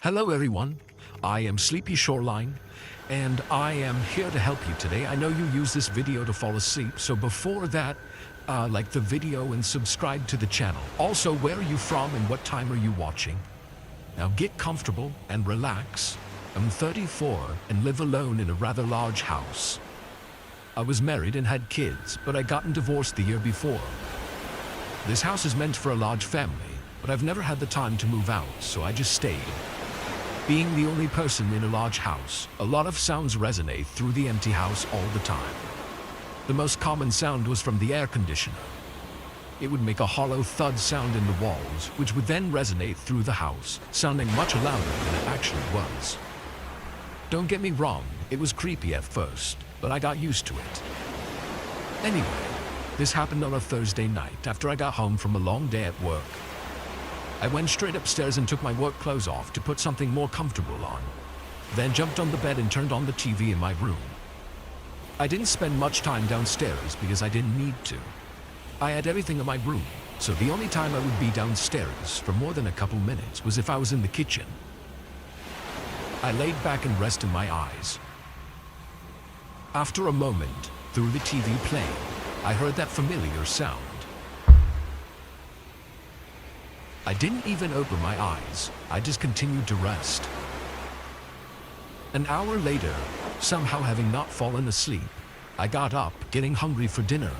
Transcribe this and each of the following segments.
Hello everyone, I am Sleepy Shoreline, and I am here to help you today. I know you use this video to fall asleep, so before that, like the video and subscribe to the channel. Also, where are you from and what time are you watching? Now get comfortable and relax. I'm 34 and live alone in a rather large house. I was married and had kids, but I gotten divorced the year before. This house is meant for a large family, but I've never had the time to move out, so I just stayed. Being the only person in a large house, a lot of sounds resonate through the empty house all the time. The most common sound was from the air conditioner. It would make a hollow thud sound in the walls, which would then resonate through the house, sounding much louder than it actually was. Don't get me wrong, it was creepy at first, but I got used to it. Anyway, this happened on a Thursday night after I got home from a long day at work. I went straight upstairs and took my work clothes off to put something more comfortable on, then jumped on the bed and turned on the TV in my room. I didn't spend much time downstairs because I didn't need to. I had everything in my room, so the only time I would be downstairs for more than a couple minutes was if I was in the kitchen. I laid back and rested my eyes. After a moment, through the TV playing, I heard that familiar sound. I didn't even open my eyes, I just continued to rest. An hour later, somehow having not fallen asleep, I got up, getting hungry for dinner.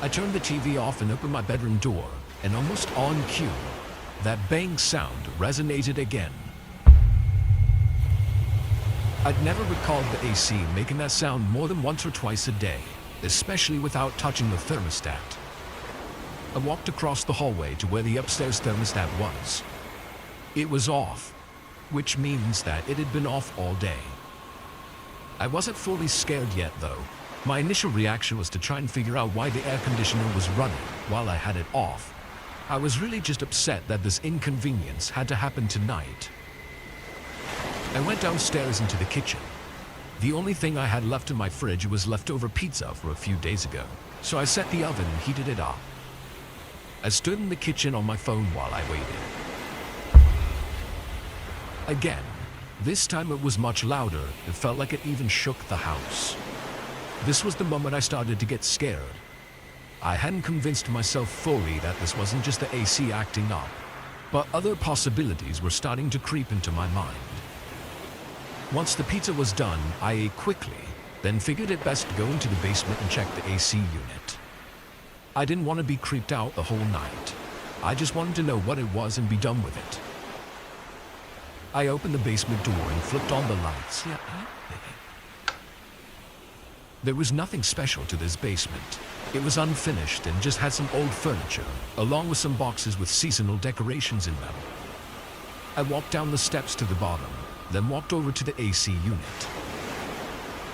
I turned the TV off and opened my bedroom door, and almost on cue, that bang sound resonated again. I'd never recalled the AC making that sound more than once or twice a day, especially without touching the thermostat. I walked across the hallway to where the upstairs thermostat was. It was off, which means that it had been off all day. I wasn't fully scared yet though. My initial reaction was to try and figure out why the air conditioner was running while I had it off. I was really just upset that this inconvenience had to happen tonight. I went downstairs into the kitchen. The only thing I had left in my fridge was leftover pizza from a few days ago, so I set the oven and heated it up. I stood in the kitchen on my phone while I waited. Again, this time it was much louder. It felt like it even shook the house. This was the moment I started to get scared. I hadn't convinced myself fully that this wasn't just the AC acting up, but other possibilities were starting to creep into my mind. Once the pizza was done, I ate quickly, then figured it best to go into the basement and check the AC unit. I didn't want to be creeped out the whole night. I just wanted to know what it was and be done with it. I opened the basement door and flipped on the lights. There was nothing special to this basement. It was unfinished and just had some old furniture, along with some boxes with seasonal decorations in them. I walked down the steps to the bottom, then walked over to the AC unit.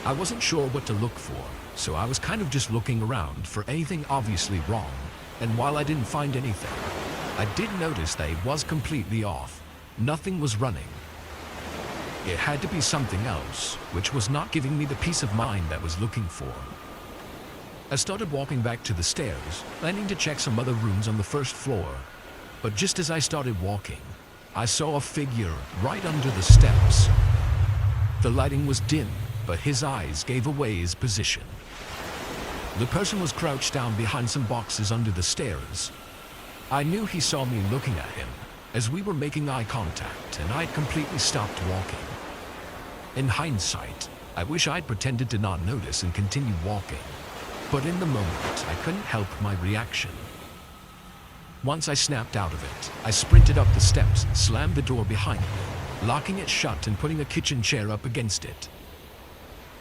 I wasn't sure what to look for, so I was kind of just looking around for anything obviously wrong, and while I didn't find anything, I did notice that it was completely off. Nothing was running. It had to be something else, which was not giving me the peace of mind I was looking for. I started walking back to the stairs, planning to check some other rooms on the first floor, but just as I started walking, I saw a figure right under the steps. The lighting was dim, but his eyes gave away his position. The person was crouched down behind some boxes under the stairs. I knew he saw me looking at him, as we were making eye contact, and I'd completely stopped walking. In hindsight, I wish I'd pretended to not notice and continued walking, but in the moment, I couldn't help my reaction. Once I snapped out of it, I sprinted up the steps and slammed the door behind me, locking it shut and putting a kitchen chair up against it.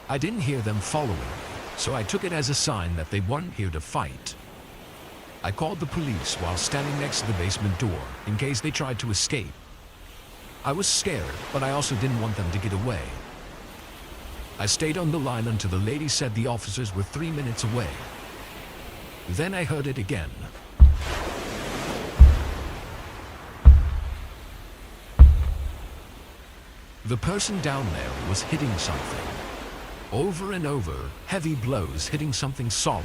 I didn't hear them following me, so I took it as a sign that they weren't here to fight. I called the police while standing next to the basement door in case they tried to escape. I was scared, but I also didn't want them to get away. I stayed on the line until the lady said the officers were 3 minutes away. Then I heard it again. The person down there was hitting something. Over and over, heavy blows hitting something solid.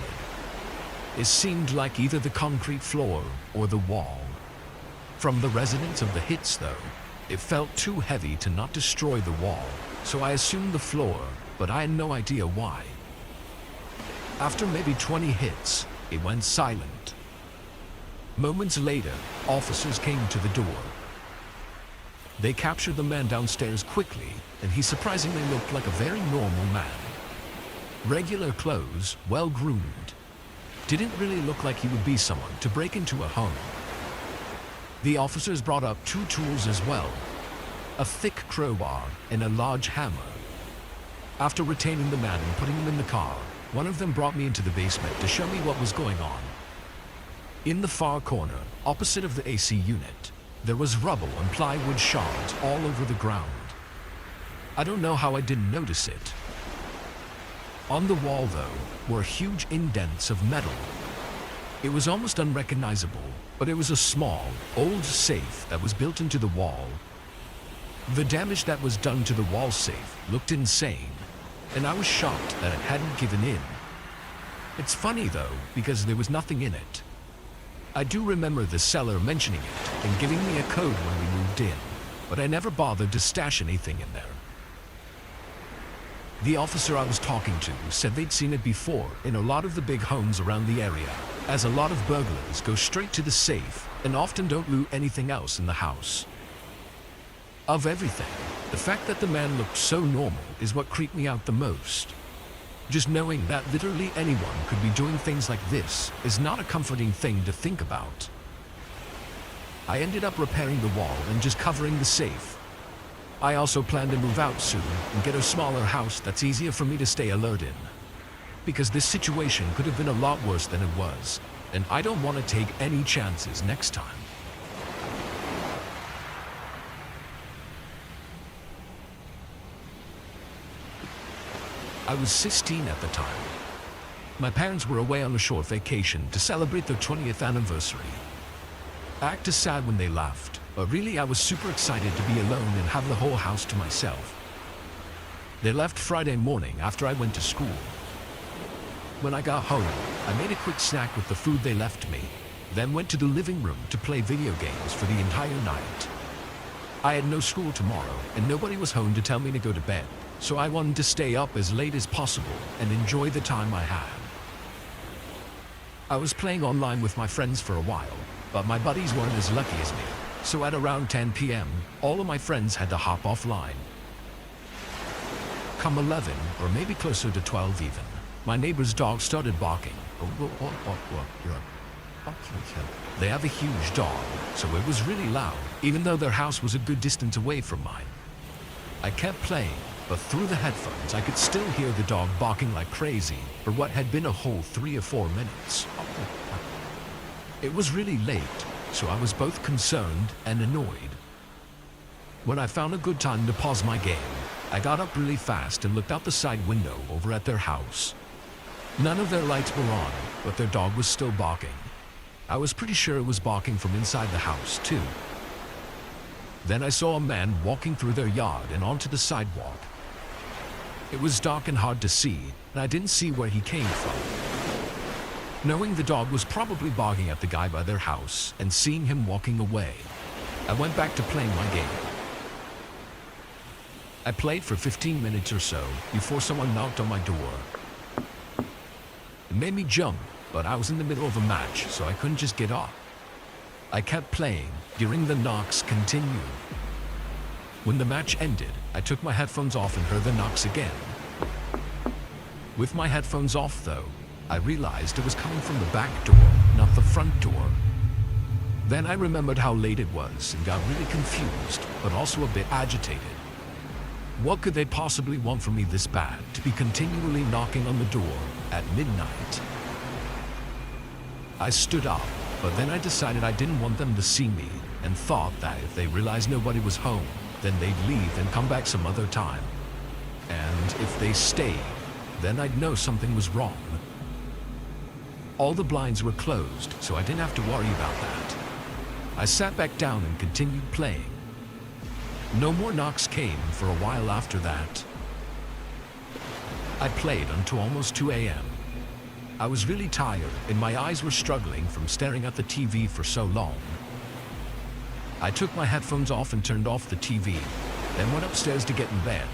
It seemed like either the concrete floor or the wall. From the resonance of the hits, though, It felt too heavy to not destroy the wall, so I assumed the floor, but I had no idea why. After maybe 20 hits, it went silent. Moments later, officers came to the door. They captured the man downstairs quickly, and he surprisingly looked like a very normal man. Regular clothes, well-groomed. Didn't really look like he would be someone to break into a home. The officers brought up 2 tools as well, a thick crowbar and a large hammer. After retaining the man and putting him in the car, one of them brought me into the basement to show me what was going on. In the far corner, opposite of the AC unit, there was rubble and plywood shards all over the ground. I don't know how I didn't notice it. On the wall, though, were huge indents of metal. It was almost unrecognizable, but it was a small, old safe that was built into the wall. The damage that was done to the wall safe looked insane, and I was shocked that it hadn't given in. It's funny, though, because there was nothing in it. I do remember the seller mentioning it and giving me a code when we moved in, but I never bothered to stash anything in there. The officer I was talking to said they'd seen it before in a lot of the big homes around the area, as a lot of burglars go straight to the safe and often don't loot anything else in the house. Of everything, the fact that the man looked so normal is what creeped me out the most. Just knowing that literally anyone could be doing things like this is not a comforting thing to think about. I ended up repairing the wall and just covering the safe. I also plan to move out soon and get a smaller house that's easier for me to stay alert in. Because this situation could have been a lot worse than it was, and I don't want to take any chances next time. I was 16 at the time. My parents were away on a short vacation to celebrate their 20th anniversary. I acted sad when they left, but really I was super excited to be alone and have the whole house to myself. They left Friday morning after I went to school. When I got home, I made a quick snack with the food they left me, then went to the living room to play video games for the entire night. I had no school tomorrow, and nobody was home to tell me to go to bed, so I wanted to stay up as late as possible and enjoy the time I had. I was playing online with my friends for a while, but my buddies weren't as lucky as me, so at around 10 p.m., all of my friends had to hop offline. Come 11, or maybe closer to 12 even, my neighbor's dog started barking. They have a huge dog, so it was really loud, even though their house was a good distance away from mine. I kept playing, but through the headphones I could still hear the dog barking like crazy for what had been a whole 3 or 4 minutes. It was really late, so I was both concerned and annoyed. When I found a good time to pause my game, I got up really fast and looked out the side window over at their house. None of their lights were on, but their dog was still barking. I was pretty sure it was barking from inside the house, too. Then I saw a man walking through their yard and onto the sidewalk. It was dark and hard to see, and I didn't see where he came from. Knowing the dog was probably barking at the guy by their house and seeing him walking away, I went back to playing my game. I played for 15 minutes or so before someone knocked on my door. It made me jump, but I was in the middle of a match, so I couldn't just get off. I kept playing, hearing the knocks continue. When the match ended, I took my headphones off and heard the knocks again. With my headphones off, though, I realized it was coming from the back door, not the front door. Then I remembered how late it was and got really confused, but also a bit agitated. What could they possibly want from me this bad to be continually knocking on the door at midnight? I stood up, but then I decided I didn't want them to see me and thought that if they realized nobody was home, then they'd leave and come back some other time. And if they stayed, then I'd know something was wrong. All the blinds were closed, so I didn't have to worry about that. I sat back down and continued playing. No more knocks came for a while after that. I played until almost 2 a.m. I was really tired and my eyes were struggling from staring at the TV for so long. I took my headphones off and turned off the TV, then went upstairs to get in bed.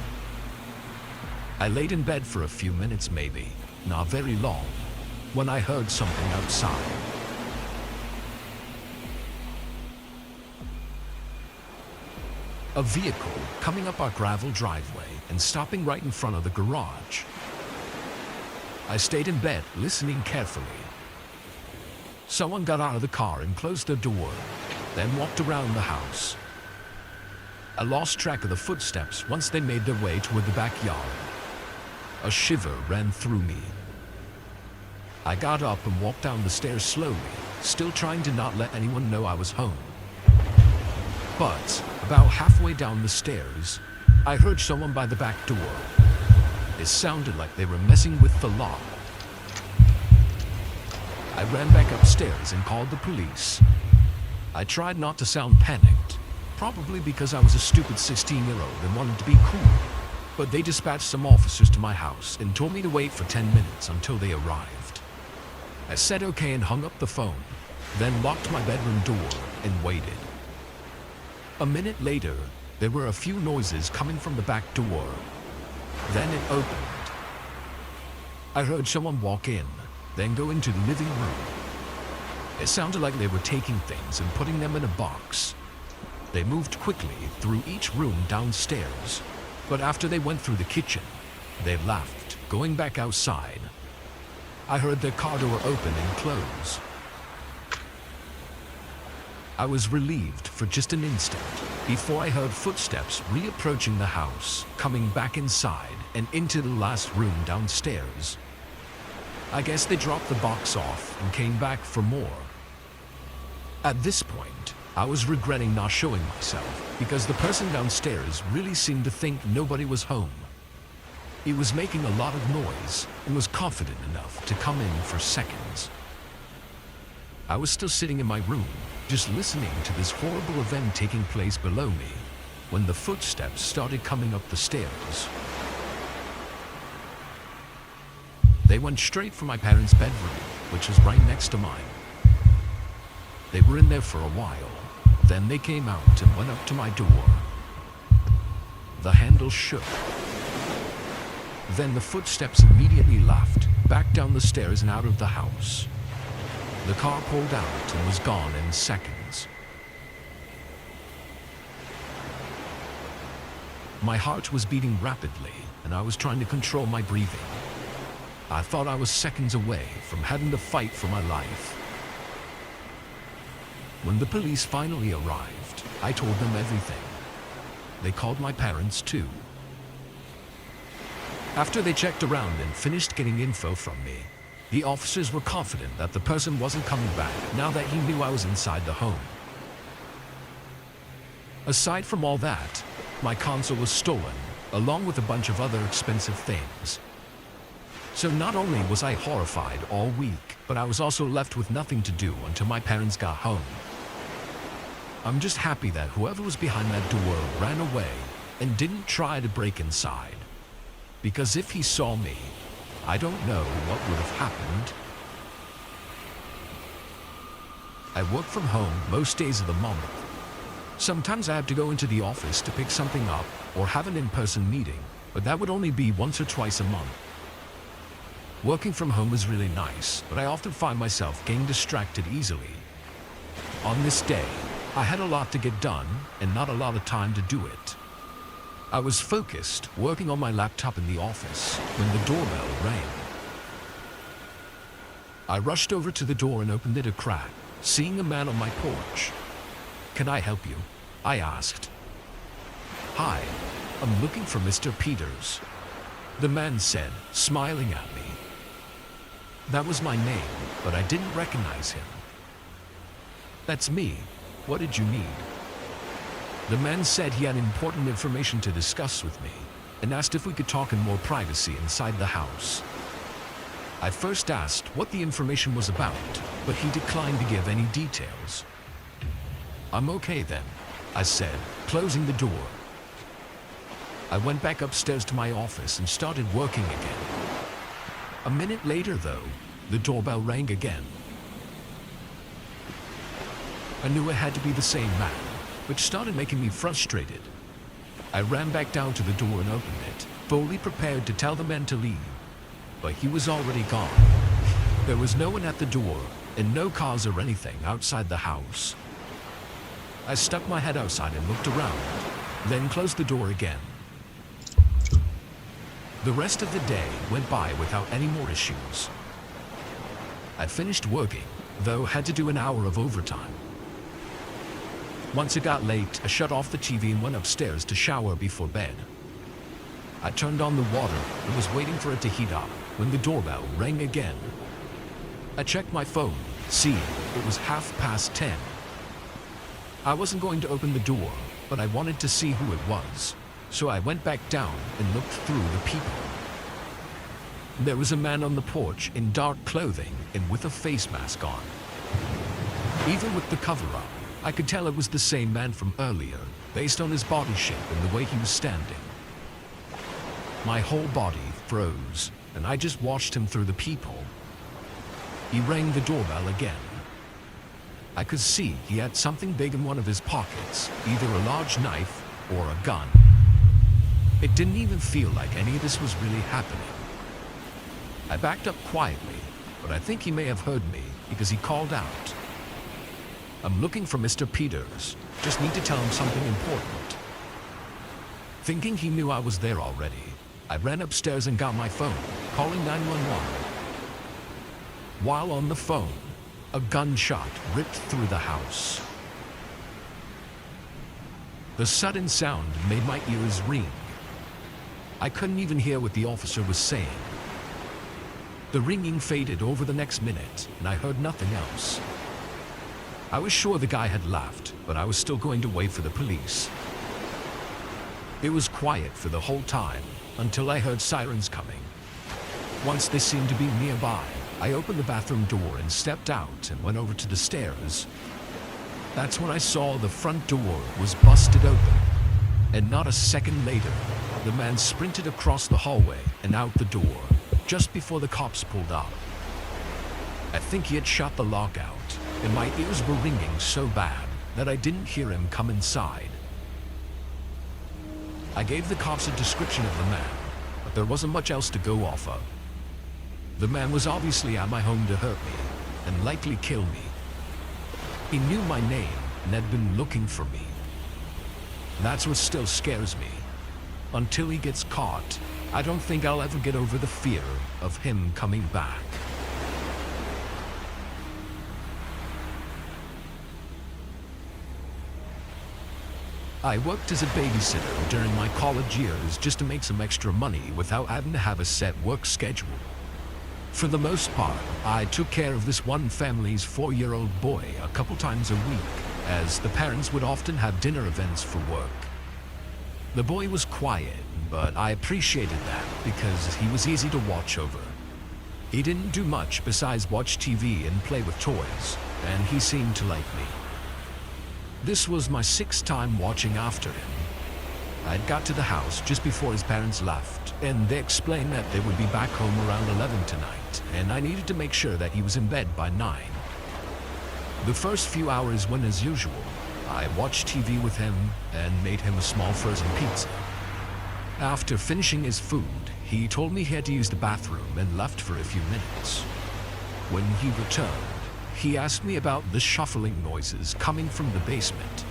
I laid in bed for a few minutes maybe, not very long, when I heard something outside. A vehicle coming up our gravel driveway and stopping right in front of the garage. I stayed in bed, listening carefully. Someone got out of the car and closed their door, then walked around the house. I lost track of the footsteps once they made their way toward the backyard. A shiver ran through me. I got up and walked down the stairs slowly, still trying to not let anyone know I was home. But about halfway down the stairs, I heard someone by the back door. It sounded like they were messing with the lock. I ran back upstairs and called the police. I tried not to sound panicked, probably because I was a stupid 16-year-old and wanted to be cool. But they dispatched some officers to my house and told me to wait for 10 minutes until they arrived. I said okay and hung up the phone, then locked my bedroom door and waited. A minute later, there were a few noises coming from the back door. Then it opened. I heard someone walk in, then go into the living room. It sounded like they were taking things and putting them in a box. They moved quickly through each room downstairs, but after they went through the kitchen, they left, going back outside. I heard their car door open and close. I was relieved for just an instant before I heard footsteps reapproaching the house, coming back inside and into the last room downstairs. I guess they dropped the box off and came back for more. At this point, I was regretting not showing myself because the person downstairs really seemed to think nobody was home. He was making a lot of noise and was confident enough to come in for seconds. I was still sitting in my room, just listening to this horrible event taking place below me, when the footsteps started coming up the stairs. They went straight for my parents' bedroom, which was right next to mine. They were in there for a while. Then they came out and went up to my door. The handle shook. Then the footsteps immediately left, back down the stairs and out of the house. The car pulled out and was gone in seconds. My heart was beating rapidly, and I was trying to control my breathing. I thought I was seconds away from having to fight for my life. When the police finally arrived, I told them everything. They called my parents too. After they checked around and finished getting info from me, the officers were confident that the person wasn't coming back now that he knew I was inside the home. Aside from all that, my console was stolen, along with a bunch of other expensive things. So not only was I horrified all week, but I was also left with nothing to do until my parents got home. I'm just happy that whoever was behind that door ran away and didn't try to break inside. Because if he saw me, I don't know what would have happened. I work from home most days of the month. Sometimes I have to go into the office to pick something up or have an in-person meeting, but that would only be once or twice a month. Working from home is really nice, but I often find myself getting distracted easily. On this day, I had a lot to get done and not a lot of time to do it. I was focused, working on my laptop in the office, when the doorbell rang. I rushed over to the door and opened it a crack, seeing a man on my porch. "Can I help you?" I asked. "Hi, I'm looking for Mr. Peters," the man said, smiling at me. That was my name, but I didn't recognize him. "That's me. What did you need?" The man said he had important information to discuss with me and asked if we could talk in more privacy inside the house. I first asked what the information was about, but he declined to give any details. "I'm okay then," I said, closing the door. I went back upstairs to my office and started working again. A minute later, though, the doorbell rang again. I knew it had to be the same man. which started making me frustrated. I ran back down to the door and opened it, fully prepared to tell the men to leave, but he was already gone. There was no one at the door, and no cars or anything outside the house. I stuck my head outside and looked around, then closed the door again. The rest of the day went by without any more issues. I finished working, though had to do an hour of overtime. Once it got late, I shut off the TV and went upstairs to shower before bed. I turned on the water and was waiting for it to heat up when the doorbell rang again. I checked my phone, seeing it was 10:30. I wasn't going to open the door, but I wanted to see who it was, so I went back down and looked through the people. There was a man on the porch in dark clothing and with a face mask on. Even with the cover-up, I could tell it was the same man from earlier, based on his body shape and the way he was standing. My whole body froze, and I just watched him through the people. He rang the doorbell again. I could see he had something big in one of his pockets, either a large knife or a gun. It didn't even feel like any of this was really happening. I backed up quietly, but I think he may have heard me because he called out. "I'm looking for Mr. Peters. Just need to tell him something important." Thinking he knew I was there already, I ran upstairs and got my phone, calling 911. While on the phone, a gunshot ripped through the house. The sudden sound made my ears ring. I couldn't even hear what the officer was saying. The ringing faded over the next minute, and I heard nothing else. I was sure the guy had left, but I was still going to wait for the police. It was quiet for the whole time, until I heard sirens coming. Once they seemed to be nearby, I opened the bathroom door and stepped out and went over to the stairs. That's when I saw the front door was busted open, and not a second later, the man sprinted across the hallway and out the door, just before the cops pulled up. I think he had shot the lock out, and my ears were ringing so bad that I didn't hear him come inside. I gave the cops a description of the man, but there wasn't much else to go off of. The man was obviously at my home to hurt me, and likely kill me. He knew my name and had been looking for me. That's what still scares me. Until he gets caught, I don't think I'll ever get over the fear of him coming back. I worked as a babysitter during my college years just to make some extra money without having to have a set work schedule. For the most part, I took care of this one family's 4-year-old boy a couple times a week, as the parents would often have dinner events for work. The boy was quiet, but I appreciated that because he was easy to watch over. He didn't do much besides watch TV and play with toys, and he seemed to like me. This was my 6th time watching after him. I'd got to the house just before his parents left, and they explained that they would be back home around 11 tonight, and I needed to make sure that he was in bed by 9. The first few hours went as usual. I watched TV with him and made him a small frozen pizza. After finishing his food, he told me he had to use the bathroom and left for a few minutes. When he returned, he asked me about the shuffling noises coming from the basement.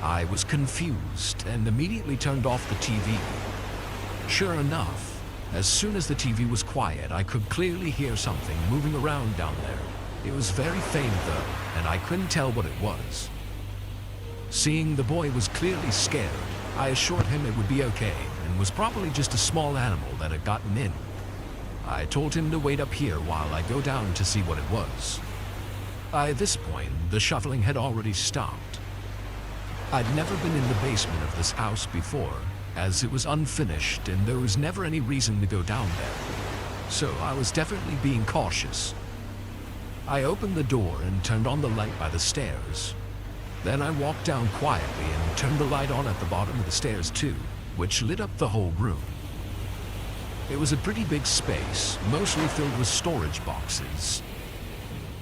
I was confused and immediately turned off the TV. Sure enough, as soon as the TV was quiet, I could clearly hear something moving around down there. It was very faint though, and I couldn't tell what it was. Seeing the boy was clearly scared, I assured him it would be okay and was probably just a small animal that had gotten in. I told him to wait up here while I go down to see what it was. By this point, the shuffling had already stopped. I'd never been in the basement of this house before, as it was unfinished and there was never any reason to go down there. So I was definitely being cautious. I opened the door and turned on the light by the stairs. Then I walked down quietly and turned the light on at the bottom of the stairs too, which lit up the whole room. It was a pretty big space, mostly filled with storage boxes.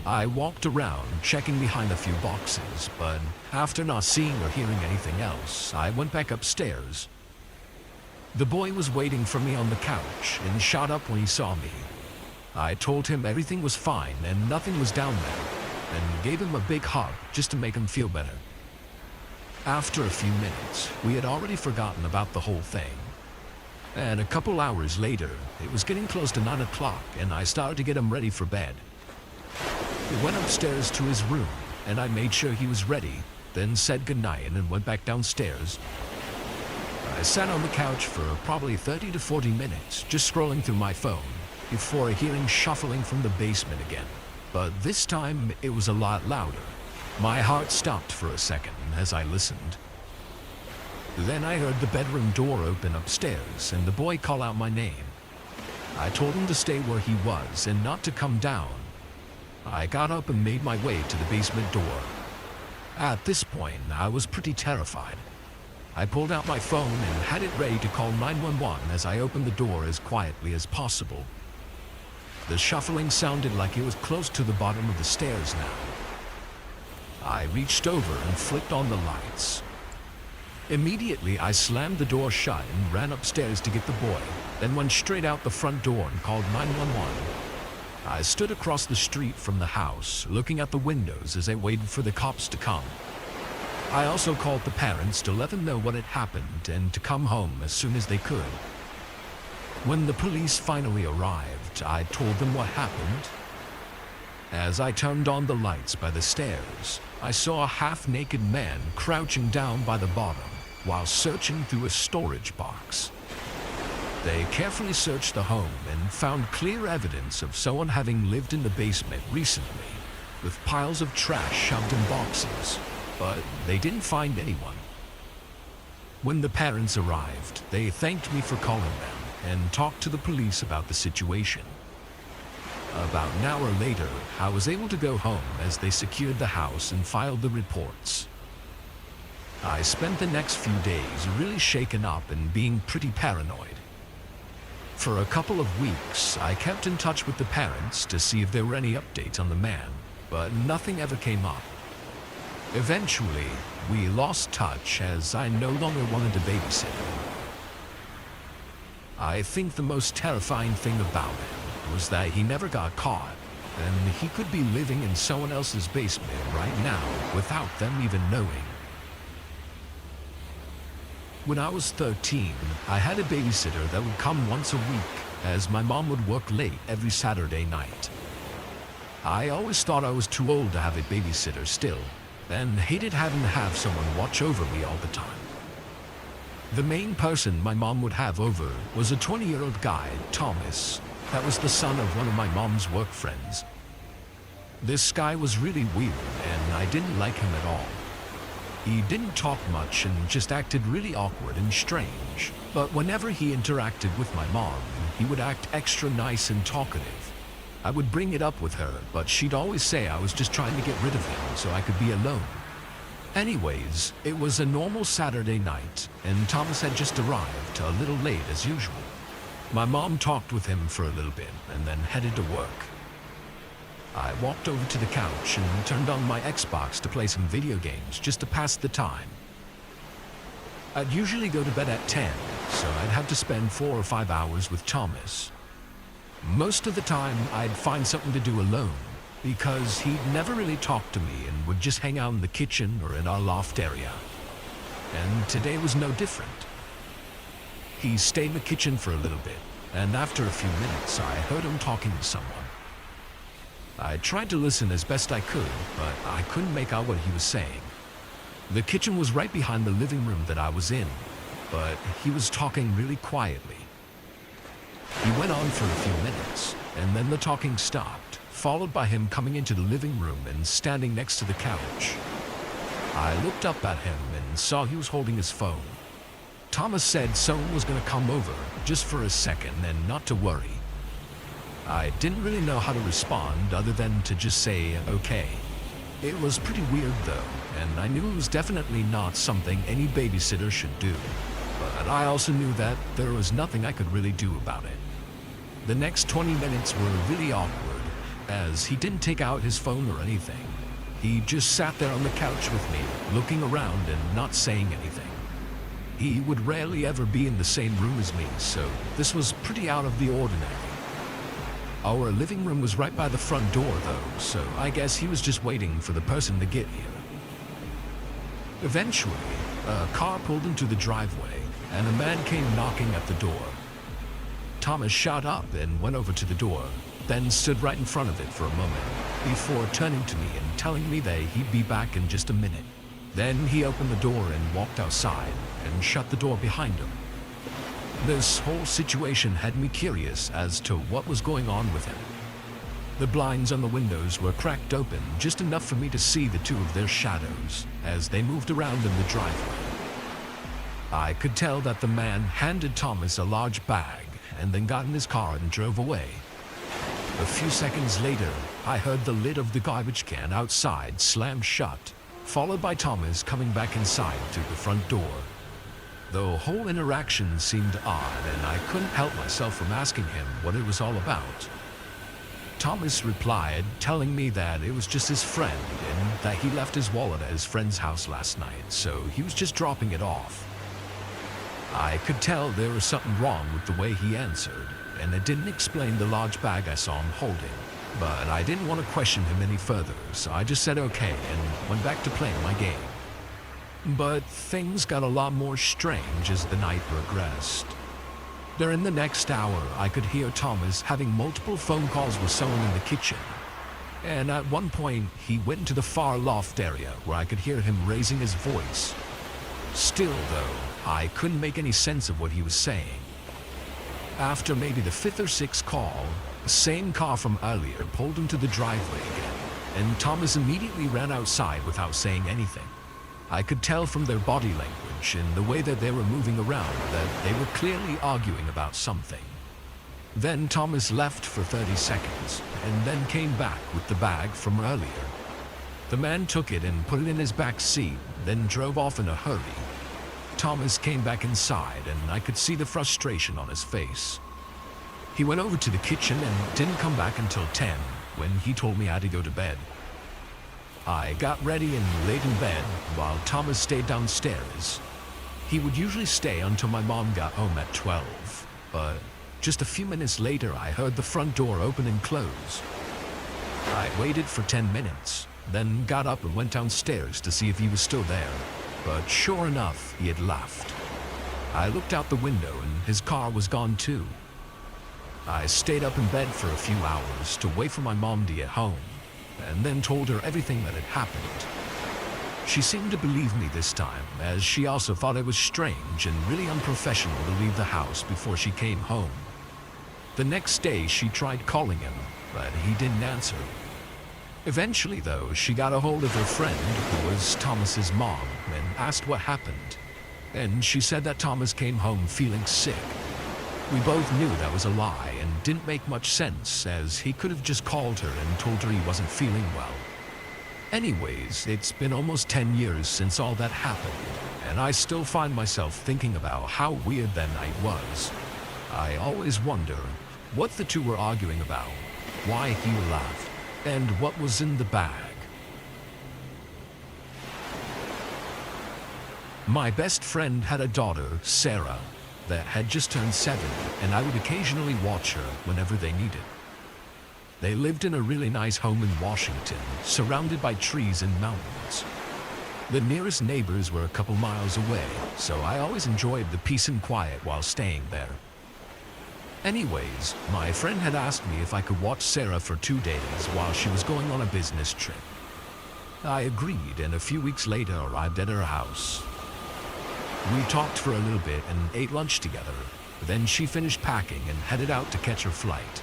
I walked around, checking behind a few boxes, but after not seeing or hearing anything else, I went back upstairs. The boy was waiting for me on the couch and shot up when he saw me. I told him everything was fine and nothing was down there, and gave him a big hug just to make him feel better. After a few minutes, we had already forgotten about the whole thing. And a couple hours later, it was getting close to 9 o'clock and I started to get him ready for bed. He went upstairs to his room and I made sure he was ready, then said goodnight and went back downstairs. I sat on the couch for probably 30 to 40 minutes, just scrolling through my phone, before hearing shuffling from the basement again. But this time, it was a lot louder. My heart stopped for a second as I listened. Then I heard the bedroom door open upstairs and the boy call out my name. I told him to stay where he was and not to come down. I got up and made my way to the basement door. At this point, I was pretty terrified. I pulled out my phone and had it ready to call 911 as I opened the door as quietly as possible. The shuffling sounded like it was close to the bottom of the stairs now. I reached over and flicked on the lights. Immediately, I slammed the door shut and ran upstairs to get the boy, then went straight out the front door and called 911. I stood across the street from the house, looking at the windows as I waited for the cops to come. I also called the parents to let them know what had happened and to come home as soon as they could. When the police finally arrived, I told them what happened. As I turned on the lights by the stairs, I saw a half-naked man crouching down by the bottom while searching through a storage box. They carefully searched the home and found clear evidence of someone having lived in the basement recently, with piles of trash shoved in boxes, but they didn't find anyone. When the parents arrived, they thanked me for calling them and talked to the police about the situation. About an hour later, I was able to go home as they secured the house and filed the reports. I spent the next few days really shaken up and being pretty paranoid. For a couple of weeks, I kept in touch with the parents to see if there were any updates on the man, but nothing ever came up. Eventually, we lost touch as I no longer wanted to babysit him. I think the most terrifying thing about him was that he never got caught, and he could be living in someone else's basement right now without them even knowing. When I was 13, I had a babysitter that would come once a week, as my mom would work late every Saturday night. I always thought I was too old to have a babysitter still, and hated having to have someone watch over me all the time. The main person my mom would have over was a 20-year-old guy, Thomas, that was the son of one of my mom's work friends. This guy was really weird, and I didn't like him at all. He didn't talk much and just acted really awkward and strange, but whenever he interacted with my mom, he would act extra nice and talkative. I would bring it up with her, but she'd always say I was just trying to get rid of him so I could be alone. Anyways, it was a normal Saturday night, and Thomas had just arrived a little late as usual. My mom talked with him for a little bit and then headed to work. I walked over to the couch and turned on my Xbox to play some video games just to pass the time. I'd usually go to bed at 10, so I'd have to spend 4 or 5 hours with Thomas. Most of the time, I'd find something to do alone, because he'd never really talk to me and would just hang out in the kitchen or in our loft area. And today was no different. He stayed in the kitchen for a little bit, and after a few minutes, I heard him talking to someone. I tried to listen as best I could, but I couldn't make out what he was saying. The kitchen was right behind the living room that I was in, but he was talking really quietly. He went on for a few minutes, and then the talking stopped, followed by him coming into the living room and standing next to the couch. I looked up at him and saw he was holding his phone. Thomas said someone was going to come over just for a second and not to worry. I didn't really know how to respond other than to just say, okay. It was pretty weird though, and I knew it was definitely not something any babysitter should do. But I also knew that there was nothing I could really do about it. The next 20 minutes were really awkward, as he didn't take out his phone or anything. He just sat there on the couch with me, looking around and not saying anything. He would rarely ever be in the same room as me, so this was pretty out of the ordinary. Our living room was right by the front door though, so I guess he was just waiting for the person to get here. Eventually, a car pulled into the driveway and a man came knocking at the door. Thomas shot up and went over to the door, then stood right in front of it for a moment, before turning to me and telling me that he'd be back in just a minute. Then he opened the door and walked outside and shut the door behind him. This whole situation had me curious as to what was going on with him. The blinds on the windows were cracked open just enough for me to see the two of their shadows as they moved around in the driveway. I could tell that the man handed Thomas a large bag and then got in his car and drove away. A few seconds later, I heard the lid of the garbage can outside slam shut, followed by Thomas coming back inside to the front door. The whole interaction seemed odd, and I couldn't help myself from asking him what it was all about. Thomas replied, telling me that it was just his friend and that he left his wallet at his friend's house last night, so he was just dropping it off. I could tell there was something wrong with the way he answered, and it didn't explain the large bag I saw him holding. But I didn't want to question him any further, so I just said okay and went back to playing my game. But things got a lot more strange as the night progressed. During the next hour, I could hear Thomas having multiple phone calls with someone in the kitchen. And at one point, he went into the far loft area where I could hear him raising his voice. Still, though, I couldn't make any sense of what he was saying. After maybe the fifth or sixth call, the same car from earlier pulled into the driveway again, and Thomas immediately ran outside without saying anything. I could tell from their body language and the way that they were moving around that they were clearly arguing about something. Then Thomas left for 30 seconds, and then came back with the bag from earlier. The man took it and put it in his back seat, then drove off in a hurry. Thomas came back inside, and I could see the frustration on his face. He went over to the kitchen and didn't come back until 10, when he told me I had to go to bed. I got ready and laid in bed while Thomas stayed downstairs. He would usually stay until my mom got home at 12, but just a few minutes later I heard the front door open and close. I waited for 10 minutes, then got up and went downstairs to see if he was still there, but sure enough, he had left. I looked out the window and his car was gone too. I stayed up in bed for a few hours to wait for my mom to get home, and then told her everything that had happened. She seemed to believe me this time, as she also thought it was strange and really unprofessional to leave the house before she came home. The next day she tried calling him, but he didn't answer. Eventually though, she got a hold of her friend, who was Thomas's mom, and asked what happened. And she said that Thomas came home feeling sick. We both knew that was a lie and didn't make much sense, as he could have just called her and told her he wasn't feeling well. Anyways, it's been almost 10 years since all that happened, and I still find myself thinking about how weird that night was. I always wonder what the two were arguing about, why he left, and what was in the bag. My best friend had a daughter, Sarah, that had just turned 7, and I would occasionally watch her whenever they needed. They lived in a really nice home in Washington, surrounded by trees and mountains. The nearest neighbors were a couple miles away, so I always enjoyed the peace and quiet while staying there. Anyways, my friend had asked me if I could watch Sarah for 2 days while she was going on a business trip. I agreed, and a few weeks later arrived at her house. We talked for a little bit and ate lunch together. Then she finished packing and headed out to catch her flight.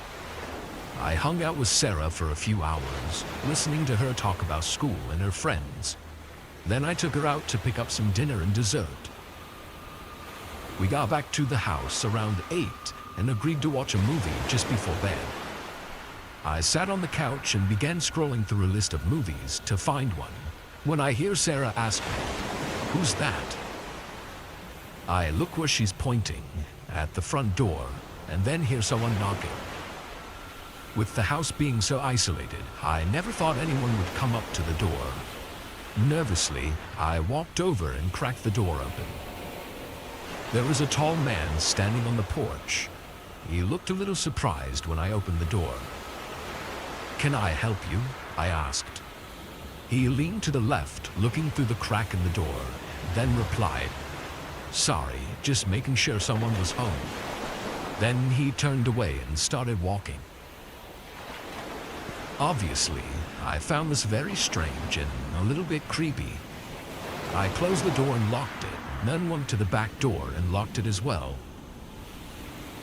I hung out with Sarah for a few hours, listening to her talk about school and her friends. Then I took her out to pick up some dinner and dessert. We got back to the house around 8 and agreed to watch a movie just before bed. I sat on the couch and began scrolling through a list of movies to find one, when I hear Sarah ask me, "Who's that?" I look where she's pointing, at the front door, and then hear someone knocking. With the house being so isolated, I never thought anyone would come up to the door. Nervously, I walked over and cracked the door open. There was a tall man standing on the porch. He looked a little surprised when I opened the door. "Can I help you?" I asked. He leaned to the left, looking through the crack in the door, then replied, "Sorry, just making sure someone was home." Then he turned away and started walking. Obviously, I found this very strange and a little bit creepy. I closed the door and locked it, then went to the back door and locked it as well.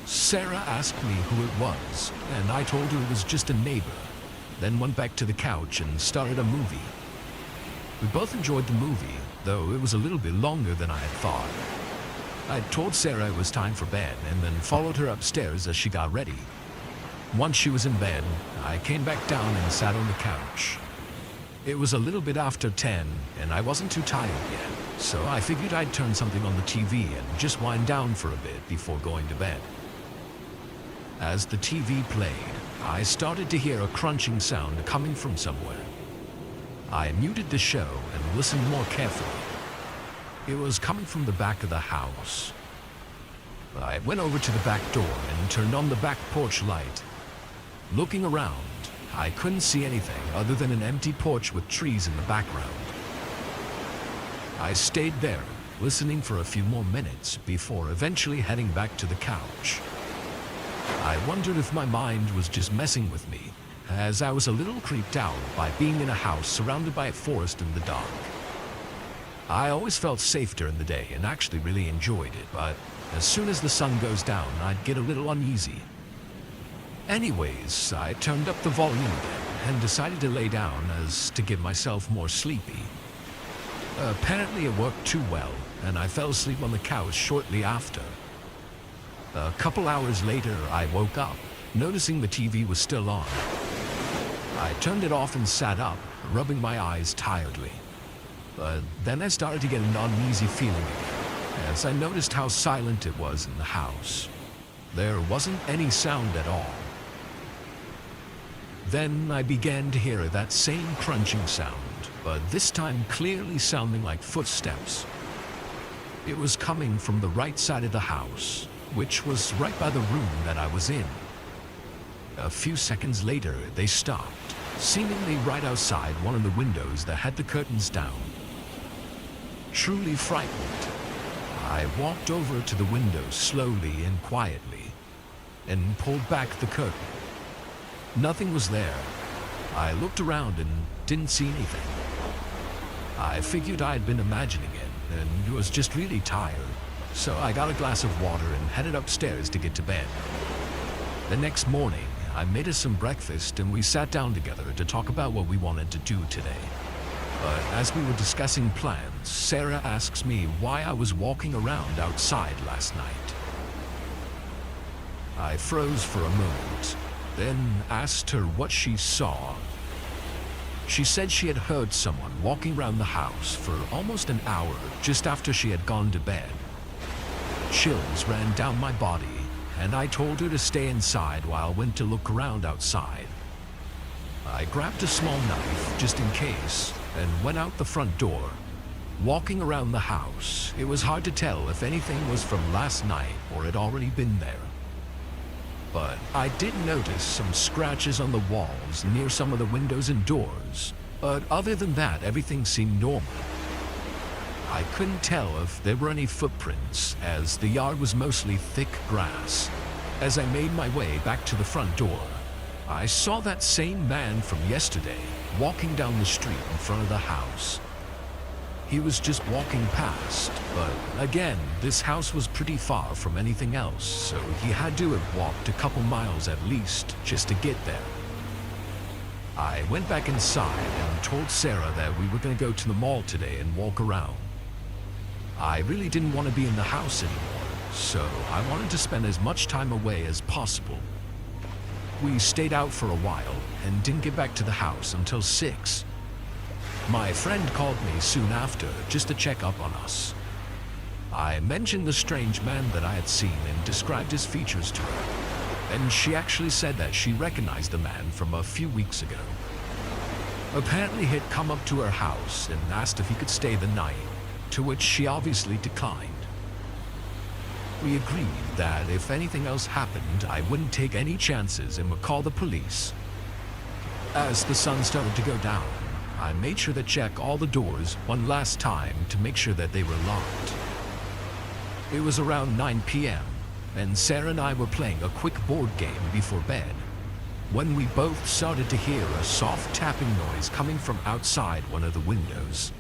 Sarah asked me who it was, and I told her it was just a neighbor, then went back to the couch and started a movie. We both enjoyed the movie, though it was a little bit longer than I had thought. I told Sarah it was time for bed and then followed her upstairs as she got ready. Once she was in bed, I came back down and sat on the couch. It was a little bit after 10 and I wasn't too tired yet, so I figured I'd turn something on the TV and just wind down for a bit before going to bed. As the TV played, I started to hear a crunching sound coming from somewhere. I muted the show and listened more carefully. It was coming from the back of the house. I went over to the back door and turned on the back porch light. Looking around, I couldn't see anything other than an empty porch with trees in the background. I stayed there, listening for a few more minutes before eventually heading back to the couch. I wondered if my mind was just messing with me, as I was a little creeped out by being in a house surrounded by a forest in the dark. I always felt safe during the day and actually really enjoyed it, but as soon as the sun goes down, I'd get a little uneasy. Anyways, I turned up the volume again and decided to lay down as to get myself more sleepy. Apparently it worked too well, and I fell asleep on the couch shortly after. A couple hours later, I woke up, noticing the TV was still on. I turned it off and sat up, rubbing my eyes tiredly. But then I started to get an uneasy feeling again, as I noticed how silent it was in the house. There wasn't any sound at all. Then I began to hear that same crunching sound, but this time clearly sounding like footsteps. It was coming from the right side of the house, which was right by the room that I was in. A few seconds later, they stopped, seemingly right outside one of the windows that had the curtains down. Truly frightened, I walked over to the window slowly and quietly, and pulled back the curtain. Nothing was there. I looked around and didn't see anything. I figured I'd been imagining it, and was just really tired, so I got a glass of water and headed upstairs to get to bed. The next morning, I made us some breakfast and we sat down together to talk about what we wanted to do today. But as we were discussing plans, Sarah asks me why I was walking around outside last night. I froze for a moment, then asked her what she saw. She said she had heard someone walking around the house for almost an hour just after she had gone to bed. Chills ran down my body, and I told her to stay inside while I went to look around outside. I grabbed a small knife just in case and went out the front door. Walking around the house, it was hard to tell if anything was from last night or had already been there. But I did notice some scratches on the walls near some of the windows and doors, but other than that, everything seemed normal. I couldn't tell if there were any footprints, as the yard was mostly thick grass. As I made my way back to the front door, I saw that same man from yesterday walking down the street in front of the house. He was just walking past, but again, this house was pretty far from anything else, so he had to have walked a couple miles at least just to get there. I went back inside and told Sarah that we were going to go to the mall today and walk around. I really didn't want to be in the house anymore, so I wanted to spend as much time away as possible. We stayed out for a while and didn't get back to the house until 6. My friend called me soon after just to check up on us. I mentioned the strange man that I had seen and described his features to her, and she actually said that she recognized the man from a few weeks ago. Apparently he'd come up to her house and asked if he could stay the night, to which she obviously declined. We agreed that if anything else happened, I wouldn't take any chances and would call the police. As the sun started to go down, I made sure to check all the doors one last time to make sure that they were locked. It was around 9 p.m., and Sarah and I were playing a quick board game before bed, when we both started to hear a soft tapping noise coming from outside one of the windows.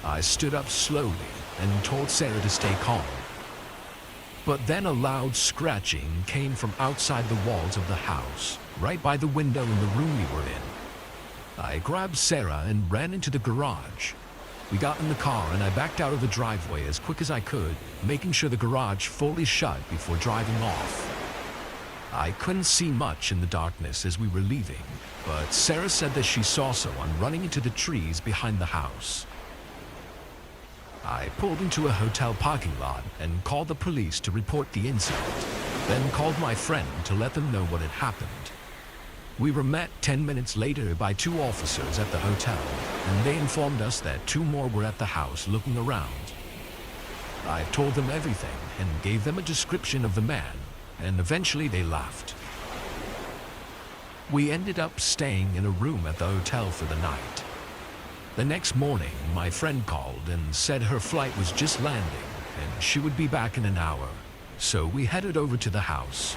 I stood up slowly and told Sarah to stay calm. But then a loud scratching came from outside the walls of the house, right by the window in the room we were in. I grabbed Sarah and ran into the garage. We got in the car and I backed out of the driveway as quick as I could, making sure the garage fully shut before driving off. I couldn't see much in the darkness as we were leaving, but Sarah said that she saw someone running into the trees behind the house. I pulled into a hotel parking lot and called the police to report the incident, then called my friend to let them know what had happened. We were met 10 minutes later by 2 officers at the hotel, and they informed us that 2 more were at the house looking around. I told them everything and gave them a description of the man, and eventually they left. We ended up staying in a room at the hotel for the night. The next morning, my friend called and said her flight was just landing and she would be back in an hour, so we headed over to the house.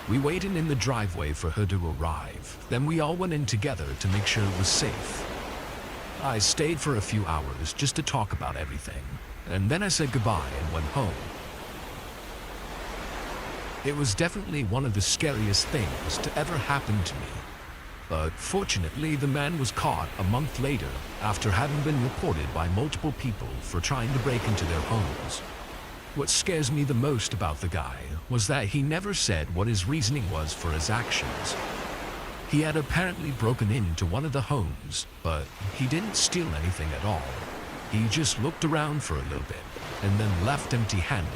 We waited in the driveway for her to arrive, then we all went in together to make sure it was safe. I stayed for a few hours just to talk about everything, and then I said goodbye and went home. It was definitely one of the scariest things to ever happen to me. But fortunately, the man was caught a month later after having been reported by multiple people for trying to break into their homes. What scares me the most about the guy was that he never said what his reasoning was for his actions. He had apparently broken into one of the homes, but he didn't steal anything at all. He just looked around for a little bit and then left empty-handed.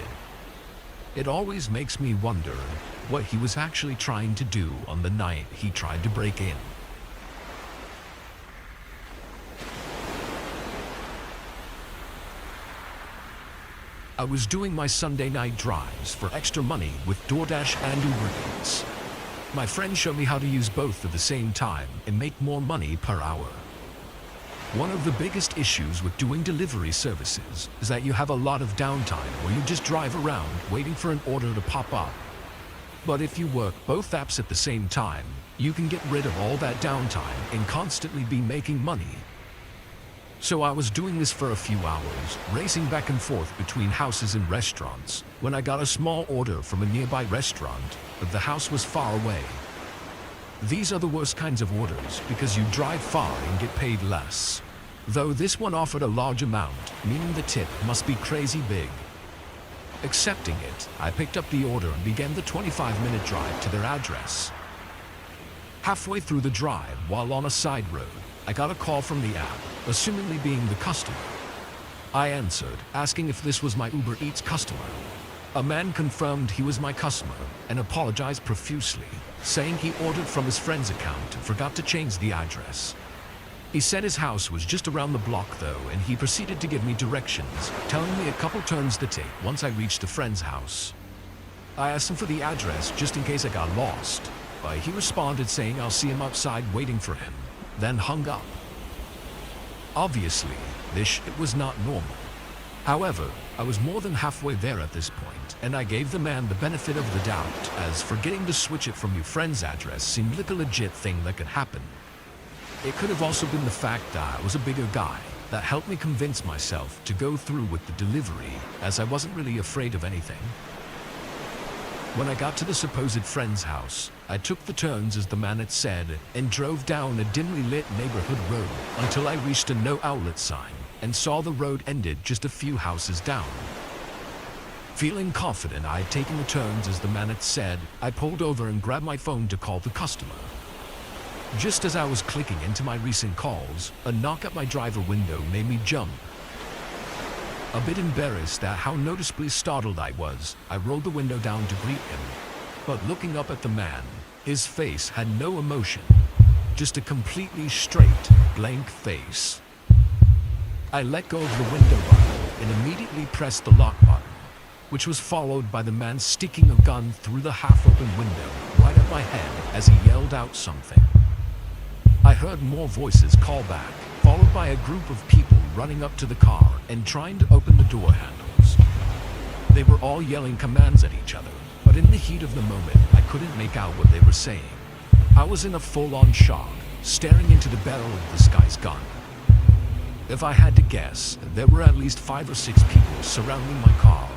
It always makes me wonder what he was actually trying to do on the night he tried to break in. I was doing my Sunday night drives for extra money with DoorDash and Uber Eats. My friend showed me how to use both at the same time and make more money per hour. One of the biggest issues with doing delivery services is that you have a lot of downtime where you just drive around waiting for an order to pop up. But if you work both apps at the same time, you can get rid of all that downtime and constantly be making money. So I was doing this for a few hours, racing back and forth between houses and restaurants, when I got a small order from a nearby restaurant, but the house was far away. These are the worst kinds of orders because you drive far and get paid less. Though this one offered a large amount, meaning the tip must be crazy big. Accepting it, I picked up the order and began the 25-minute drive to their address. Halfway through the drive, while on a side road, I got a call from the app, assumingly being the customer. I answered, asking if this was my Uber Eats customer. A man confirmed he was my customer and apologized profusely, saying he ordered from his friend's account and forgot to change the address. He said his house was just around the block though, and he proceeded to give me directions, telling me a couple turns to take once I reached a friend's house. I asked him for the address just in case I got lost, but he responded saying I'll see him outside waiting for him, then hung up. Obviously, this shit was not normal. However, I was more than halfway there at this point, and I gave the man the benefit of the doubt, as forgetting to switch it from your friend's address seemed like a legit thing that could happen. It could have also been the fact that I was a bigger guy that helped me convince myself to go through with the delivery, as I wasn't really afraid of anything. When I got to the supposed friend's house, I took the turns as the man had said and drove down a dimly lit neighborhood road until I reached a no outlet sign and saw the road ended just a few houses down. Feeling confident I had taken the turns as the man had said, I pulled over and grabbed my phone to call the customer. Just as I was clicking into my recent calls, a knock at my driver window made me jump. A bit embarrassed at how noticeably startled I was, I rolled the window down to greet him. But looking up at the man, his face had no emotion, just a completely straight, blank face. I let go of the window button and immediately pressed the lock button, which was followed by the man sticking a gun through the half-open window right at my head as he yelled out something. I heard more voices call back, followed by a group of people running up to the car and trying to open the door handles. They were all yelling commands at each other, but in the heat of the moment, I couldn't make out what they were saying. I was in a full-on shock, staring into the barrel of this guy's gun. If I had to guess, there were at least 5 or 6 people surrounding my car.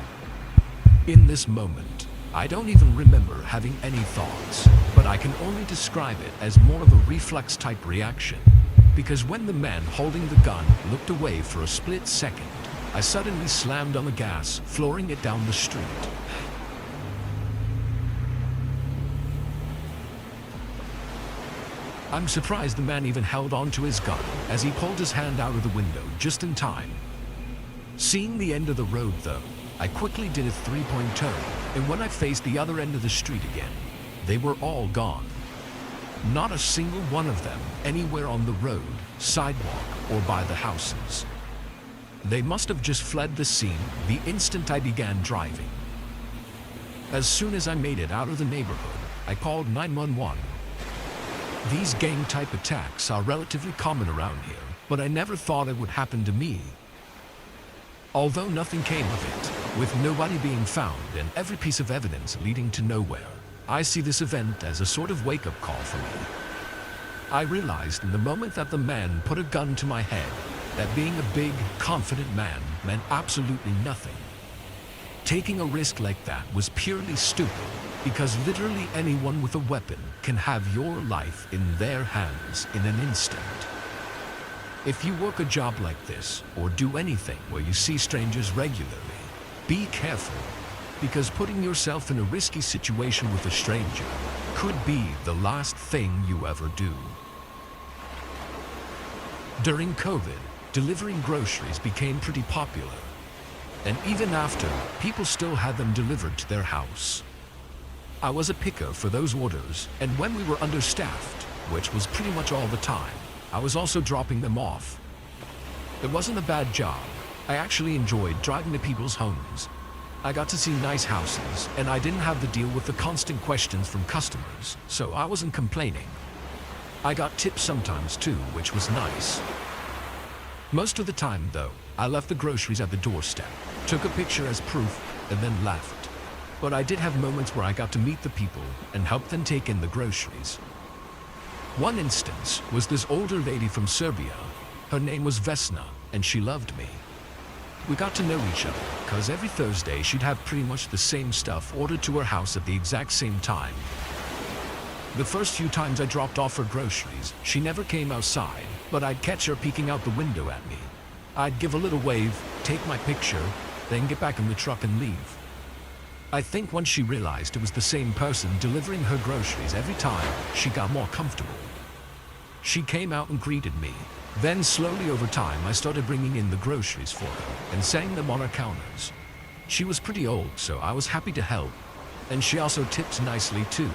In this moment, I don't even remember having any thoughts, but I can only describe it as more of a reflex-type reaction, because when the man holding the gun looked away for a split second, I suddenly slammed on the gas, flooring it down the street. I'm surprised the man even held on to his gun as he pulled his hand out of the window just in time. Seeing the end of the road though, I quickly did a 3-point turn, and when I faced the other end of the street again, they were all gone. Not a single one of them anywhere on the road, sidewalk, or by the houses. They must have just fled the scene the instant I began driving. As soon as I made it out of the neighborhood, I called 911. These gang-type attacks are relatively common around here, but I never thought it would happen to me. Although nothing came of it, with nobody being found and every piece of evidence leading to nowhere, I see this event as a sort of wake-up call for me. I realized in the moment that the man put a gun to my head that being a big, confident man meant absolutely nothing. Taking a risk like that was purely stupid, because literally anyone with a weapon can have your life in their hands in an instant. If you work a job like this, or do anything where you see strangers regularly, be careful, because putting yourself in a risky situation with a stranger could be the last thing you ever do. During COVID, delivering groceries became pretty popular. And even after, people still had them delivered to their house. I was a picker for those orders, and when we were understaffed, which was pretty much all the time, I was also dropping them off. It wasn't a bad job. I actually enjoyed driving to people's homes. I got to see nice houses, and I didn't have to deal with the constant questions from customers, so I wasn't complaining. I got tips sometimes too, which was nice. Most of the time, though, I left the groceries at the doorstep, took a picture as proof, and then left. But I did have moments where I got to meet the people and help them take in the groceries. One instance was this older lady from Serbia. Her name was Vesna, and she loved me. We got to know each other, because every Thursday she'd have pretty much the same stuff ordered to her house at the exact same time. The first few times I dropped off her groceries, she never came outside, but I'd catch her peeking out the window at me. I'd give a little wave, take my picture, then get back in the truck and leave. I think once she realized it was the same person delivering her groceries every time, she got more comfortable. She came out and greeted me. Then slowly over time, I started bringing in the groceries for her and setting them on her counters. She was pretty old, so I was happy to help, and she also tipped nicely too.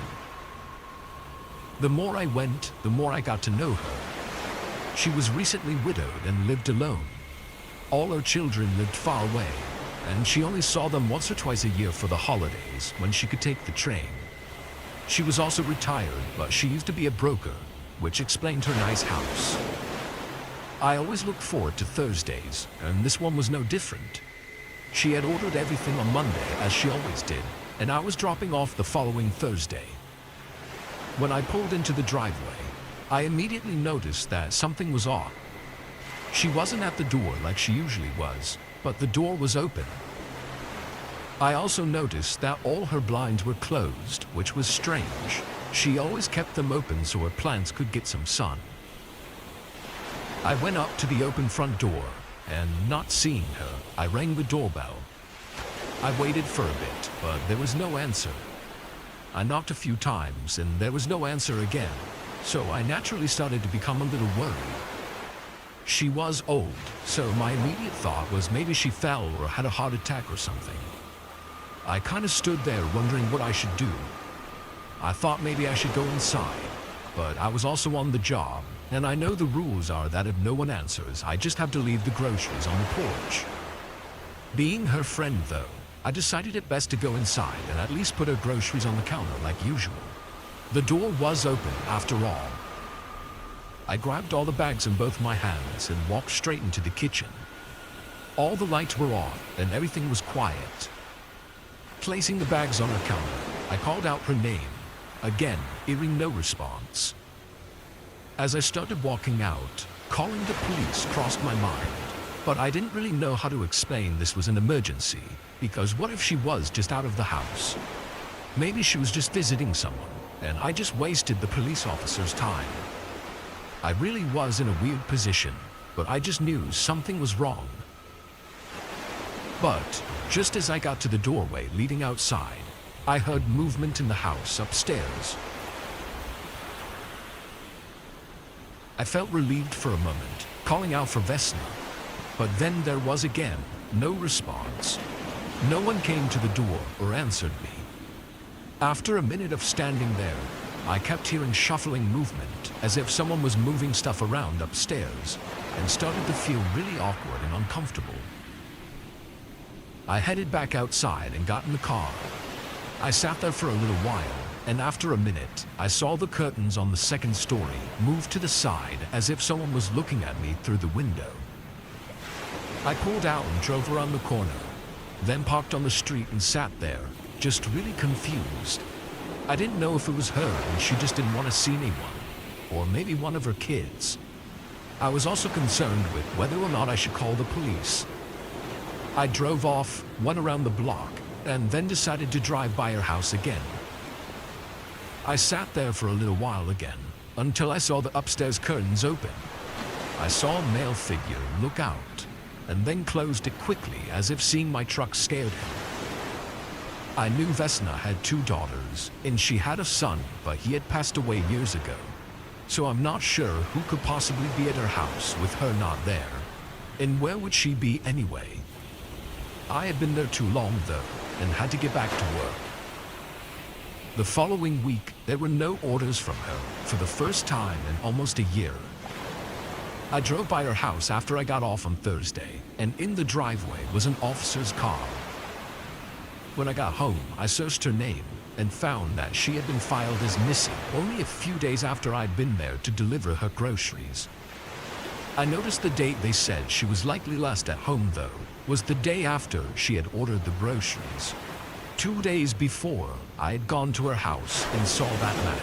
The more I went, the more I got to know her. She was recently widowed and lived alone. All her children lived far away, and she only saw them once or twice a year for the holidays when she could take the train. She was also retired, but she used to be a broker, which explained her nice house. I always looked forward to Thursdays, and this one was no different. She had ordered everything on Monday, as she always did, and I was dropping off the following Thursday. When I pulled into the driveway, I immediately noticed that something was off. She wasn't at the door like she usually was, but the door was open. I also noticed that all her blinds were closed, which was strange. She always kept them open so her plants could get some sun. I went up to the open front door, and not seeing her, I rang the doorbell. I waited for a bit, but there was no answer. I knocked a few times, and there was no answer again, so I naturally started to become a little worried. She was old, so my immediate thought was maybe she fell or had a heart attack or something. I kind of stood there wondering what I should do. I thought maybe I should go inside, but I was also on the job, and I know the rules are that if no one answers, I just have to leave the groceries on the porch. Being her friend though, I decided it best to go inside and at least put her groceries on the counter like usual. The door was open after all. I grabbed all the bags in both my hands and walked straight into the kitchen. All the lights were on and everything was quiet. Placing the bags on her counter, I called out her name. Again, hearing no response. As I started walking out, calling the police crossed my mind, but I didn't really know how to explain this was an emergency, because what if she was just out of the house? Maybe she was just visiting someone, and I just wasted the police officer's time. I really was in a weird position, but I just knew something was wrong. But just as I got to the doorway leading outside, I heard movement in the house upstairs. I felt relieved for a moment, calling out for Vesna, but then there was again no response. No one came to the door or answered me. After a minute of standing there, I kept hearing shuffling movement, as if someone was moving stuff around upstairs, and started to feel really awkward and uncomfortable. I headed back outside and got in the car. I sat there for a little while, and after a minute, I saw the curtains on the second story move to the side as if someone was looking at me through the window. I pulled out and drove around the corner, then parked on the street and sat there, just really confused. I didn't know if it was her and she just didn't want to see anyone, or maybe one of her kids. I was also concerned with whether or not I should call the police. I drove off, went around the block, and then decided to drive by her house again. I sat there for a little while again, until I saw the upstairs curtains open. I saw a male figure look out, and then closed it quickly as if seeing my truck scared him. I knew Vesna had 2 daughters, and she had a son, but he had passed away years ago. So I'm not sure who could possibly be at her house with her not there. And where would she be anyway? I had been there too long though, and had to get back to work. The following week, there were no orders from her for the first time in almost a year. I drove by her house after I got off on Thursday, and in the driveway was an officer's car. When I got home, I searched her name and found that she had been filed as missing only a few days after I'd been there to deliver her groceries. I noticed the date they said she was likely last at home though was the day after she had ordered the groceries. 2 days before, I had gone to her house and saw that man.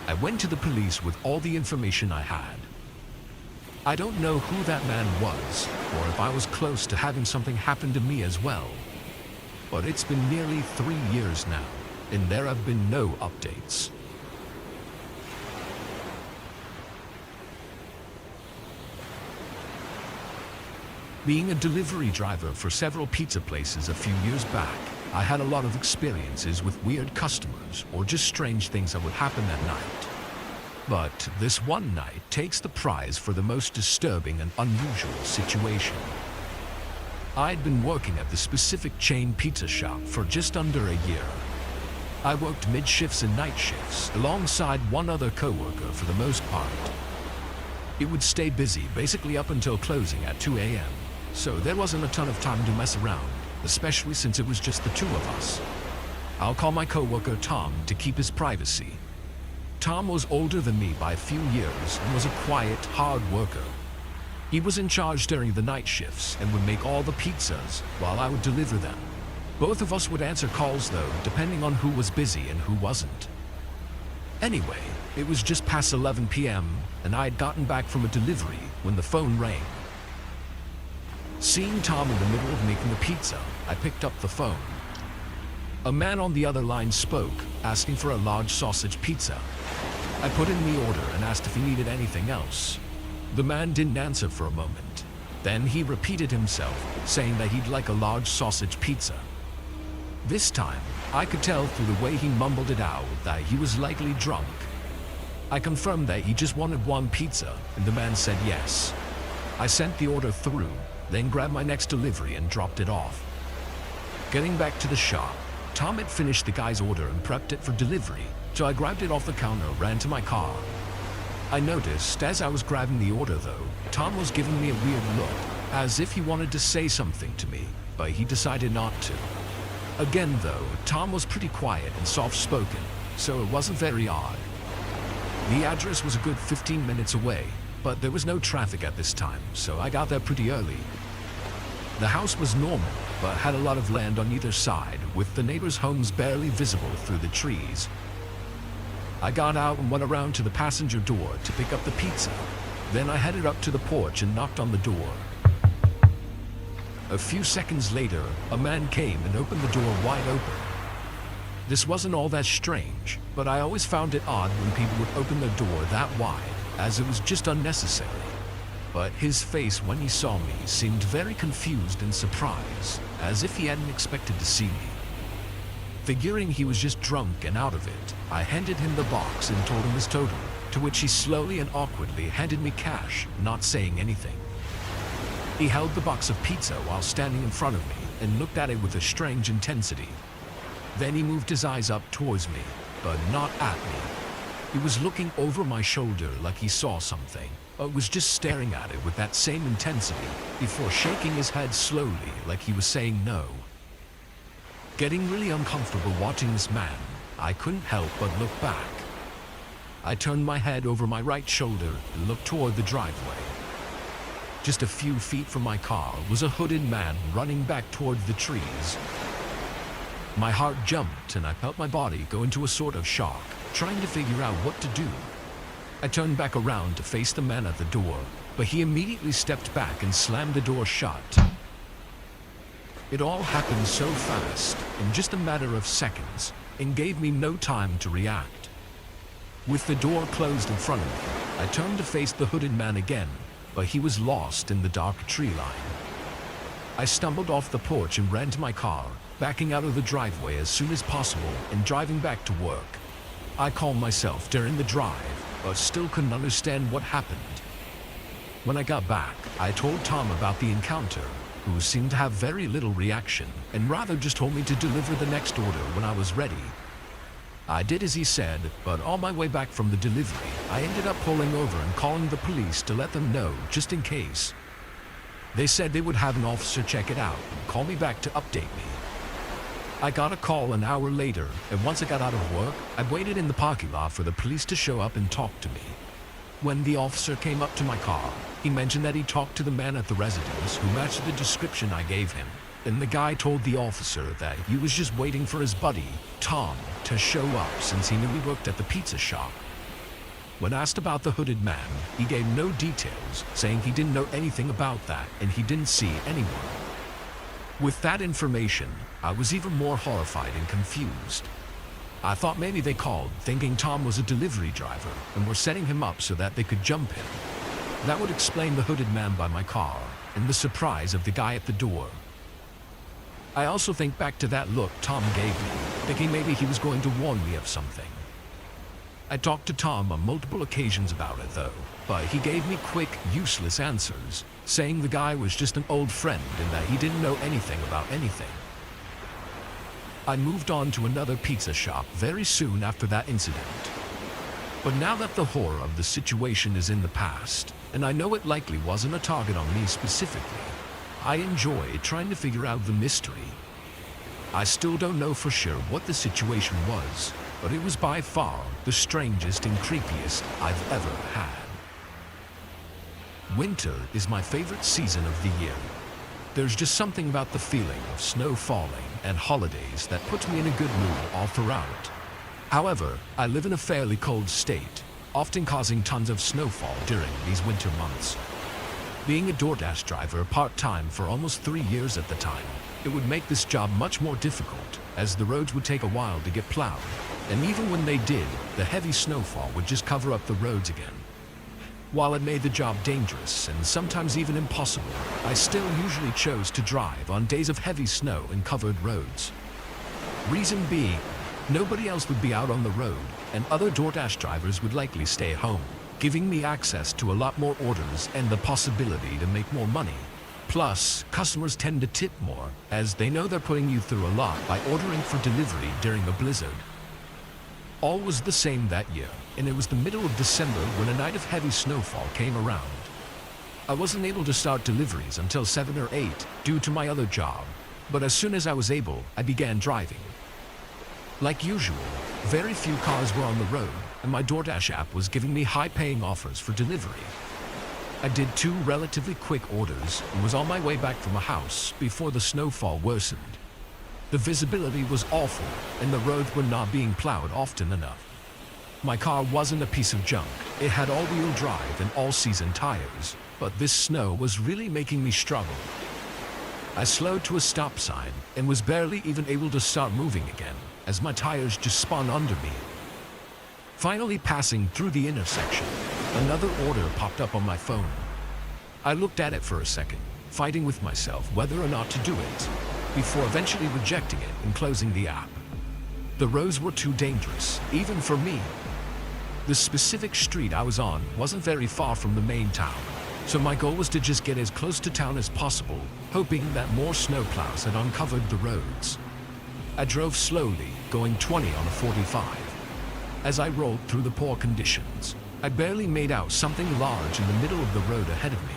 I went to the police with all the information I had. I don't know who that man was, or if I was close to having something happen to me as well. But it's been nearly 3 years now, and there have been no updates. Being a delivery driver for several pizza places a few years back, I had a lot of experiences with weird customers or just strange things that would happen at night. But this one night takes the prize for the most disturbing and unusual situation. I'd been working at the specific chain pizza shop for just under a year. I worked mid-shifts and night shifts alongside one other coworker for the most part. It would stay busy basically up until closing at 2 a.m., so there wasn't a ton of time to mess around, especially since it was just the 2 of us. I'll call my coworker Tom to keep his privacy. Tom was older than me by a few years and was a quiet, hard worker. He was in charge during the night shifts and would make all the pizzas while I would deliver them. Both of us would answer calls though, depending on who was busy and who wasn't. Anyway, it was just past 11 p.m. and I had gotten back from a delivery when the phone rang. Seeing Tom in the middle of making a pizza, I picked up the phone. A man on the other line spoke, asking for a large sausage pizza. I put in the order and asked if he needed anything else. The man didn't answer for a moment. Then he repeated himself, saying that he'd like a large sausage pizza. This time, I could tell through the way he mumbled it out that he was likely drunk. I confirmed that he just wanted one pizza, and the man said yes. I sent the order through, then grabbed my next delivery and dropped it off. Getting back to the shop, Tom had finished the guy's order and prepped it for delivery, so I grabbed it off the counter and ran to my car. I noticed as I was grabbing the order though, Tom was giving me a weird look, as if he wanted to say something to me, but he decided not to. Again though, Tom was pretty quiet and soft-spoken, so it wasn't very odd. The address was a good 15 minutes away, but there was no traffic at this time, so I got there pretty early. The house was normal, but had a lot of land on either side, with the neighbors' homes barely visible through the trees. I got out and went around to the passenger door to pick up the pizza. Then I headed up to the porch and knocked on the door. A few seconds later, a man came and opened the door wide open. This wasn't all that strange, but I always found it odd when people would open their door that wide, as it was just unnecessary. But his face when he saw me seemed very confused and surprised, as if he hadn't expected to see me. Figuring he was just drunk and out of it, I handed him the box and told him his total, to which he slowly and awkwardly handed me cash, not saying anything. He held the box of pizza while standing in front of me and looked at it with a strange intensity. Then he moved his eyes up towards me, but not at me. He was looking over my shoulder like he saw something, but was just staring at it with that same intensity before shaking his head slowly like he was saying no. Getting really uncomfortable watching this man, I couldn't help but look back. I turned my head over my right shoulder and looked toward the driveway. Just a few feet from my car was a hooded man running back toward the trees. My heart jumped and I felt my body go into a sort of shock, trying to figure out what to do. I turned back around to face the man at the door, but he immediately stepped back and slammed the door shut. It all happened so fast, in just a matter of seconds, and gave me no time to react. With the door closed in front of me, I turned to face the hooded man again, but he was lost in the dark tree line. I stumbled off the porch and ran to my car, backing out of the driveway as soon as possible and driving back to work. I calmed myself during the drive, but still couldn't understand what happened. When I got back, I told Tom about the encounter, who seemed to have very little reaction and rather just told me to deliver the next order when I was ready. I did as he said, but on my way back from the delivery, I ended up pulling over and calling the police to let them know, just in case. They said they would have an officer check it out and call me back to update me. I got a call an hour later, and once I got out of work, I waited in the parking lot for the police to show up and talk to me. When the officer came up to my car, he mentioned that he talked to the man at the residence who matched the description I gave him. And the guy told the officer that he was just waiting for his buddy, Tom, to show up since he knew he worked at the pizza shop. When asked about the hooded man, he gave no details, saying he didn't know anything about that and he didn't see anyone. With that information, I was even more horrified and confused. I thought maybe they called thinking Tom was a delivery driver and were setting him up so that they could jump him. That would explain the hooded man by my car and the surprise of the guy at the door. I also think back to that look Tom gave me, thinking maybe he was going to warn me of something. I talked to Tom on multiple occasions about it though, but he gave me quick, useless answers, saying the guy was just an old friend and that he didn't know anything about anything. I moved on to another pizza shop very soon after that incident. But now that the horror of the situation is in the past, and I know it likely wasn't a target on me specifically, I enjoy trying to figure out the mystery. I still don't know for sure what the situation was, but it was by far the strangest and creepiest I've ever had. Winter is my favorite season of the year. There's just something about the feeling of snow falling and holidays that puts me in a good mood all throughout. However, I live in a fairly cold state, often causing tons of snowfall during these winter months. Being a DoorDash driver part-time for almost 3 years at the time, it would make this job much more difficult, as the roads would take a while to get plowed, and even when they did, the heavy snowfall would just cover up the roads again. While it made the job dangerous and sometimes even impossible, I still usually chose to drive on days of heavy snow and covered roads. Reason being, nobody else would be out on the road, and other DoorDash drivers would likely stay home, giving me access to a lot more orders and the possibility to make more money. Plus, customers tend to tip more, as they know they're putting you through a lot by ordering for delivery during a blizzard. All was the same that year, and it was the middle of December when a night of heavy snowfall came around. I wasn't able to start deliveries until 7 or 8 due to my other job, but as soon as I was able, I began driving. Like usual, very few cars were on the road, and my DoorDash app was giving me high-paying offers for delivery. I did 2 relatively quick orders and was on my way back from a house before the snowfall worsened. The visibility was awful, and the roads were not being plowed often enough. My car wasn't a piece of junk. It had all-wheel drive and all-season tires, but this snow was really making me struggle. I slowed to a stop sign and was barely even able to start moving again, as my tires just spun under me. Finally passing through the intersection, another order popped up on my phone. I looked at it for a second, fighting with myself whether or not to do it, before eventually rejecting it and closing the app. The roads were too dangerous, even for me. The specific street I was on wasn't very far from the main town, so my goal was to just get as close to town as possible, hoping that more snowplows had uncovered the roads. I drove slowly, going 20 on a 45. As I rolled through the poor conditions, I barely made out something large in the middle of the road ahead of me.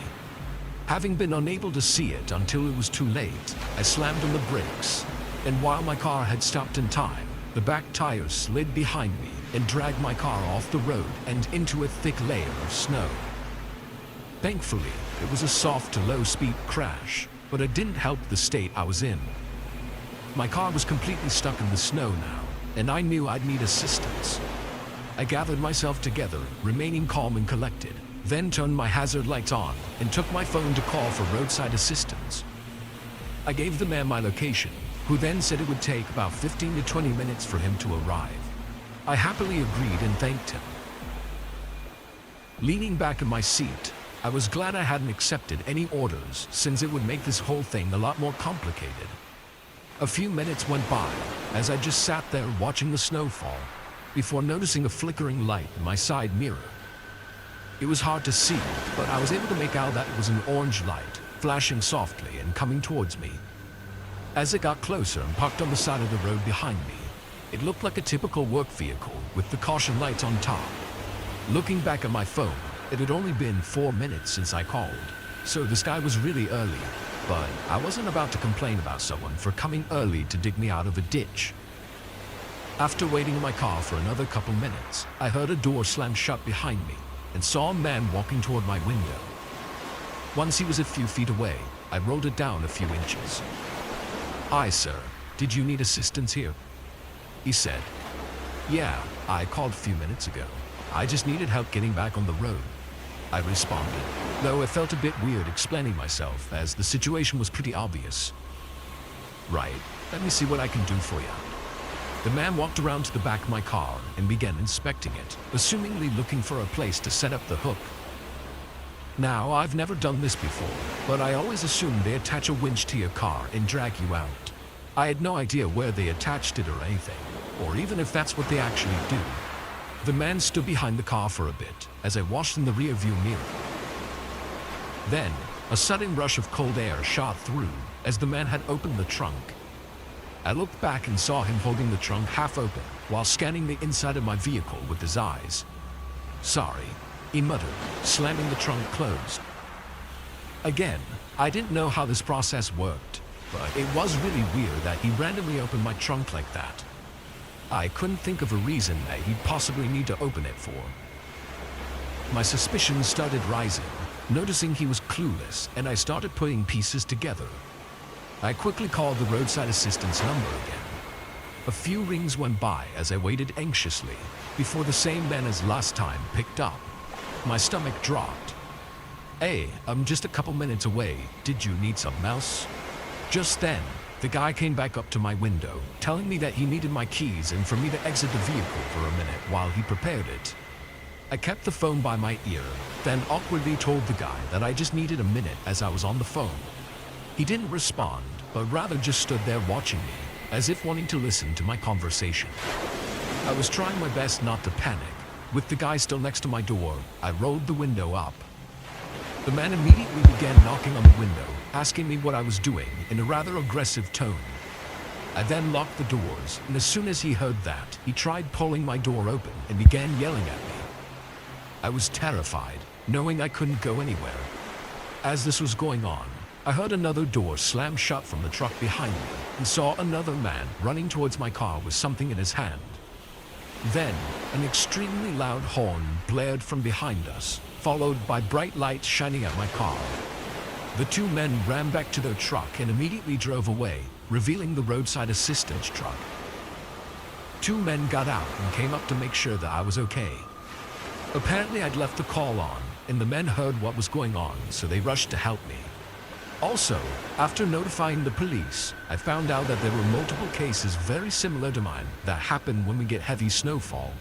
Having been unable to see it until it was too late, I slammed on the brakes, and while my car had stopped in time, the back tires slid behind me and dragged my car off the road and into a thick layer of snow. Thankfully, it was a soft to low-speed crash, but it didn't help the state I was in. My car was completely stuck in the snow now, and I knew I'd need assistance. I gathered myself together, remaining calm and collected, then turned my hazard lights on and took my phone to call for roadside assistance. I gave the man my location, who then said it would take about 15 to 20 minutes for him to arrive. I happily agreed and thanked him. Leaning back in my seat, I was glad I hadn't accepted any orders, since it would make this whole thing a lot more complicated. A few minutes went by as I just sat there watching the snowfall, before noticing a flickering light in my side mirror. It was hard to see, but I was able to make out that it was an orange light, flashing softly and coming towards me. As it got closer and parked on the side of the road behind me, it looked like a typical work vehicle with the caution lights on top. Looking back at my phone, it had only been 4 minutes since I called, so this guy was really early, but I wasn't about to complain about someone for coming early to dig me out of a ditch. After waiting in my car for another couple minutes, I heard a door slam shut behind me and saw a man walking toward my window. Once he was a few feet away, I rolled it down a few inches. "Hi, sir. Did you need assistance here?" he said. "Yeah, I called a few minutes ago. I just needed help getting back on the road," I responded, though it felt a bit weird explaining myself as the situation was pretty obvious. "Right, let me see what I can do for you." The man walked around to the back of my car and began inspecting it, assumingly looking for a place to set up the hook. Now, I've never done this before, but I always assumed they attach a winch to your car and drag you out. I had no idea where they attached it or anything, or even if that's what they actually do. The man stood behind the car for a bit as I watched in the rearview mirror. Then, a sudden rush of cold air shot through as the man had opened the trunk. I looked back and saw him holding the trunk half open while scanning the inside of my vehicle with his eyes. "Sorry," he muttered, slamming the trunk closed. Again, I didn't know how this process worked, but it was really weird that he randomly opened my trunk like that. I couldn't think of a reason that he'd possibly need to open it for. My suspicions started rising, noticing he was clueless, and I started putting pieces together. I quickly called the roadside assistance number again. A few rings went by as I waited anxiously before the same man as last time picked up. My stomach dropped. "Hey, I'm just a couple minutes away. Did you need something else?" Just then, the guy came back up to my window, telling me that he needed my keys and for me to exit the vehicle for a minute while he prepared it. I kept the phone by my ear, then awkwardly told the guy that I just needed a minute as I was on the phone. He didn't respond, but rather just stood there watching me, as if wanting to listen to my conversation. I was trying my best not to panic. With the guy still next to my door, I rolled the window up. The man immediately began knocking on the window, asking me what I was doing in a rather aggressive tone. I then locked the doors, and as soon as he heard that, he tried pulling my door open and began yelling at me. I was terrified, knowing I couldn't go anywhere. As this was going on, I heard another door slam shut from the truck behind me and saw another man running towards my car with something in his hand. Then, an extremely loud horn blared from behind us, followed by bright lights shining at my car. The two men ran back to their truck and immediately drove away, revealing the roadside assistance truck. Two men got out and came up to make sure that I was okay. Apparently I'd left the call on, and the men heard what was going on, so they rushed to help me. Also, after notifying the police, I found out that there were multiple cases very similar to mine that happen when we get heavy snowfall.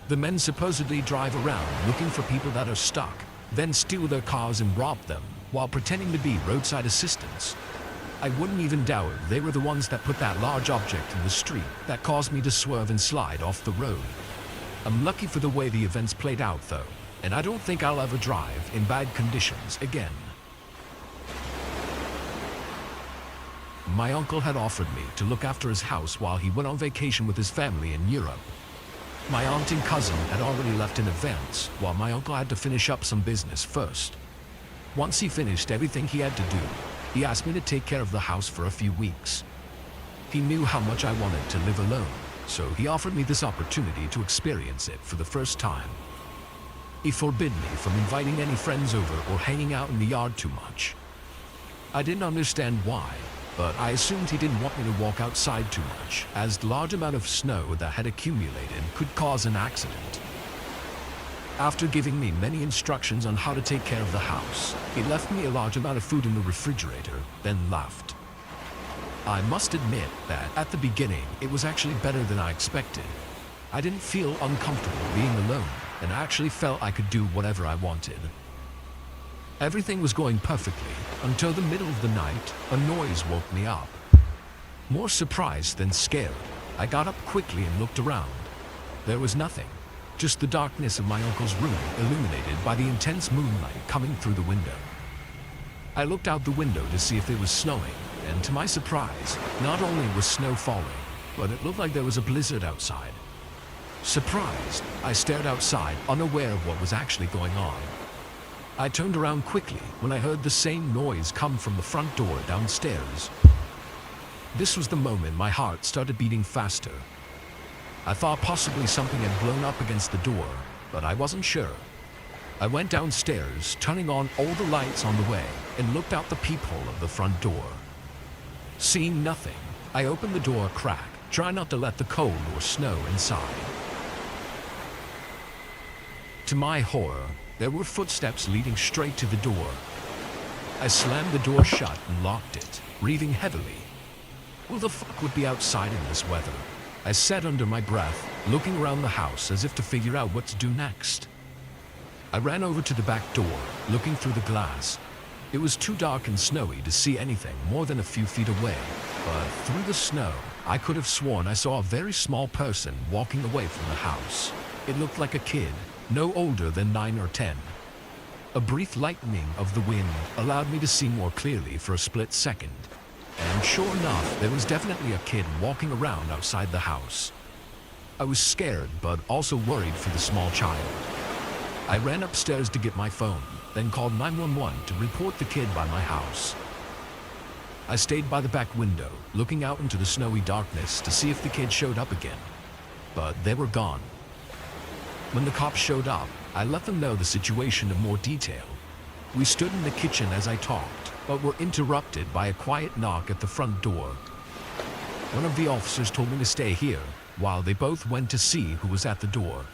The men supposedly drive around looking for people that are stuck, then steal their cars and rob them, while pretending to be roadside assistants. I wouldn't even doubt they were the ones that put that large object in the street that caused me to swerve and slide off the road. I'm lucky for the way the events played out though, and I don't think I'll ever drive in bad conditions again. My uncle had offered me to look after his house while he went on vacation with his family in Europe. My aunt and cousin had already left in advance, while my uncle had to finish up some business first. Once he finished everything he had to do, he asked me to take care of the house for a few weeks. He knew how much I wanted to live alone, so he offered me this opportunity to experience it for the first time. He forbid me from inviting any friends over or hanging out in the yard too much. I didn't understand why, but I assumed he didn't want me to walk outside too much, as the large amount of snow that had accumulated could cause an accident. After giving me many instructions on how to take care of the house, he left me a large amount of food in the refrigerator, then left. I must admit that at the beginning, it was actually better than I expected. I didn't feel uncomfortable being alone, and I actually felt I could do whatever I wanted. Everything was going perfectly until the middle of the night, a noise woke me up. More surprised than scared, I got up quickly and looked around. There was nothing, just the darkness of my uncle's room illuminated by the intense moonlight coming through the window. I looked out the window to see if it was snowing, and to my surprise, not only was snow falling, but it looked like there was a blizzard outside. Surprised, I stared outside, unaware of what was actually going on. I turned around quickly when I heard the same noise come from the front door downstairs. This was the moment my heart started beating faster. I thought possibly something had blown up against the door, but I wasn't sure. I went downstairs, turning on all the lights on the way, and looked out the peephole of the front door. Seeing nothing, I opened the door a crack, trying not to let the cold or snow inside. To my horror, there were footsteps leading straight to the door. I slammed the door shut and locked it, breathing heavily. Who the fuck would be outside in this weather? I said under my breath, looking around the house as if to figure out what to do next. I ran over to the back door, looking through the glass. It was too dark and snowy to see anything more than a few feet away, but through the snow, I could have sworn I saw a very small person walking away from the house. It looked like a kid, no older than 9 or 10. A brief lightening of the wind allowed me to see more clearly for a split second. And sure enough, there was definitely a kid walking around outside the house. I was scared, but also worried for the small child. I ran upstairs to get my phone, then called 911 to report the kid by my house. I stayed by the back window, looking out into the snowy darkness to see if the kid showed up again. But they were gone. When the cops showed up, I let them know the situation in more detail. We stood in the kitchen as I talked, but were interrupted by a quiet knock at the front door. One of the officers told me to stay here, while they both went to see who was at the door.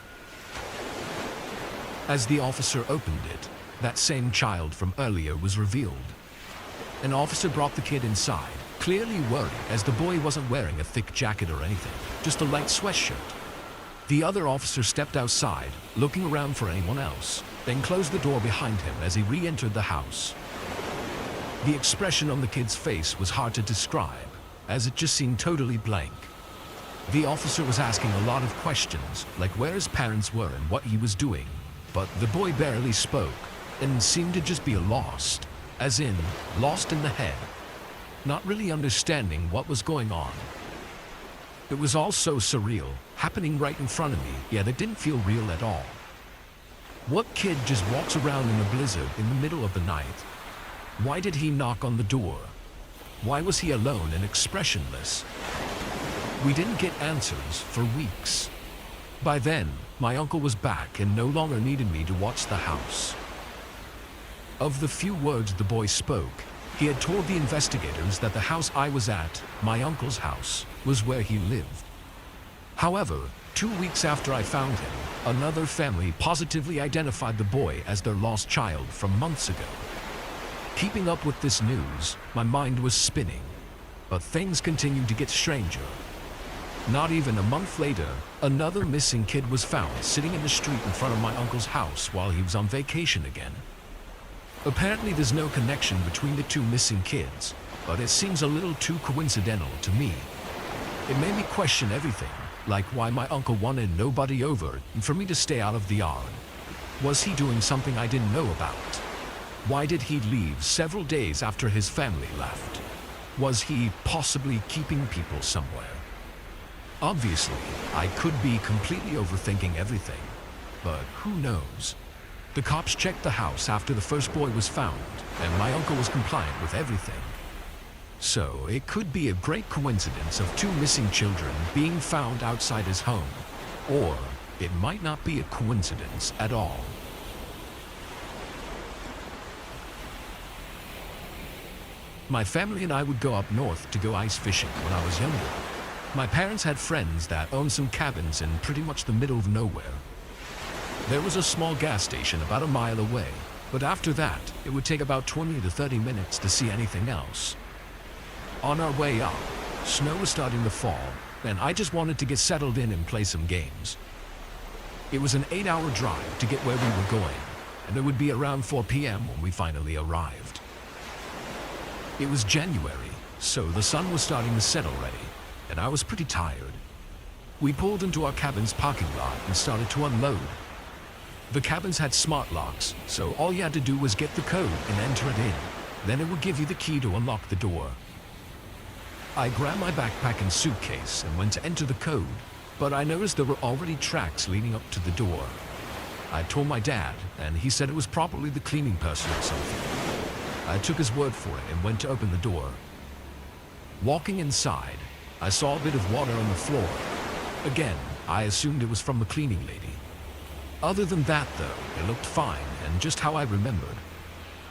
As the officer opened it, that same child from earlier was revealed. An officer brought the kid inside, clearly worried as the boy wasn't wearing a thick jacket or anything, just a light sweatshirt. The other officer stepped outside, looking around for anyone else, then closed the door behind him as he re-entered the house. The expression on the kid's face was hard to describe, as it just seemed totally blank. The officer was asking a lot of questions, like where his parents were and what he was doing, but the boy barely spoke, and seemed to just be lost. as in lost in the head, not really understanding what was going on. It was all so surreal, happening right in front of me, yet it didn't feel real at all. What kid just walks around in a blizzard in the middle of the night? Why did he knock on the door? Why was he alone and expressionless? We didn't get answers for weeks. By then, my uncle was back and no longer needed me to watch the house. Of the few words the boy spoke, he had told the investigators that the house I was at, my uncle's house, was where he lived. However, 2 weeks after I found him, another family positively identified the boy as their lost child from months ago. Keeping up with this news, my mind was spinning, but things continued to get stranger. Not even a month later, another missing kid was found sitting in the street in front of my uncle's house while he was on vacation again. Apparently there's no connection between the two missing kids, but it seems a little too coincidental to me. It made me question everything, like why my uncle wanted nobody over and for me to stay out of the yard. Was he doing something I didn't know about? Why did he leave several days after his family left? Was he possibly keeping people somewhere? Obviously, I could be completely overthinking everything, but who knows? The cops checked the house after the first boy was found, and my uncle was compliant with everything. So it could be a great coincidence of two missing children being found outside his home, or it might not be a coincidence at all. My family and I would go up north to go ice fishing when I was younger. My parents had friends that owned some cabins in pretty much the middle of nowhere. There was a small gas station about a mile away, but after that, it would take about 20 to 30 minutes to see anything else. On our way up, snow was starting to fall, and I just wanted to get settled in and play some games. It was an 8-hour drive to get where we were going, and it would be around 4 p.m. when we finally arrived. It was January, so the sun was starting to set already, and I was pretty tired. We pulled into our cabin's parking lot and started to unload. The cabins had smart locks, so all you had to do was get the code and enter it in. Then it would give you the key to unlock the door. I grabbed my backpack and suitcase and went to enter the code, but I noticed there were already tracks leading up to the door. I told my dad, and he said it was probably the cleaning person or something. I took his word for it and went to open the door. Walking inside, I saw a bit of water on the floor. Again, I assumed it was from the cleaning lady. Other than that though, it looked fine and just how I remembered.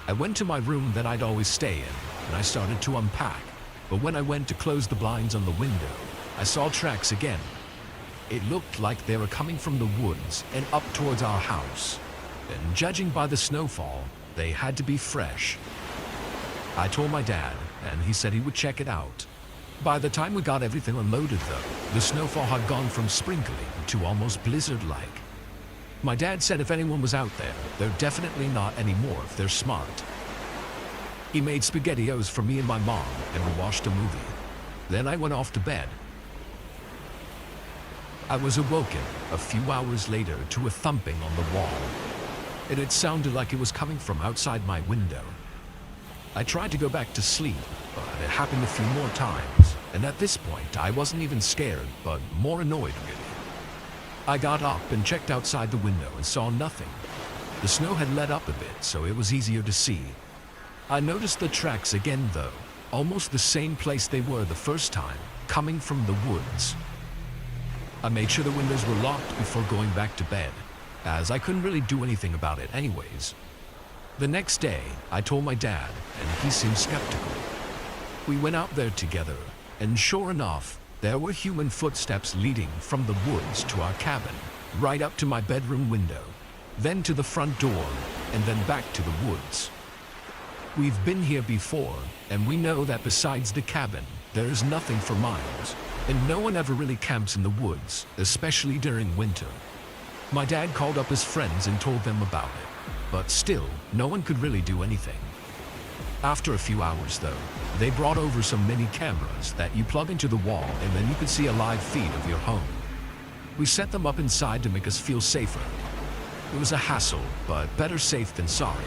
I went to my room that I'd always stay in, and I started to unpack. But when I went to close the blinds on the window, I saw tracks again. It looked like they were coming from the woods and up towards our house. And judging by the snowfall, they had to be fresh. I told my dad, and he said he would check it out. By the time we got everything unloaded though, the snowfall had gone from sprinkling to almost blizzard-like. My dad said if anyone was out there, they're definitely not anymore if they're smart. He made SpaghettiOs for me and my mom, and we watched a movie. Then I went off to bed. I was awoken a few hours later to a thumping on the wall. It had sounded like it was coming from outside my window. I tried to go back to sleep, but it happened a few more times, and at this point I wasn't even scared, but more annoyed really. I got up and checked outside the window and saw nothing. The snow had let up a bit, so it was easier to see. I noticed the tracks again though, almost the same place they were the first time, coming from the woods. I made sure the windows were locked before going back to bed, as I couldn't really do anything about it anyways. The next day, I told my dad, and he seemed skeptical. We went out there together, and sure enough, there were human footsteps leading from the woods to our cabin, right up to my bedroom window, then to the front door, and then back to the woods. We've been here before, and we know that besides the cabin, there is nothing for miles, and no one ever really camps in the woods, especially during winter. My dad called up his friends and told them about it, but still, no one could really do anything. After a few hours though, they brought over some mini cameras that you plug into the wall and then you could see a live feed of your home. We set them up inside to make us feel safer. It was a hassle, but better safe than sorry.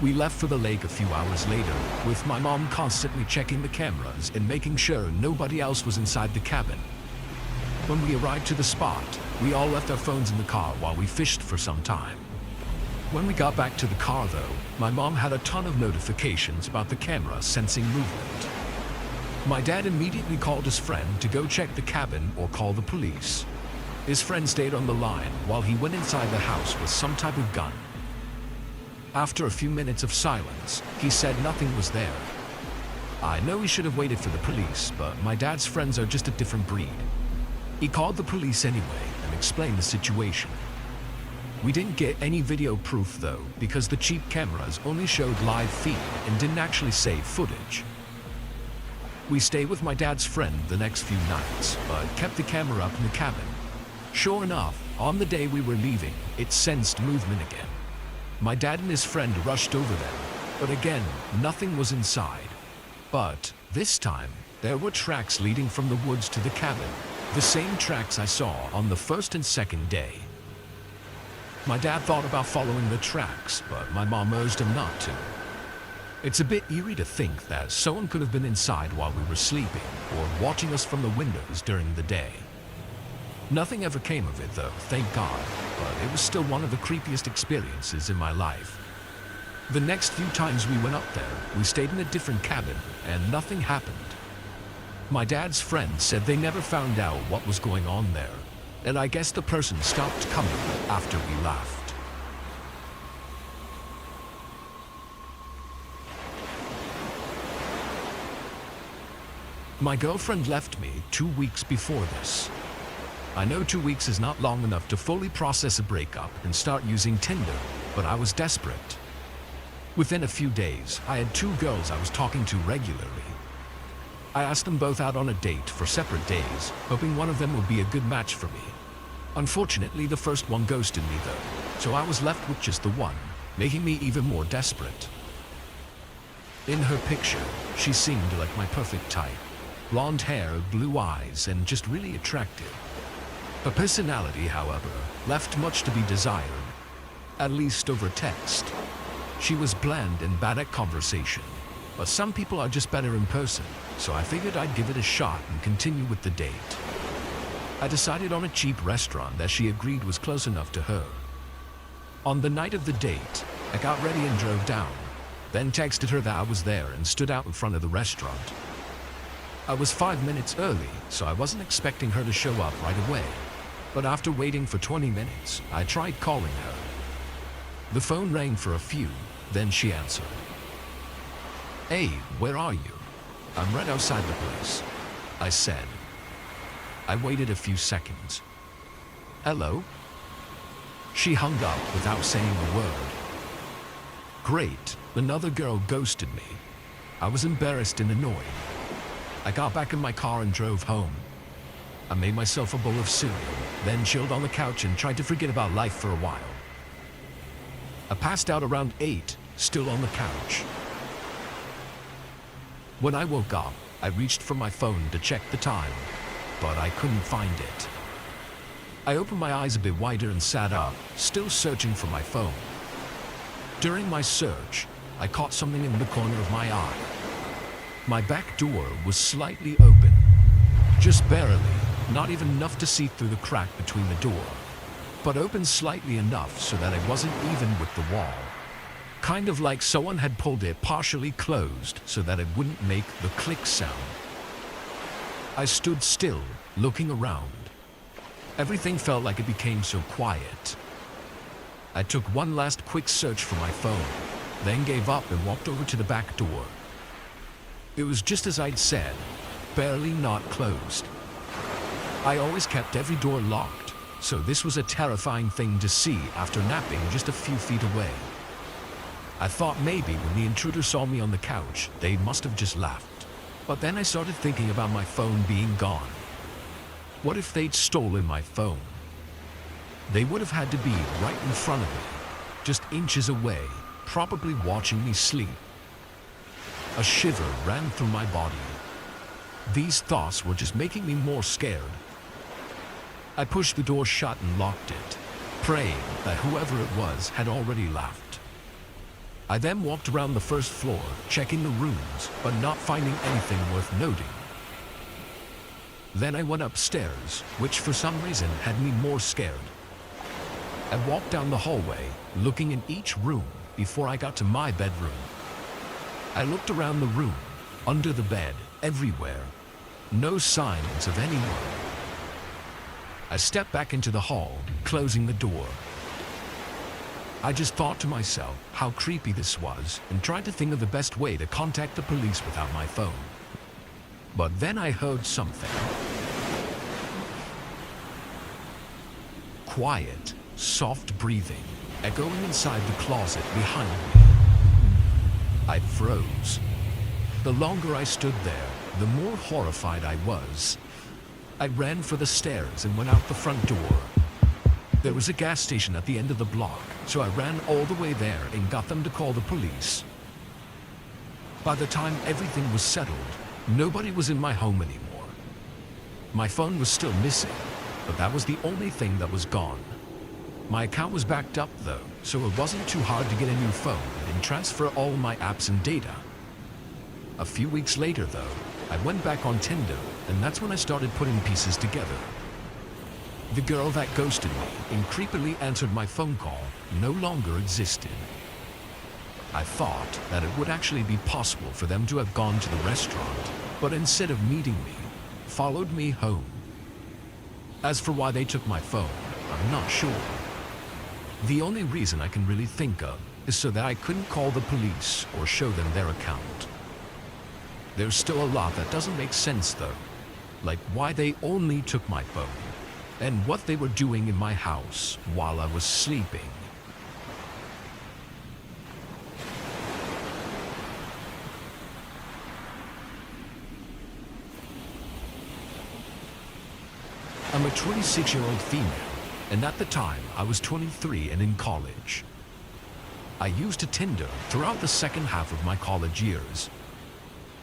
We left for the lake a few hours later, with my mom constantly checking the cameras and making sure nobody else was inside the cabin. When we arrived to the spot, we all left our phones in the car while we fished for some time. When we got back to the car though, my mom had a ton of notifications about the camera sensing movement. My dad immediately called his friend to go check the cabin or call the police. His friend stayed on the line while he went inside the house with some type of gun. After a few minutes of silence, he said nothing was there. I know he should have waited for the police, but my dad's friends are just a different breed. He called the police anyway and explained the situation. We didn't get any video proof though, because the cheap cameras only showed live feed and didn't actually save footage. We stayed with my dad's friend the next few nights, but kept the camera up in the cabin. Sure enough, on the day we were leaving, it sensed movement again. My dad and his friend rushed over them, but again, nothing was inside. But this time, there were tracks leading from the woods to the cabin, the same tracks I saw on the first and second day. My dad thought about following the tracks, but my mom urged him not to. It's a bit eerie to think that someone could have been inside while we were sleeping, or watching us from the windows during the day. Nothing ever came of it though, thank God, but it was still one of the creepiest experiences in my life. The next few times we went up there, we stayed in a different cabin, and nothing happened. My dad's friend said they never found out what was going on there, and I guess the person stopped coming after we left. My girlfriend left me 2 weeks before this. I know 2 weeks is not long enough to fully process a breakup and start using Tinder, but I was desperate. Within a few days, I had 2 girls I was talking to regularly. I asked them both out on a date for separate days, hoping one of them would be a good match for me. Unfortunately, the first one ghosted me though, so I was left with just the one, making me even more desperate. In her picture, she seemed like my perfect type. Blonde hair, blue eyes, and just really attractive. Her personality, however, left much to be desired, at least over text. She was bland and bad at conversation, but some people are just better in person, so I figured I'd give it a shot and continue with the date. I decided on a cheap restaurant that she agreed was close enough to her. On the night of the date, I got ready and drove down, then texted her that I was there and stood out in front of the restaurant. I was 5 minutes early, so I wasn't expecting her to show up right away. But after waiting for 20 minutes, I tried calling her. The phone rang for a few, then she answered. "Hey, where are you?" "I'm right outside the place," I said. I waited a few seconds. "Hello?" She hung up without saying a word. Great, another girl ghosted me. I was embarrassed and annoyed. I got back in my car and drove home. I made myself a bowl of cereal, then chilled on the couch and tried to forget about life for a while. I passed out around 8, still on the couch. When I woke up, I reached for my phone to check the time, but I couldn't find it. I opened my eyes a bit wider and sat up, still searching for my phone. During my search, I caught something in the corner of my eye. My back door was slightly open, just barely, not even enough to see through the crack between the door, but open slightly enough so that it wasn't even with the wall. Kind of like someone had pulled it partially closed so that it wouldn't make the click sound. I stood still, looking around. Everything felt like it became so quiet. I took one last quick search for my phone, then gave up and walked over to the back door. It was just as I'd said, barely not closed. I always kept every door locked, so this was a terrifying thing to see after napping just a few feet away. I thought maybe when the intruder saw me on the couch, they must have just laughed. But then I started thinking about my phone being gone. What if they'd stolen my phone? They would have had to be right in front of me, just inches away, probably watching me sleep. A shiver ran through my body. These thoughts were just making me more scared. I pushed the door shut and locked it, praying that whoever it was had already left. I then walked around the first floor, checking the rooms, but not finding anything worth noting. Then I went upstairs, which for some reason had me more scared. I walked down the hallway, looking in each room before I got to my bedroom. I looked around the room, under the bed, everywhere. No signs of anyone. I stepped back into the hall, closing the door. I just thought to myself how creepy this was and tried to think of the best way to contact the police without my phone. But then I heard something. Quiet, soft breathing, echoing inside the closet behind me. I froze. The longer I stood there, the more horrified I was. I ran for the stairs and went out the front door. There was a gas station at the end of the block, so I ran all the way there and got them to call the police. By the time everything was settled, nobody was in my home anymore. My phone was still missing, but that was the only thing that was gone. My account was backed up though, so it wasn't too hard to get a new phone and transfer all my apps and data. A few weeks later though, I went back on Tinder, and that's when I started putting pieces together. The girl that ghosted me and creepily answered my phone call no longer existed. I thought that it would actually be possible for them to have gone to the restaurant, but instead of meeting me, followed me home. As for why they took my phone, I'm not sure. The only reason I can really think of is so that I couldn't call the police or show them their account. There's still a lot that doesn't make sense though, like why they only took my phone, and what they were doing in my house while I was sleeping. I'm a 26-year-old female, and at the time I was 23 and in college. I used Tinder throughout the second half of my college years.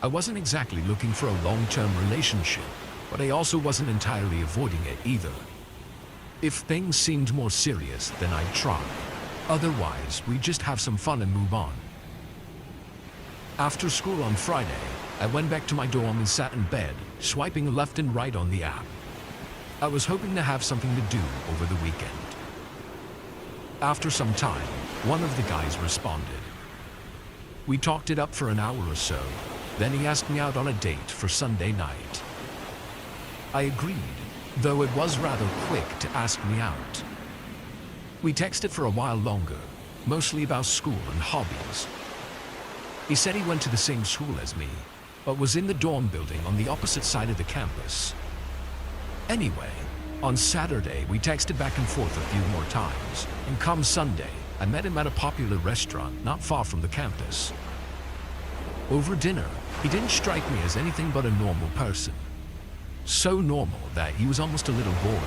I wasn't exactly looking for a long-term relationship, but I also wasn't entirely avoiding it either. If things seemed more serious, then I'd try. Otherwise, we'd just have some fun and move on. After school on Friday, I went back to my dorm and sat in bed, swiping left and right on the app. I was hoping to have something to do over the weekend. After some time, one of the guys responded. We talked it up for an hour or so, then he asked me out on a date for Sunday night. I agreed, though it was rather quick to ask me out. We texted for a while longer, mostly about school and hobbies. He said he went to the same school as me, but was in the dorm building on the opposite side of the campus. Anyway, on Saturday we texted back and forth a few more times, and come Sunday, I met him at a popular restaurant not far from the campus. Over dinner, he didn't strike me as anything but a normal person. So normal that he was almost a little boring.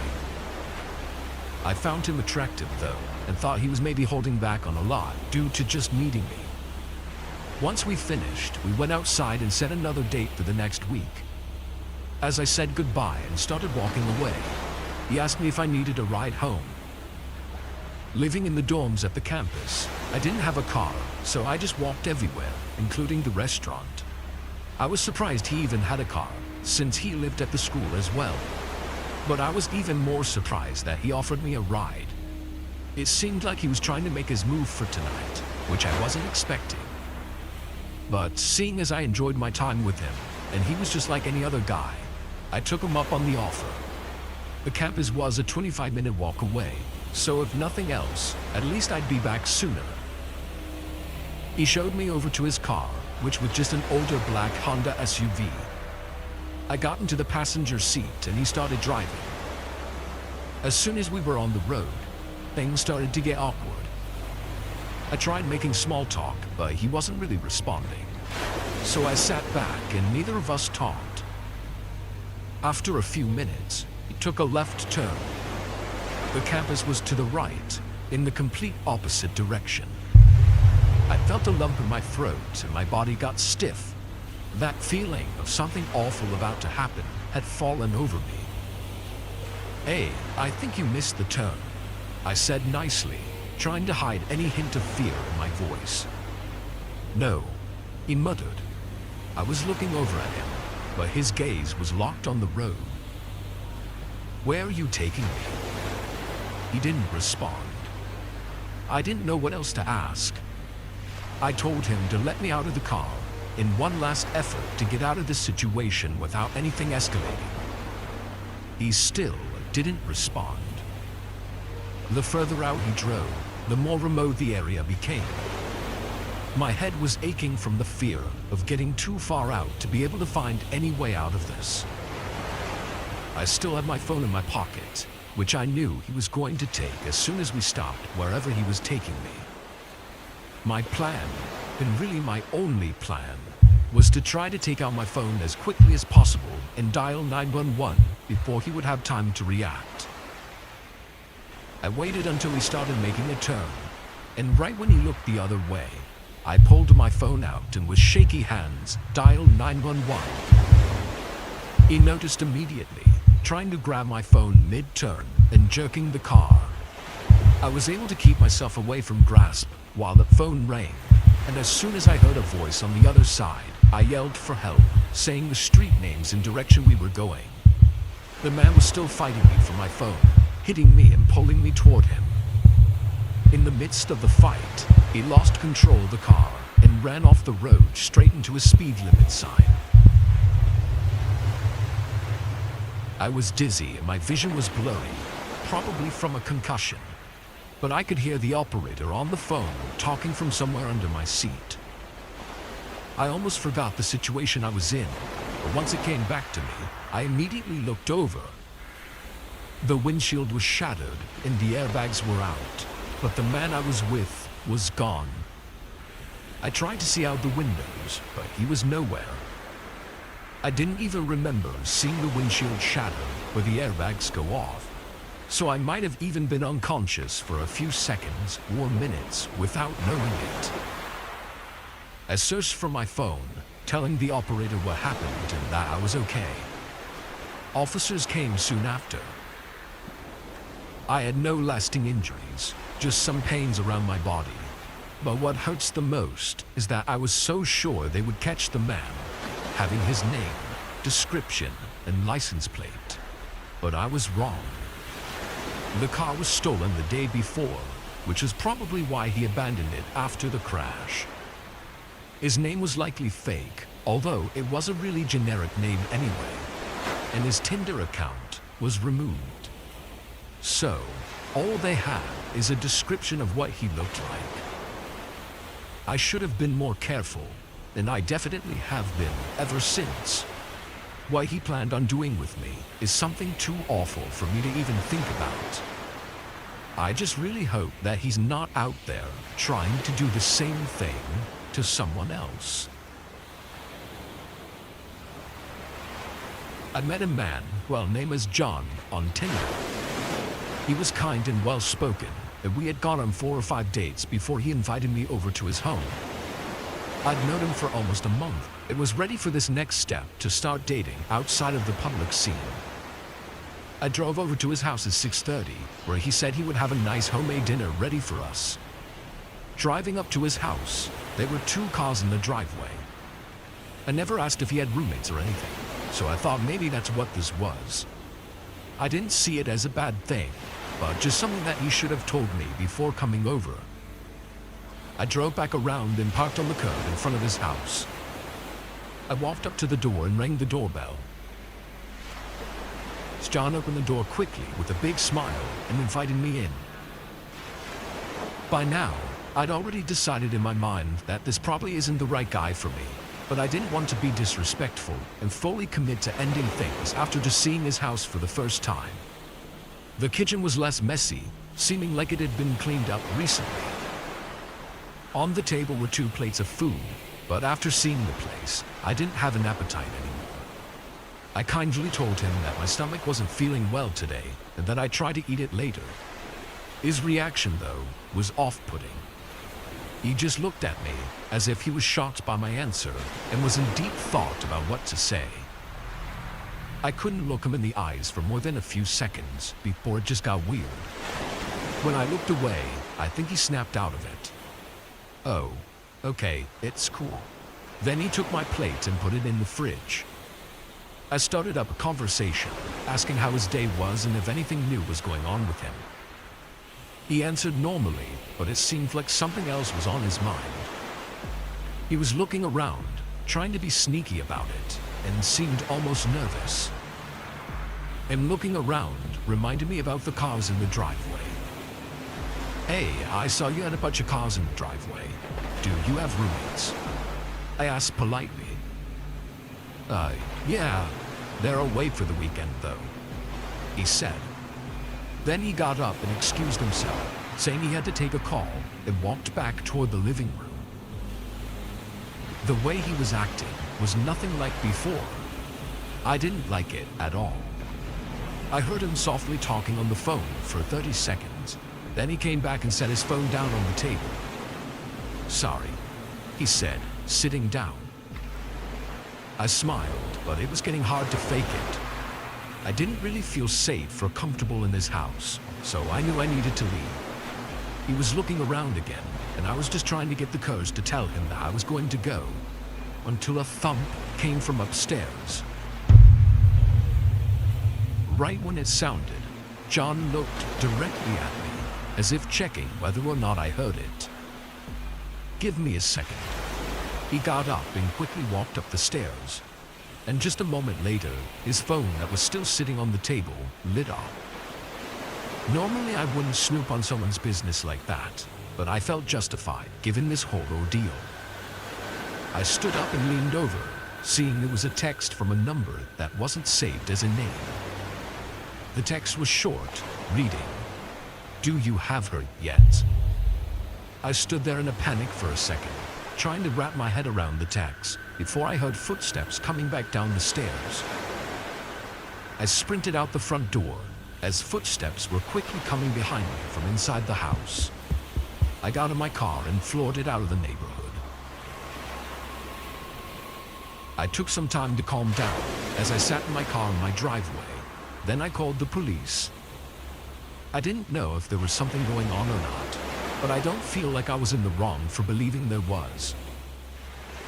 I found him attractive though, and thought he was maybe holding back on a lot due to just meeting me. Once we finished, we went outside and set another date for the next week. As I said goodbye and started walking away, he asked me if I needed a ride home. Living in the dorms at the campus, I didn't have a car, so I just walked everywhere, including the restaurant. I was surprised he even had a car, since he lived at the school as well. But I was even more surprised that he offered me a ride. It seemed like he was trying to make his move for tonight, which I wasn't expecting. But seeing as I enjoyed my time with him, and he was just like any other guy, I took him up on the offer. The campus was a 25-minute walk away, so if nothing else, at least I'd be back sooner. He showed me over to his car, which was just an older black Honda SUV. I got into the passenger seat and he started driving. As soon as we were on the road, things started to get awkward. I tried making small talk, but he wasn't really responding. So I sat back and neither of us talked. After a few minutes, he took a left turn. The campus was to the right, in the complete opposite direction. I felt a lump in my throat and my body got stiff. That feeling of something awful about to happen had fallen over me. "Hey, I think you missed the turn," I said nicely, trying to hide any hint of fear in my voice. No, he muttered. I was looking over at him, but his gaze was locked on the road. Where are you taking me? He didn't respond. I didn't know what else to ask. I told him to let me out of the car in one last effort to get out of this situation without anything escalating. He still didn't respond. The further out he drove, the more remote the area became. My head was aching from the fear of getting too far out to be able to find any way out of this. I still had my phone in my pocket, which I knew he was going to take as soon as we stopped wherever he was taking me. My plan, and really my only plan, was to try to take out my phone as quickly as possible and dial 911 before he would have time to react. I waited until he started making a turn, and right when he looked the other way, I pulled my phone out and with shaky hands dialed 911. He noticed immediately, trying to grab my phone mid-turn and jerking the car. I was able to keep myself away from grasp while the phone rang, and as soon as I heard a voice on the other side, I yelled for help, saying the street names and direction we were going. The man was still fighting me for my phone, hitting me and pulling me toward him. In the midst of the fight, he lost control of the car and ran off the road straight into a speed limit sign. I was dizzy and my vision was blurry, probably from a concussion, but I could hear the operator on the phone talking from somewhere under my seat. I almost forgot the situation I was in, but once it came back to me, I immediately looked over. The windshield was shattered and the airbags were out, but the man I was with was gone. I tried to see out the windows, but he was nowhere. I didn't even remember seeing the windshield shatter or the airbags go off, so I might have even been unconscious for a few seconds or minutes without knowing it. I searched for my phone, telling the operator what happened and that I was okay. Officers came soon after. I had no lasting injuries, just some pains around my body. But what hurts the most is that I was so sure they would catch the man, having his name, description, and license plate. But I was wrong. The car was stolen the day before, which is probably why he abandoned it after the crash. His name was likely fake, although it was a really generic name anyway, and his Tinder account was removed. So, all they have is a description of what he looked like. I should have been more careful, and I definitely have been ever since. What he planned on doing with me is something too awful for me to even think about. I just really hope that he's not out there trying to do the same thing to someone else. I met a man, named as John, on Tinder. He was kind and well-spoken, and we had gone on 4 or 5 dates before he invited me over to his home. I'd known him for almost a month and was ready for this next step to start dating outside of the public scene. I drove over to his house at 6:30, where he said he would have a nice homemade dinner ready for us. Driving up to his house, there were 2 cars in the driveway. I never asked if he had roommates or anything, so I thought maybe that's what this was. I didn't see it as a bad thing, but just something that he should have told me before coming over. I drove back around and parked on the curb in front of his house. I walked up to the door and rang the doorbell. John opened the door quickly with a big smile and invited me in. By now, I'd already decided in my mind that this probably isn't the right guy for me, but I didn't want to be disrespectful and fully commit to ending things after just seeing his house for the first time. The kitchen was less messy, seeming like it had been cleaned up recently. On the table were 2 plates of food, but after seeing the place, I didn't have an appetite anymore. I kindly told him that my stomach wasn't feeling well today and that I'd try to eat it later. His reaction, though, was off-putting. He just looked at me as if he was shocked by my answer and was in deep thought about what to say. I couldn't look him in the eyes for more than a few seconds before it just got weird. When I looked away, I think he snapped out of it. "Oh, Okay, it's cool. Then he took my plate and put it in the fridge. I started up a conversation, asking how his day was and if anything new was going on with him. He answered normally, but it seemed like something else was on his mind. He was looking around, trying to be sneaky about it, and seemed almost nervous. And looking around reminded me about the cars in the driveway. Hey, I saw you had a bunch of cars in the driveway. Do you have roommates? I asked politely. Yeah, they're away for the weekend though, he said. Then he got up and excused himself, saying he had to take a call, and walked back toward the living room. The way he was acting was nothing like before. I didn't like it at all. I heard him softly talking on the phone for 30 seconds. Then he came back and set his phone down on the table. Sorry, he said, sitting down. I smiled, but it was getting hard to fake it. I didn't really feel safe or comfortable in his house, so I knew I needed to leave. He was looking around again, and I was just trying to get the courage to tell him that I was going to go, until a thump came from upstairs. Right when it sounded, John looked directly at me, as if checking whether or not I heard it. Give me a second. He got up and quickly walked up the stairs, and just a moment later, his phone that was still sitting on the table lit up. Normally I wouldn't snoop on someone's business like that, but I felt justified given this whole ordeal. I stood up and leaned over, seeing there was a text from a number that wasn't saved as a name. The text was short, reading, "Do you have her yet?" I stood there in a panic for a second, trying to wrap my head around the text, before I heard footsteps coming back down the stairs. I sprinted out the front door, as footsteps were quickly coming behind me from inside the house. I got in my car and floored it out of the neighborhood. I took some time to calm down as I sat in my car in my driveway. Then I called the police. I didn't know if there was something going on or not, but I don't feel like I was in the wrong for believing there was.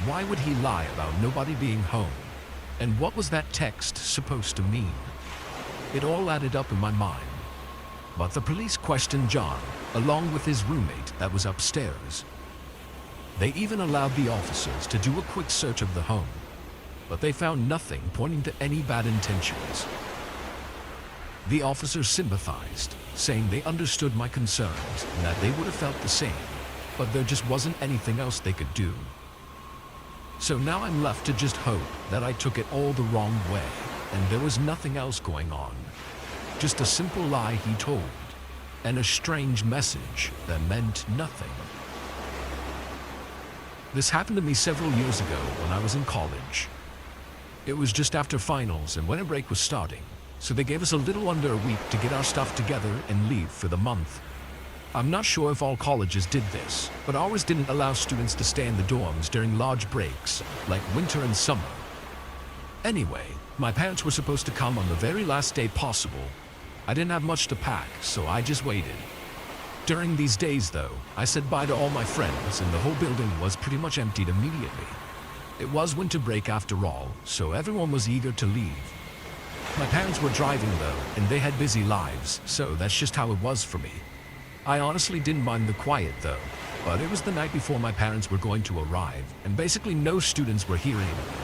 Why would he lie about nobody being home? And what was that text supposed to mean? It all added up in my mind. But the police questioned John, along with his roommate that was upstairs. They even allowed the officers to do a quick search of the home, but they found nothing pointing to any bad intentions. The officers sympathized, saying they understood my concerns and that they would have felt the same, but there just wasn't anything else they could do. So now I'm left to just hope that I took it all the wrong way and there was nothing else going on. Just a simple lie he told, and a strange message that meant nothing. This happened to me several years ago when I was in college. It was just after finals and winter break was starting, so they gave us a little under a week to get our stuff together and leave for the month. I'm not sure if all colleges did this, but ours didn't allow students to stay in the dorms during large breaks, like winter and summer. Anyway, my parents were supposed to come on the very last day possible. I didn't have much to pack, so I just waited. During these days though, I said bye to all my friends and the whole building was pretty much emptied immediately. It was winter break after all, so everyone was eager to leave. My parents were driving though, and they had busy lives, so that's just how it was for me. I honestly didn't mind the quiet though, but it was the night before my parents were going to arrive, and basically no students were here anymore.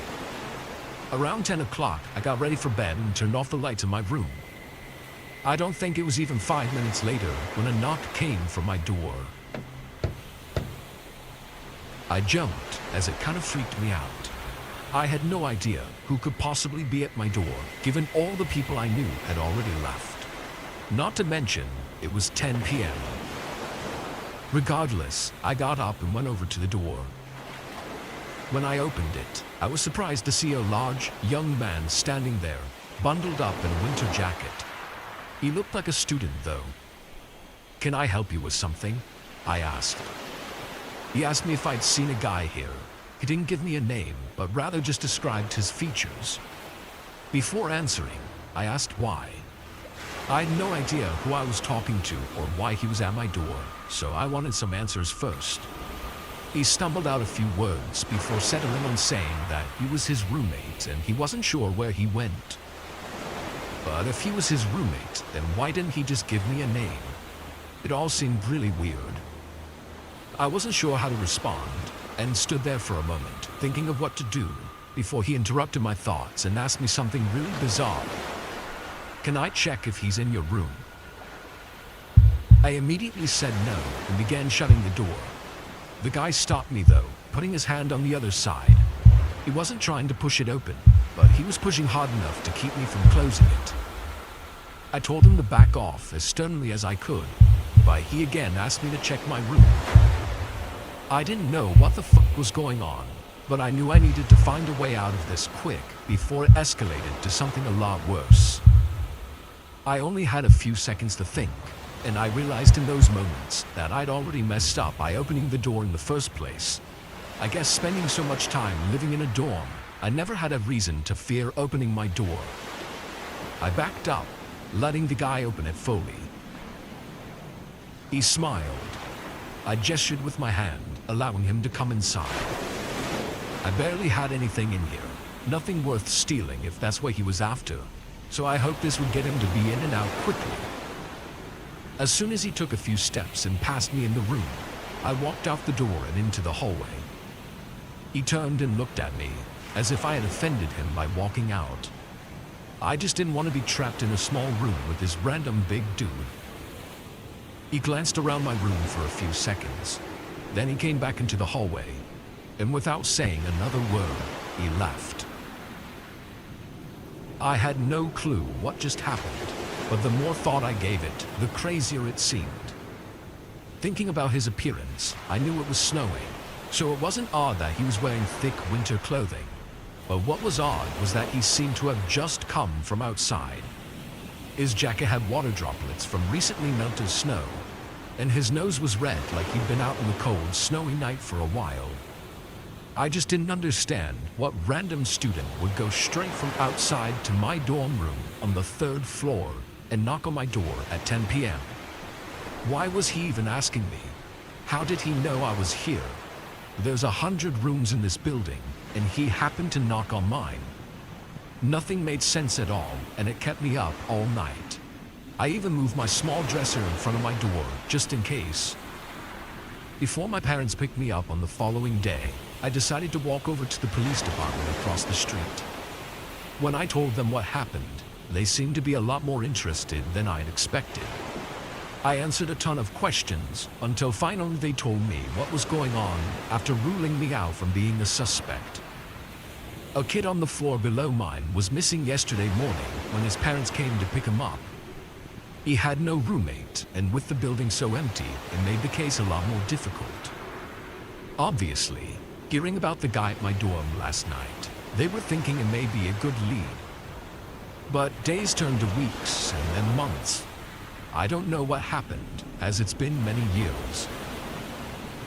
Around 10 o'clock, I got ready for bed and turned off the lights in my room. I don't think it was even 5 minutes later when a knock came from my door. I jumped as it kind of freaked me out. I had no idea who could possibly be at my door, given all the people I knew had already left. Not to mention, it was 10 p.m. Regardless, I got up and went over to the door. When I opened it, I was surprised to see a large, young man standing there, bundled up in a winter jacket. He looked like a student though. "Can I help you with something?" I asked. He asked me if I'd seen a guy here. He didn't give me a name, but rather just described his features. Before answering, I asked why. I had no idea who I was talking to or why he was at my door, so I wanted some answers first. He stumbled out a few words before settling on saying that he was his roommate and he wasn't sure where he went. But if he was his roommate, then why didn't he just give me a name? It all seemed really weird. I wasn't sure how to respond and stood there for a moment, thinking of what to do, before he interrupted my thoughts and asked me something really bizarre. "Can I check if he's in your room?" I immediately said no and began shutting the door. The guy stopped me though, putting his hand on the other side. He wasn't trying to push it open, but he was pushing hard enough to keep me from closing it. I told him to back off as sternly as I could, but he again asked me to check my room. I didn't know what the fuck was going on, but I knew I needed to find a way out of this quick before it escalated to something a lot worse. I only had a few seconds to think, and I realized in those moments that I'd already messed up by opening the door in the first place. I guess spending so much time living in a dorm, I never had a reason to fear opening my door. I backed up, letting the guy open it fully. He smiled. I gestured with my hand, allowing him to come inside. I barely had anything in here, nothing worth stealing if that's what he was after, so I hoped this would get him to be in and out quickly. As soon as he took a few steps and passed me in the room, I walked out the door and into the hallway. He turned and looked at me, as if I had offended him by walking out. I just didn't want to be trapped in a small room with this random big dude. He glanced around my room for a few seconds. Then he came back into the hallway, and without saying another word, he left. I had no clue what just happened, but the more thought I gave it, the crazier it seemed. Thinking about his appearance, I knew it was snowing, so it wasn't odd that he was wearing thick winter clothing. But what was odd was that he seemed to have just come from outside. His jacket had water droplets from recently melted snow, and his nose was red like he'd been out on the cold, snowy night for a while. I just didn't understand what random student would go straight from outside to my dorm room on the 3rd floor and knock on my door at 10 p.m. Why was he even asking me? How did he know I was here? There's 100 rooms in this building, and he happened to knock on mine. Nothing made sense at all, and it kept me up all night. I even moved my small dresser in front of my door, just in case. Before my parents picked me up on the following day, I decided to walk over to the police department across the street. When I told them what happened, they seemed to be a lot more interested than I'd expected. I answered a ton of questions until finally they told me what was going on after ruling me out from being a suspect. A kid on the floor below mine was missing yesterday morning when his parents came to pick him up. He had no roommate, and with the building so empty, it made the case a lot more difficult. Obviously, hearing about the guy at my dorm last night, they were thinking it may be a good lead. But days turned to weeks and then months. I don't know what happened, as it's been many years.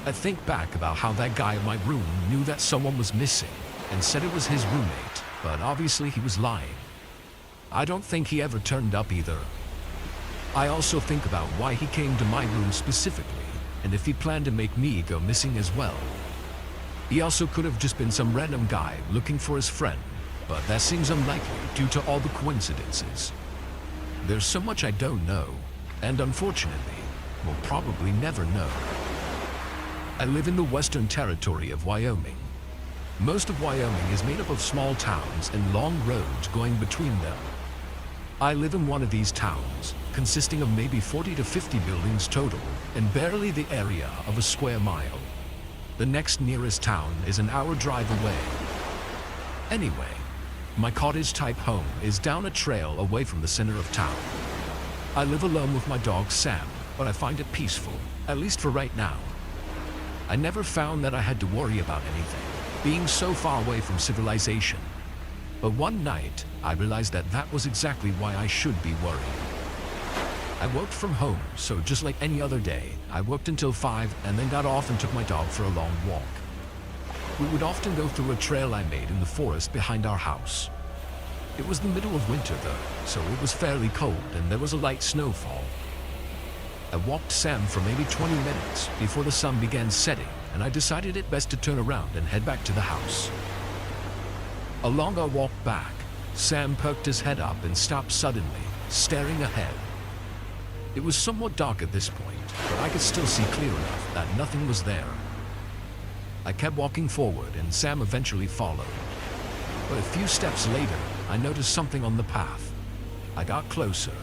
I think back about how that guy in my room knew that someone was missing and said it was his roommate, but obviously he was lying. I don't think he ever turned up either. I also think about why he came to my room specifically, and if he planned to make me go missing as well. He also could have just been some random guy looking for his friend, but that seems unlikely due to all the coincidences. There's so much I don't know, and unfortunately, will probably never know. I live in the Western Territory of Wyoming. Most of Wyoming is made up of small towns and long roads going between them. I live in one of these towns, consisting of maybe 40 to 50 buildings total, and barely the area of a square mile. The next nearest town is an hour drive away. Anyway, my cottage-type home is down a trail away from the center of town. I live alone with my dog Sam, but I find it peaceful, at least for right now. I never found that I had to worry about anything, being so far away from civilization. But one night, I realized that that was exactly why I should be worried. I worked from home, so just like any other day, I worked until 5 and then got off and took my dog for a long walk. We would often go through a trail I made in the forest behind our house. It was the middle of winter though, so it was fairly cold and there was a light snowfall. I walked Sam for maybe 20 minutes before the sun began setting and I decided it best to turn around and head back to the house. Along our walk back, Sam perked his head up and stopped suddenly, staring ahead. It was somewhat dark at this point, but I could still see clear enough that nothing was there. I kept walking forward and Sam eventually followed. But a few steps later, I noticed something on the path. I got closer.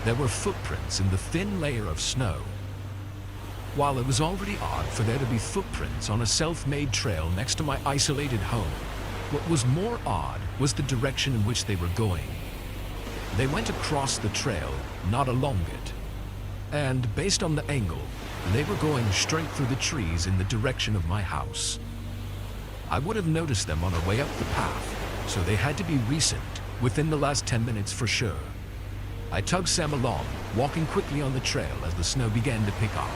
There were footprints in the thin layer of snow. While it was already odd for there to be footprints on a self-made trail next to my isolated home, what was more odd was the direction in which they were going. They went across the trail, not along it. And based on the angle, they were going straight through the trees in the direction of my house. I would have noticed them on our way up the path, so they had to be recent, within the last 10 minutes for sure. I tugged Sam along, walking quickly on the trail as the snow began to pick up.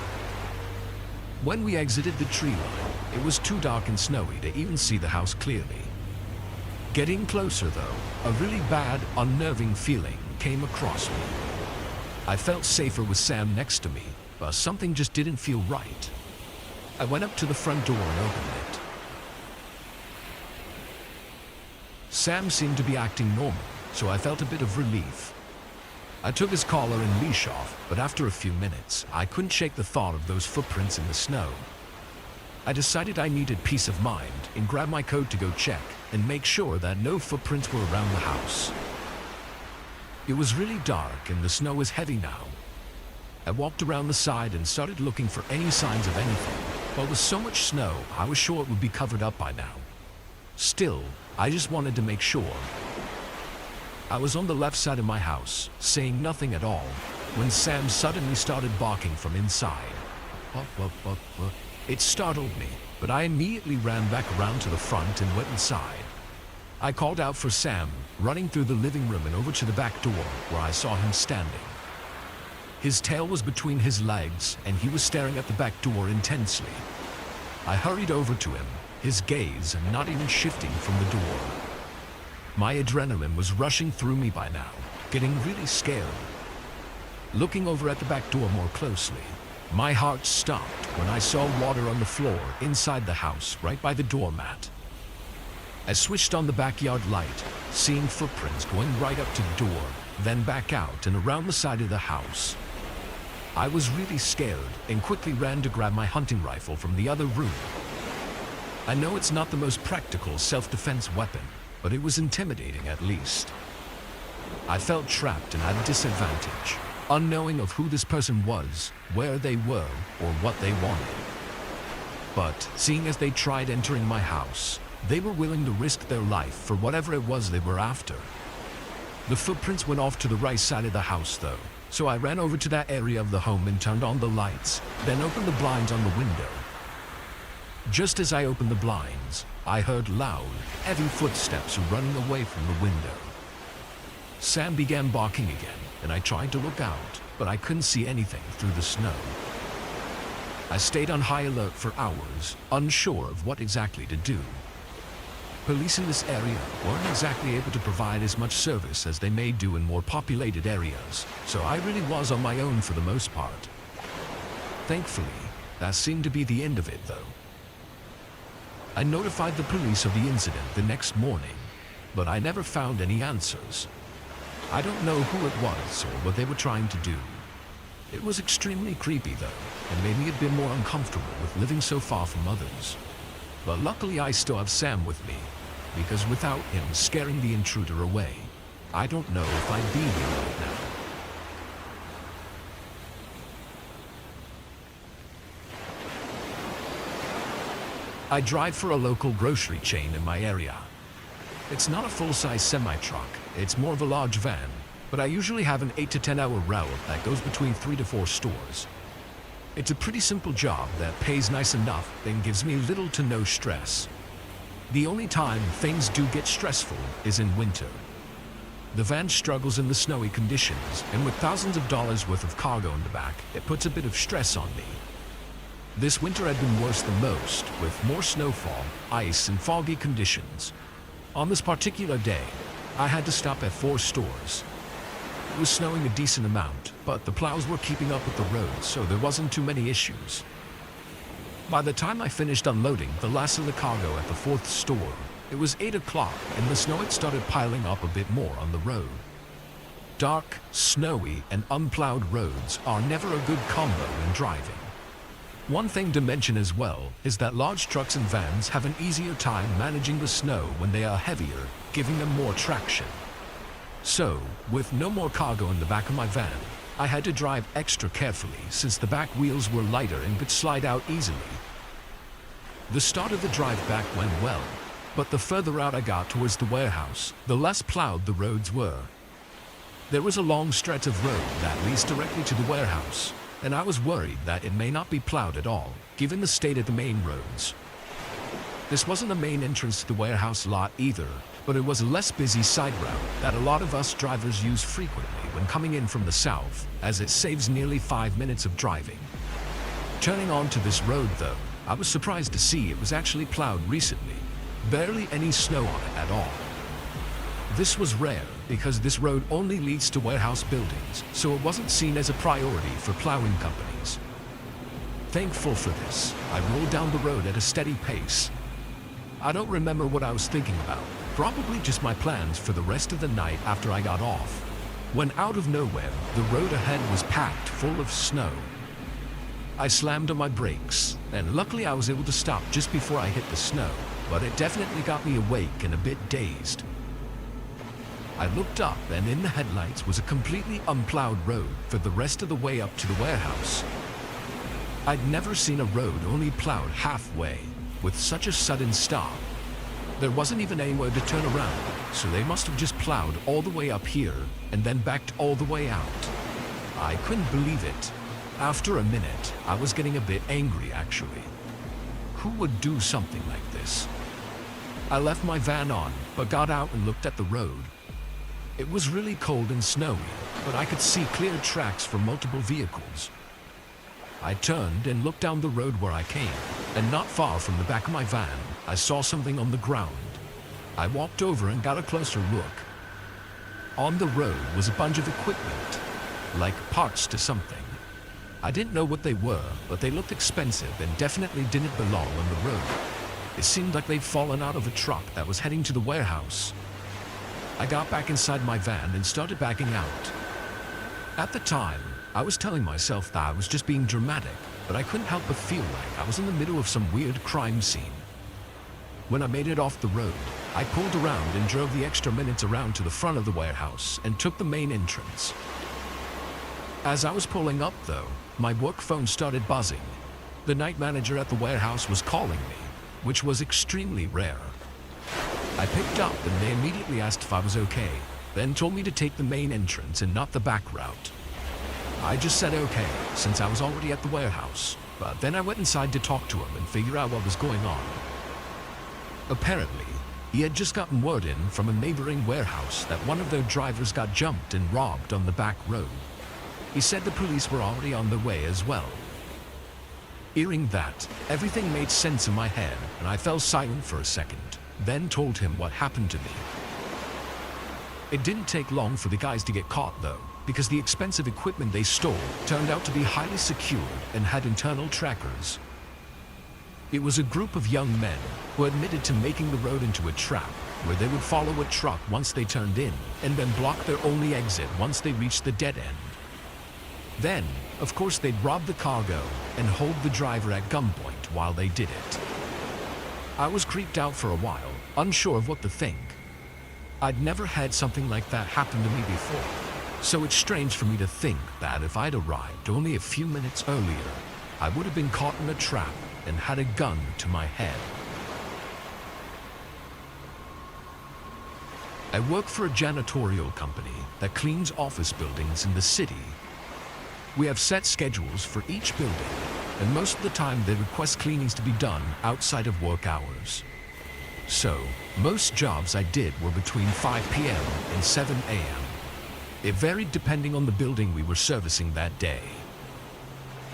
When we exited the tree line, it was too dark and snowy to even see the house clearly. Getting closer though, a really bad, unnerving feeling came across me. I felt safer with Sam next to me, but something just didn't feel right. I went up to the front door and opened it. Sam seemed to be acting normal, so I felt a bit of relief. I took his collar and leash off, but after a few minutes, I couldn't shake the thought of those footprints in the snow. I decided I needed peace of mind and grabbed my coat to go check and make sure that no footprints were around the house. It was really dark and the snow was heavy now. I walked around the side and started looking for any signs of anything, but with so much snow, I was sure it would be covered up by now. Still, I just wanted to make sure. I was on the left side of my house, saying nothing at all, when Sam suddenly started barking from inside. It startled me, but I immediately ran back around to the front and went inside. I called out for Sam, running through the living room and over to the back door, where I saw him standing. His tail was between his legs, and he was staring at the back door intensely. I hurried over to him, his gaze not even shifting from the door. My adrenaline was rushing through me by now, getting really scared. Looking over at the back door more closely, my heart stopped when I saw water on the floor inside the house right by the doormat. I switched on the backyard light, seeing footprints going right up to the door, then back out and around the side of the house. I was really scared and quickly ran to grab my hunting rifle from the other room. I know it's not the most practical self-defense weapon, but it was intimidating at least. I felt trapped and at a disadvantage, unknowing of who this person was, where they were, or what they wanted. But seeing as they tried entering my house, they were willing to risk their life for whatever it was they were after. The footprints went off to the right side of the house though, so I ran over to that area of the home and turned on the lights, then opened the blinds on the window. Just as I opened the blinds, I heard loud, heavy footsteps running away from the window. Sam began barking again, and I tried to look out, but I couldn't see anything through the snow. I stayed on high alert for hours, unsure of what exactly to do. Police in this area weren't exactly able to provide as much service as they may do in more populated areas, so I really was on my own for the most part. Thankfully, that seemed to be the end of it though. I notified the police of the incident the next morning, but I never found any answers. I don't know who it was or what they were trying to do. It was extremely creepy though, and made me a bit more uncomfortable with living so far from others. But luckily I still have Sam with me, because without him scaring the intruder away, I don't know if I'd be here right now. I drive for a local grocery chain in my area. It's not a full-size semi-truck, it's more of a large van, but I usually have an 8 to 10 hour route that goes between 3 to 4 stores. It's a pretty simple job that pays nice enough and gives me little to no stress. The only time things do get stressful is in winter. The van struggles in the snowy conditions, and with thousands of dollars worth of cargo in the back, it puts a bit of stress on me. This winter had been worse than most, with more snowfall, ice, and foggy conditions. On this particular day, I had to stop at 4 stores. It was snowing a decent amount, but the plows were keeping up with the roads, so there wasn't too many issues. By the time I finished unloading the last of the cargo at the fourth store, it was 8 o'clock and the snow had started piling up a bit more on the road. Dark, snowy, and unplowed roads are never a good combo in driving. One thing to mention as well is that large trucks and vans have an easier time managing the snow when they are heavier, giving them more traction. So, with no more cargo in the back of my van, I had to drive extra carefully since the back wheels were lighter and could slide out easily. The start of the drive back went well, but the further out I got towards the warehouse, the less plowed the roads were. There was a long stretch of road that leads directly to the warehouse, and I was worried that it may not be plowed at all, given the state of the main roads. This wasn't the main entrance to the warehouse lot either, but it was a less busy side route that a lot of us drivers use frequently when coming in from the south, as it saves nearly 5 minutes of driving. Turning onto this road though, I was surprised to see it was actually plowed recently. Barely any snow on it at all. This was rare because this road only leads to warehouse buildings, so it wasn't seen as a priority for plowing companies. Thankful for this, I rolled down the road at a steady pace. I don't remember what I was thinking about, probably just my plans for the rest of the night after I got off, when out of nowhere, the road ahead was packed full of snow. I slammed on my brakes, and luckily I was able to stop just before I hit the snow, but it definitely got me awake and a bit dazed. I looked up, and in the headlights was a completely unplowed road for the rest of the way up to the warehouse. I'd never seen a road only plowed halfway, with such a sudden stop. There wasn't even anywhere to turn around, so they must have just plowed all the way up here, and then backed all the way out. I couldn't believe it. After a minute, I was getting a bit angry actually. Who would do something like this? I left my van on, but got out and looked at the road. It was really cold and snowy, but I could see clear tracks for multiple vehicles. I turned and looked down the road where I came, and not far from the back of my van, I saw something on the ground. I walked over and got a closer look. On the road was a bunch of equipment, like parts to something. I didn't know what they were, but they looked expensive and definitely didn't belong on the road. It seemed like they'd fallen out of a truck that was heading to the warehouse. I got back inside my van and started backing out. At the time, I was telling myself that I was just being dramatic, but I couldn't help but feel like I was in the middle of some weird crime scene. When I made it off the road, I pulled around and drove the extra minutes around to the front of the warehouse and took the main entrance. As I was pulling up though, my work phone started buzzing. The night manager at the warehouse was calling me, which was extremely rare. I picked up and they immediately asked if I was okay, then told me to take the main entrance and not the back route. I just said okay, since I was already at the warehouse, but then I went inside to talk to him and figure out what was going on. Apparently, he had just gotten word in from a neighboring warehouse that one of their drivers got jumped and robbed on the back road. He said the police were already on their way as well. Hearing that, everything made sense in my head, and I fell silent for a second, then told him what happened to me. It didn't take long for the guys to get caught though, because the expensive equipment they stole turned out to be highly secured and had internal trackers. It was a group of young men who admitted to making the road into a trap, where they would follow a truck once they turned in, and then block their only exit once they reached the dead end. Then, of course, they'd rob the cargo and hold the driver at gunpoint while they did it. I was creeped out for a while, unsure of what to think. I'd never had something like that happen to me before, so it's strange for me to think that if I'd arrived only a few minutes earlier, I would have been caught in a trap and had a gun to my head. I work for a janitorial company that cleans office buildings in the city. We have set schedules for each building, and most of the time they request cleanings to be done outside of work hours. So, most jobs I did were between 5 p.m. and 7 a.m. It varied depending on the building we were servicing that day.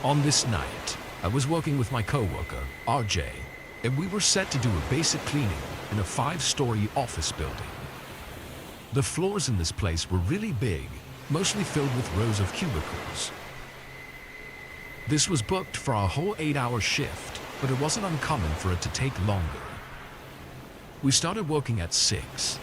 On this night, I was working with my coworker, RJ, and we were set to do a basic cleaning in a 5-story office building. The floors in this place were really big, mostly filled with rows of cubicles. This was booked for our whole 8-hour shift, but it wasn't uncommon for it to take longer. We started working at 6.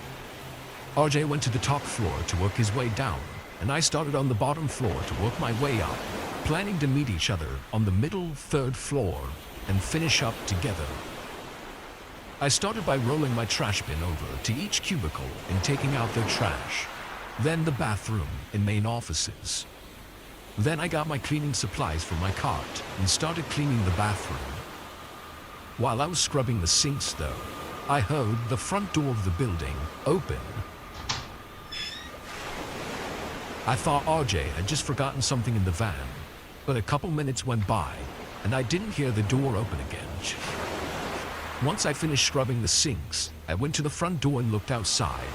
RJ went to the top floor to work his way down, and I started on the bottom floor to work my way up, planning to meet each other on the middle 3rd floor and finish up together. I started by rolling my trash bin over to each cubicle and taking out their trash, then the bathroom and main offices. Then I got my cleaning supplies from my cart and started cleaning the bathroom. While I was scrubbing the sinks though, I heard the front door of the building open. I thought RJ had just forgotten something in the van, but a couple minutes went by and I didn't hear the door open again. Once I finished scrubbing the sinks, I went to the front door and looked outside,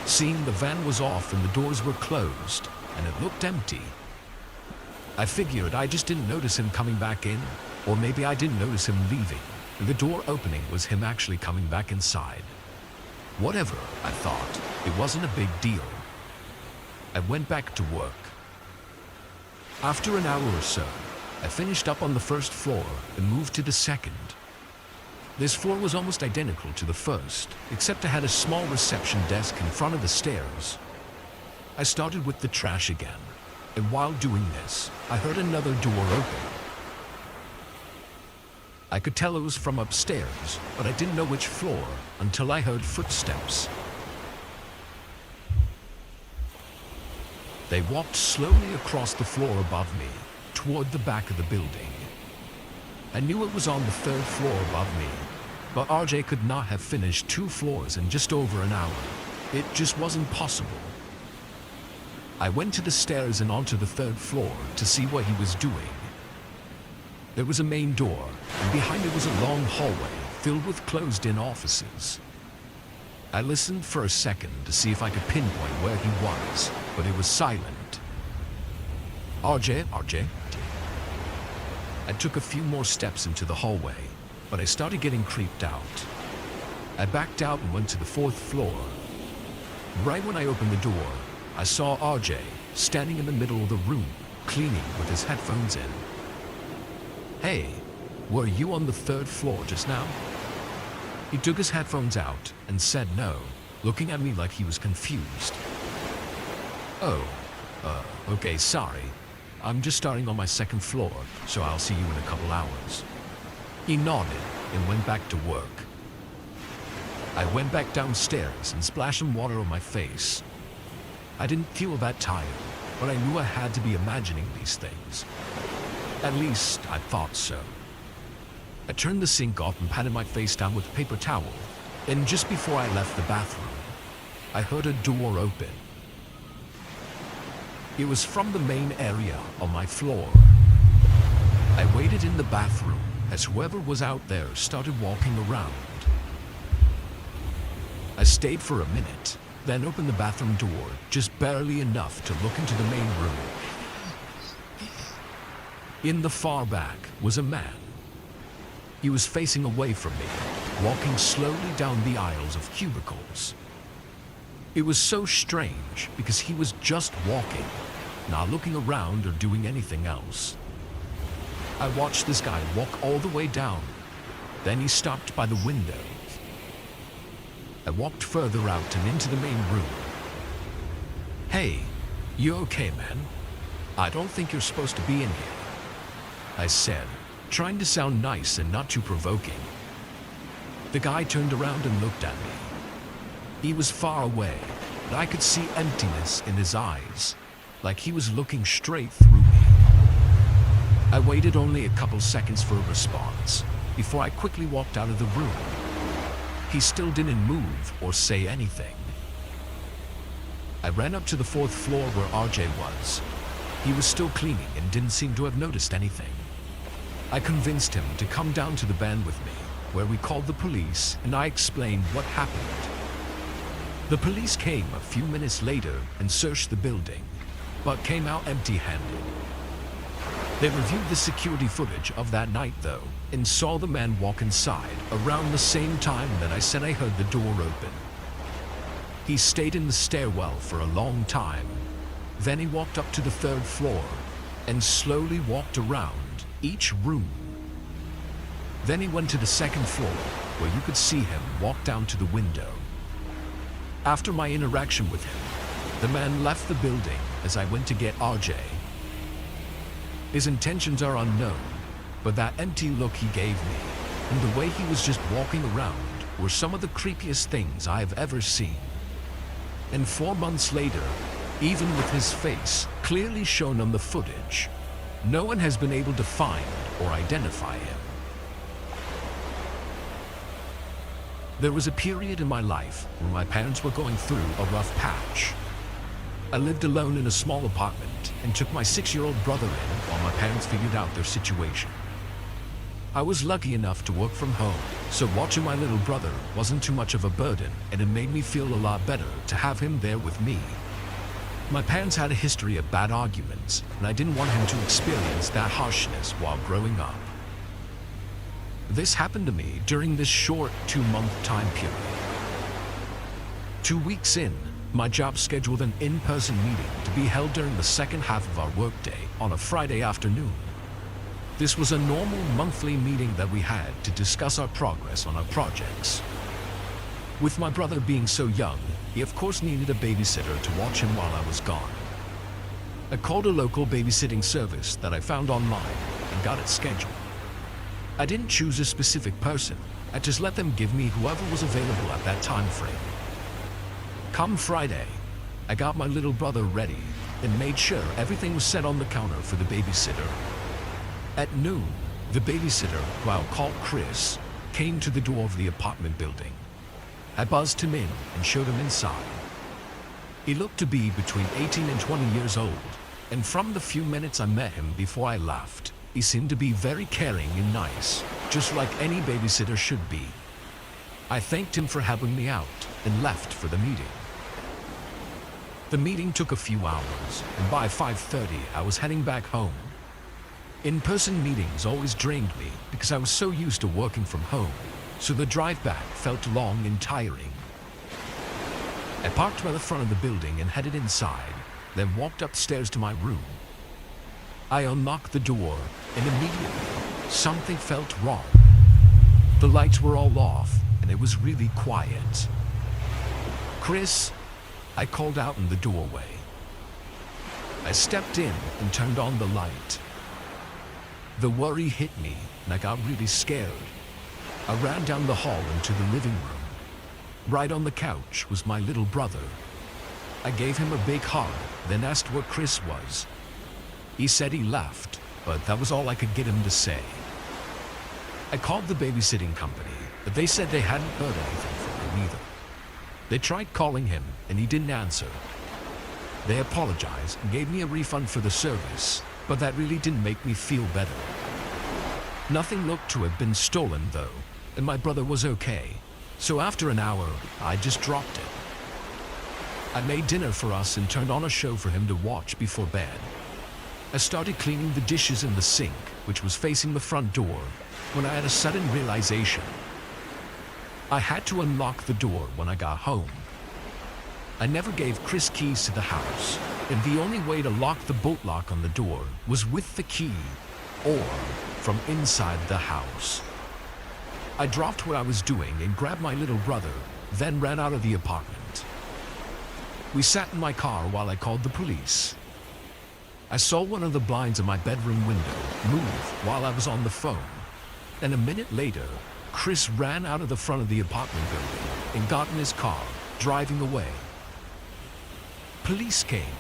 seeing the van was off and the doors were closed, and it looked empty. I figured I just didn't notice him coming back in, or maybe I didn't notice him leaving. The door opening was him actually coming back inside. Whatever, I thought, it wasn't a big deal. I went back to work. After an hour or so, I finished up on the 1st floor and moved to the 2nd. This floor was almost identical to the 1st, except it had a small reception desk in front of the stairs. I started with the trash again, and while doing this, I heard another door open. I could tell it was from upstairs, but I didn't know which floor until I heard footsteps. They walked slowly across the floor above me, toward the back of the building. I knew it was on the 3rd floor above me, but RJ could not have finished 2 floors in just over an hour. It just wasn't possible. I went to the stairs and onto the 3rd floor to see what he was doing. There was a main door, and behind it was a long hallway filled with closed-in offices. I listened for a second to see if I could pinpoint where he was, but it was silent. RJ. I took a few more steps into the hallway, but I started getting creeped out. I backed out and went to the 4th floor. Right when I opened the door, I saw RJ standing in the middle of the room, cleaning with his headphones in. Hey, were you on the 3rd floor just now? He took his headphones out and said no, looking at me like he was confused. Okay, sorry. I'm just starting on my 2nd floor, so I'll see you in a couple hours. He nodded and went back to work. I went back downstairs and splashed some water on my face. I didn't feel that tired, but I knew I had to be imagining these things. At least, I thought so. I turned the sink off and patted my face down with a paper towel, and just before I left the bathroom, I heard a door open. It was from the main area on my floor. I waited in the bathroom as whoever was out there started walking around. I stayed for a minute, then opened the bathroom door just barely enough to look into the main room. In the far back was a man. He was facing away from me, walking slowly down the aisles of cubicles. It was so strange because he was just walking, not looking around or doing anything else. I watched this guy walk all the way down. Then he stopped by the window. I walked further out and into the main room. Hey, you okay, man? I don't think you're supposed to be in here, I said, trying to sound nice and not too provoking. The guy turned around and looked at me. He was far away, but I could see emptiness in his eyes, like he was looking straight through me. I waited only a couple seconds for a response before I quickly walked out of the room. He still didn't move or say anything. I ran up to the 4th floor where RJ was. He was still cleaning and didn't seem to have noticed anything. I convinced him to come down to the van with me, where we called the police and I explained what happened. The police came a few minutes later and searched the building, but came out empty-handed. They reviewed the security footage of that night though, and saw the man walk inside around the same time that I said I heard the door open. He stayed in the stairwell for a long time. Then he walked up to the 3rd floor and slowly walked around each room. Then he went to the second floor, where you could see him walk down to the window. After my interaction with him, the man left the building as I went to get RJ. His intentions are unknown, but that empty look he gave me, and the way he was just walking around, were some of the creepiest things I have ever seen. And 4 months later, even with his face clearly shown on the footage, no one has been able to find or identify him. There was a period in my life when my parents were going through a rough patch. I lived alone in a small apartment and took my 6-year-old brother in while my parents figured out their situation. I was lucky enough to work from home, so watching my little brother wasn't too much of a burden, and it made me feel a lot better to have him there with me. My parents had a history of bad arguments, and I didn't want him to experience that harshness while growing up. This happened to me during this short 2-month time period. 2 weeks in, my job scheduled an in-person meeting to be held during the second half of our workday on a Friday afternoon. This was a normal monthly meeting that we had to discuss our progress on our projects. With my brother being so young, he of course needed a babysitter to watch him while I was gone. I called a local babysitting service that I found online and got it scheduled. I didn't choose a specific person, I just let them give me whoever was available at that time frame. Come Friday, I got my little brother ready and made sure everything was set on the counter for the babysitter. At noon, the babysitter, who I'll call Chris, came to the door of the apartment building. I buzzed him in and showed him inside. He looked to be between 18 and 20 years old, and from the few minutes I met him before I left, he seemed to be very caring and nice, just like any babysitter should be. I thanked him for helping me out and left for the meeting. The meeting took a few hours, and by 5:30 I was heading back home. In-person meetings always drained me because I was so used to working from home, so the drive back felt long and tiring. I parked by the front of the building and headed inside, then walked upstairs to my room. I unlocked the door, and immediately, something felt wrong. The lights were all off, and it was really quiet. "Chris," I called out in the doorway. I stepped in and turned on the light. The worry hit me, and I got really scared. I ran down the hall into the living room. Right on the couch was my little brother. I gave him a big hug, then asked where Chris was. He said he left, but that was all I could get him to say. I called the babysitting company, but they said they hadn't heard anything from him either. They tried calling him, and he didn't answer. They apologized and gave me a refund for the service, but that really didn't make me feel better. Nothing looked to have been stolen though, and my brother was okay. So after an hour, I just dropped it. I made dinner for us and turned on a show for him to watch before bed. I started cleaning the dishes in the sink, which was facing the front door, when I had a sudden realization. I had to unlock the door when I got home. I never gave Chris keys to the house, and the only way to lock the bolt lock on the door was with the key, or from inside the house. I dropped what I was doing and grabbed my little brother, then ran out of the apartment. We sat in my car while I called the police. I saw one of the blinds of my bedroom window move while I was on the phone, and a minute later, Chris ran out of the front of the apartment building and got in his car, driving away. Police came,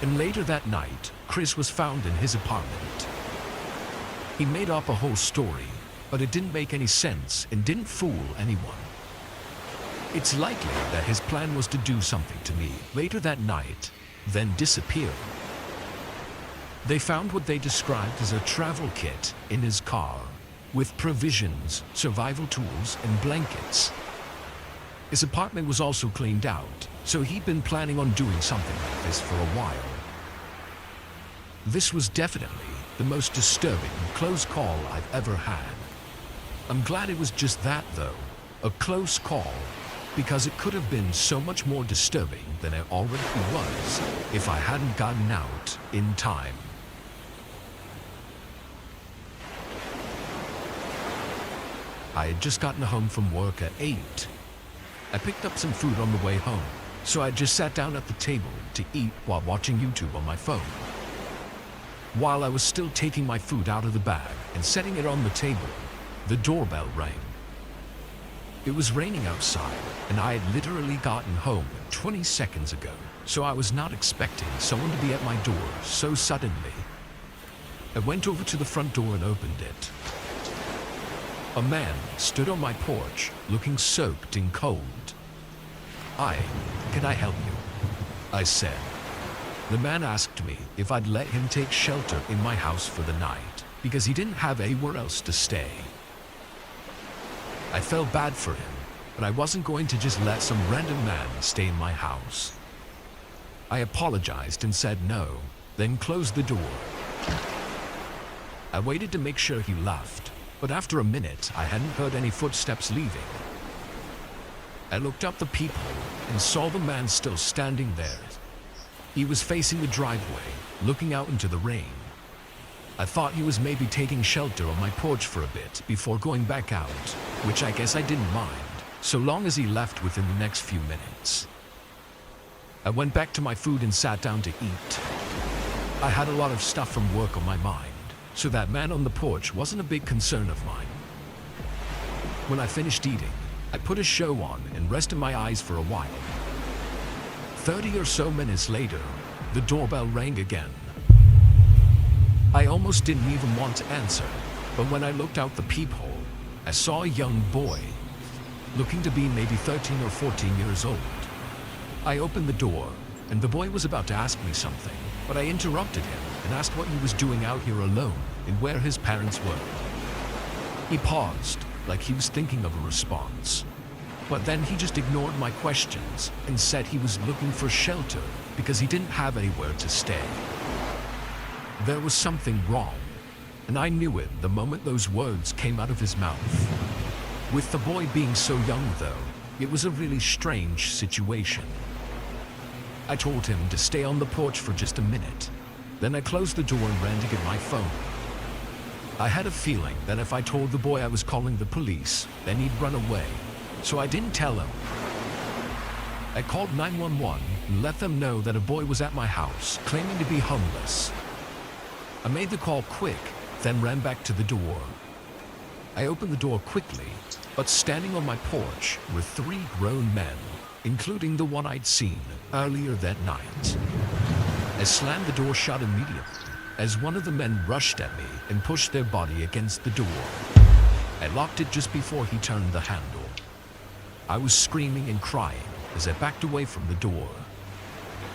and later that night, Chris was found in his apartment. He made up a whole story, but it didn't make any sense and didn't fool anyone. It's likely that his plan was to do something to me later that night, then disappear. They found what they described as a travel kit in his car, with provisions, survival tools, and blankets. His apartment was also cleaned out, so he'd been planning on doing something like this for a while. This was definitely the most disturbing close call I've ever had. I'm glad it was just that though, a close call, because it could have been so much more disturbing than it already was if I hadn't gotten out in time. I had just gotten home from work at 8. I picked up some food on the way home, so I just sat down at the table to eat while watching YouTube on my phone. While I was still taking my food out of the bag and setting it on the table, the doorbell rang. It was raining outside, and I had literally gotten home 20 seconds ago, so I was not expecting someone to be at my door so suddenly. I went over to the front door and opened it. A man stood on my porch, looking soaked in cold. Can I help you?" I said. The man asked me if I'd let him take shelter in my house for the night, because he didn't have anywhere else to stay. I felt bad for him, but I wasn't going to just let some random man stay in my house. I apologized and said no, then closed the door. I waited to make sure he left, but after a minute, I hadn't heard any footsteps leaving. I looked up the peephole and saw the man still standing there. He was facing the driveway, looking out into the rain. I thought he was maybe taking shelter on my porch for a bit before going back out, which I guess I didn't mind, so long as he left within the next few minutes. I went back to my food and sat down to eat. I had a lot of stuff from work on my mind, so that man on the porch wasn't a big concern of mine. When I finished eating, I put a show on and rested my eyes for a while. 30 or so minutes later, the doorbell rang again. I almost didn't even want to answer, but when I looked out the peephole, I saw a young boy, looking to be maybe 13 or 14 years old. I opened the door, and the boy was about to ask me something, but I interrupted him and asked what he was doing out here alone and where his parents were. He paused, like he was thinking of a response, but then he just ignored my questions and said he was looking for shelter because he didn't have anywhere to stay. There was something wrong, and I knew it the moment those words came out of his mouth. With the boy being so young, though, it was a really strange situation. I told him to stay on the porch for just a minute. Then I closed the door and ran to get my phone. I had a feeling that if I told the boy I was calling the police, then he'd run away, so I didn't tell him. I called 911 and let them know that a boy was at my house, claiming to be homeless. I made the call quick, then ran back to the door. I opened the door quickly, but standing on my porch were 3 grown men, including the one I'd seen earlier that night. I slammed the door shut immediately, as one of the men rushed at me and pushed their body against the door. I locked it just before he turned the handle. I was screaming and crying as I backed away from the door.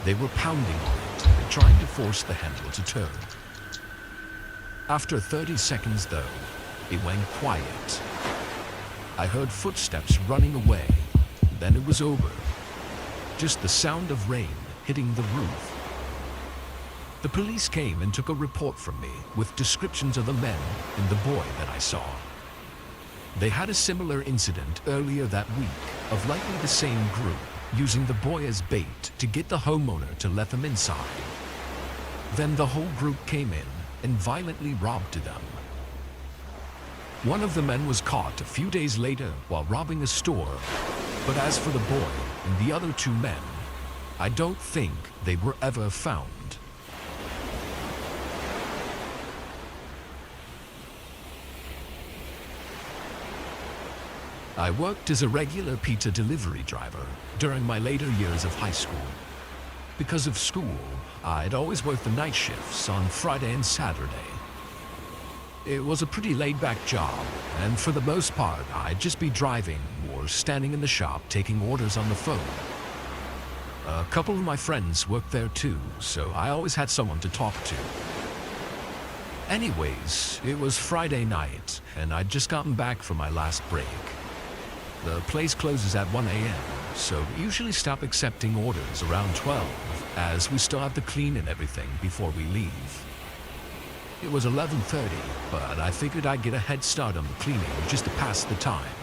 They were pounding on it and trying to force the handle to turn. After 30 seconds, though, it went quiet. I heard footsteps running away, then it was over. Just the sound of rain hitting the roof. The police came and took a report from me with descriptions of the men and the boy that I saw. They had a similar incident earlier that week of likely the same group, using the boy as bait to get the homeowner to let them inside. Then the whole group came in and violently robbed them. One of the men was caught a few days later while robbing a store, but as for the boy and the other 2 men, I don't think they were ever found. I worked as a regular pizza delivery driver during my later years of high school. Because of school, I'd always worked the night shifts on Friday and Saturday. It was a pretty laid-back job, and for the most part, I'd just be driving or standing in the shop taking orders on the phone. A couple of my friends worked there too, so I always had someone to talk to. Anyways, it was Friday night, and I'd just gotten back from my last break. The place closes at 1 a.m., so we usually stop accepting orders around 12, as we still have to clean and everything before we leave. It was 11:30, but I figured I'd get a head start on the cleaning just to pass the time.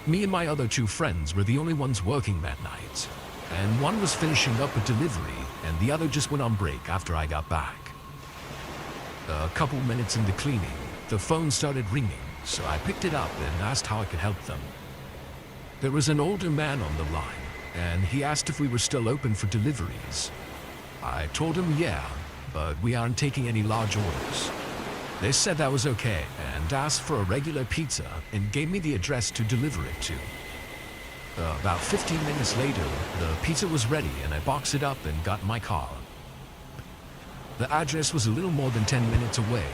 Me and my other 2 friends were the only ones working that night, and one was finishing up a delivery, and the other just went on break after I got back. A couple minutes into cleaning, the phone started ringing, so I picked it up and asked how I could help them. There was an older man on the line, and he asked if we were still open for deliveries. I told him yeah, but we aren't taking any large orders. They said that was okay and asked for a regular pizza and gave me the address to deliver it to. About 15 minutes later, the pizza was ready and I boxed it up and got in my car. The address was a little more than 10 minutes away,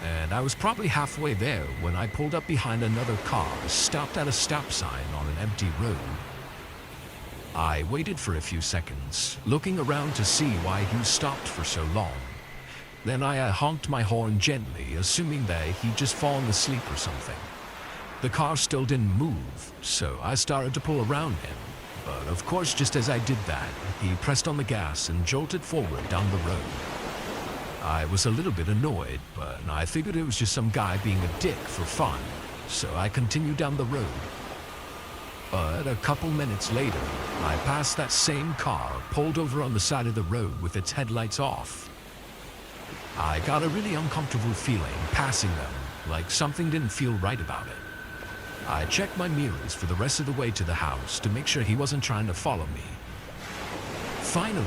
and I was probably halfway there when I pulled up behind another car, stopped at a stop sign on an empty road. I waited for a few seconds, looking around to see why he stopped for so long. Then I honked my horn gently, assuming that he'd just fallen asleep or something. The car still didn't move, so I started to pull around him. But of course, just as I did that, he pressed on the gas and jolted forward down the road. I was a little bit annoyed, but I figured it was just some guy being a dick for fun, so I continued down the road. But a couple minutes later, I passed that same car pulled over on the side of the road with its headlights off. I got a really uncomfortable feeling passing them, like something didn't feel right about it. I checked my mirrors for the rest of the way to the house to make sure he wasn't trying to follow me. Finally,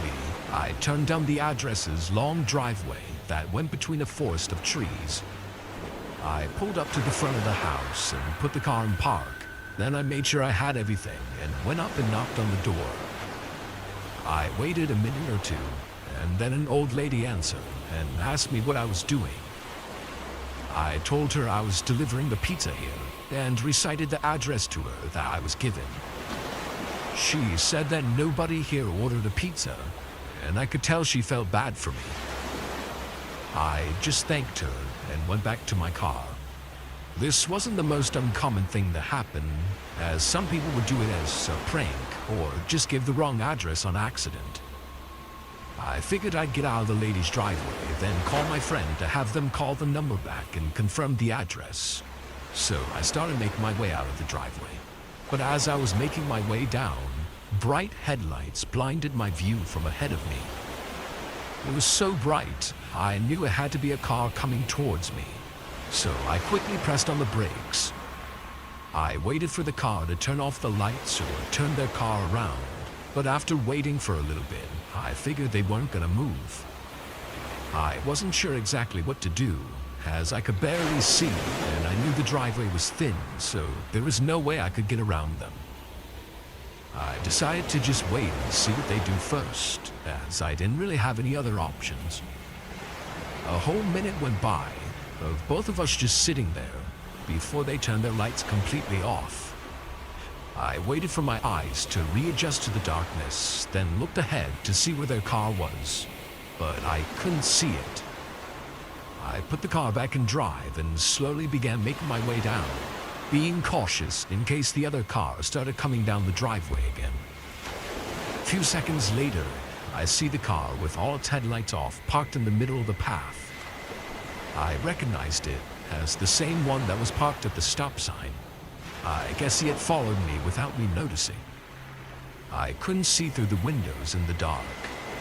I turned down the address's long driveway that went between a forest of trees. I pulled up to the front of the house and put the car in park. Then I made sure I had everything and went up and knocked on the door. I waited a minute or two, and then an old lady answered and asked me what I was doing. I told her I was delivering the pizza here and recited the address to her that I was given. She said that nobody here ordered a pizza, and I could tell she felt bad for me. I just thanked her and went back to my car. This wasn't the most uncommon thing to happen, as some people would do it as a prank or just give the wrong address on accident. I figured I'd get out of the lady's driveway, then call my friend to have them call the number back and confirm the address. So I started making my way out of the driveway. But as I was making my way down, bright headlights blinded my view from ahead of me. It was so bright, I knew it had to be a car coming towards me. So I quickly pressed on the brakes. I waited for the car to turn off the lights or turn their car around, but after waiting for a little bit, I figured they weren't gonna move. I wasn't sure exactly what to do, as I could barely see and I knew the driveway was thin, so there was no way I could get around them. I decided to just wait and see what they do first, as I didn't really have any other options. A whole minute went by, of both of us just sitting there, before they turned their lights completely off. I waited for my eyes to readjust to the darkness, then looked ahead to see where their car was, but I couldn't see it. I put the car back in drive and slowly began making my way down, being cautious in case the other car started coming down the driveway again. A few seconds later, I see the car with all its headlights off parked in the middle of the path. I recognized it as the same one that was parked at the stop sign. I guess he had followed me without me noticing. I couldn't see through the windows in the dark,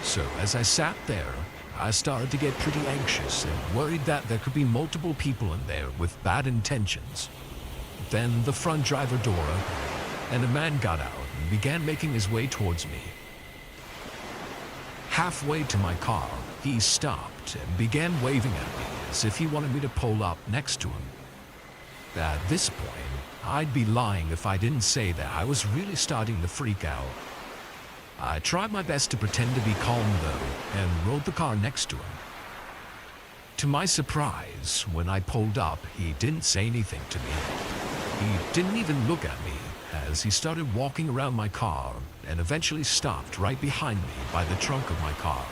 so as I sat there, I started to get pretty anxious and worried that there could be multiple people in there with bad intentions. Then the front driver door opened, and a man got out and began making his way towards me. Halfway to my car, he stopped and began waving at me as if he wanted me to pull up next to him. At this point, I'd be lying if I didn't say that I was really starting to freak out. I tried my best to pretend to be calm though, and rolled the car next to him. To my surprise, when I pulled up, he didn't say anything to me. He didn't even look at me, as he started walking around my car and eventually stopped right behind me by the trunk of my car.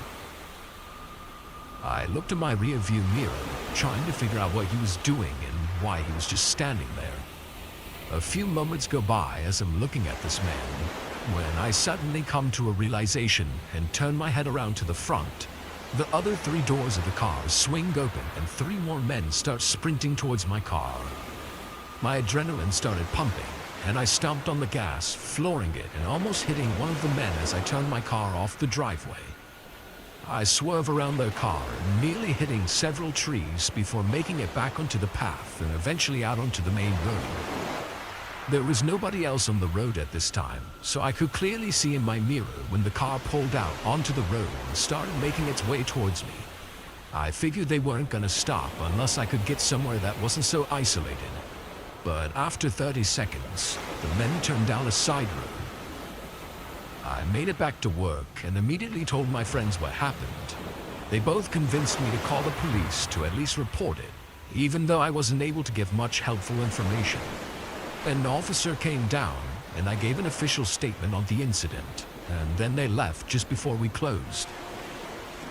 I looked in my rear view mirror, trying to figure out what he was doing and why he was just standing there. A few moments go by as I'm looking at this man, when I suddenly come to a realization and turn my head around to the front. The other three doors of the car swing open and three more men start sprinting towards my car. My adrenaline started pumping, and I stomped on the gas, flooring it and almost hitting one of the men as I turned my car off the driveway. I swerve around their car, nearly hitting several trees before making it back onto the path and eventually out onto the main road. There was nobody else on the road at this time, so I could clearly see in my mirror when the car pulled out onto the road and started making its way towards me. I figured they weren't gonna stop unless I could get somewhere that wasn't so isolated. But after 30 seconds, the men turned down a side road. I made it back to work and immediately told my friends what happened. They both convinced me to call the police to at least report it, even though I wasn't able to give much helpful information. An officer came down and I gave an official statement on the incident, and then they left just before we closed.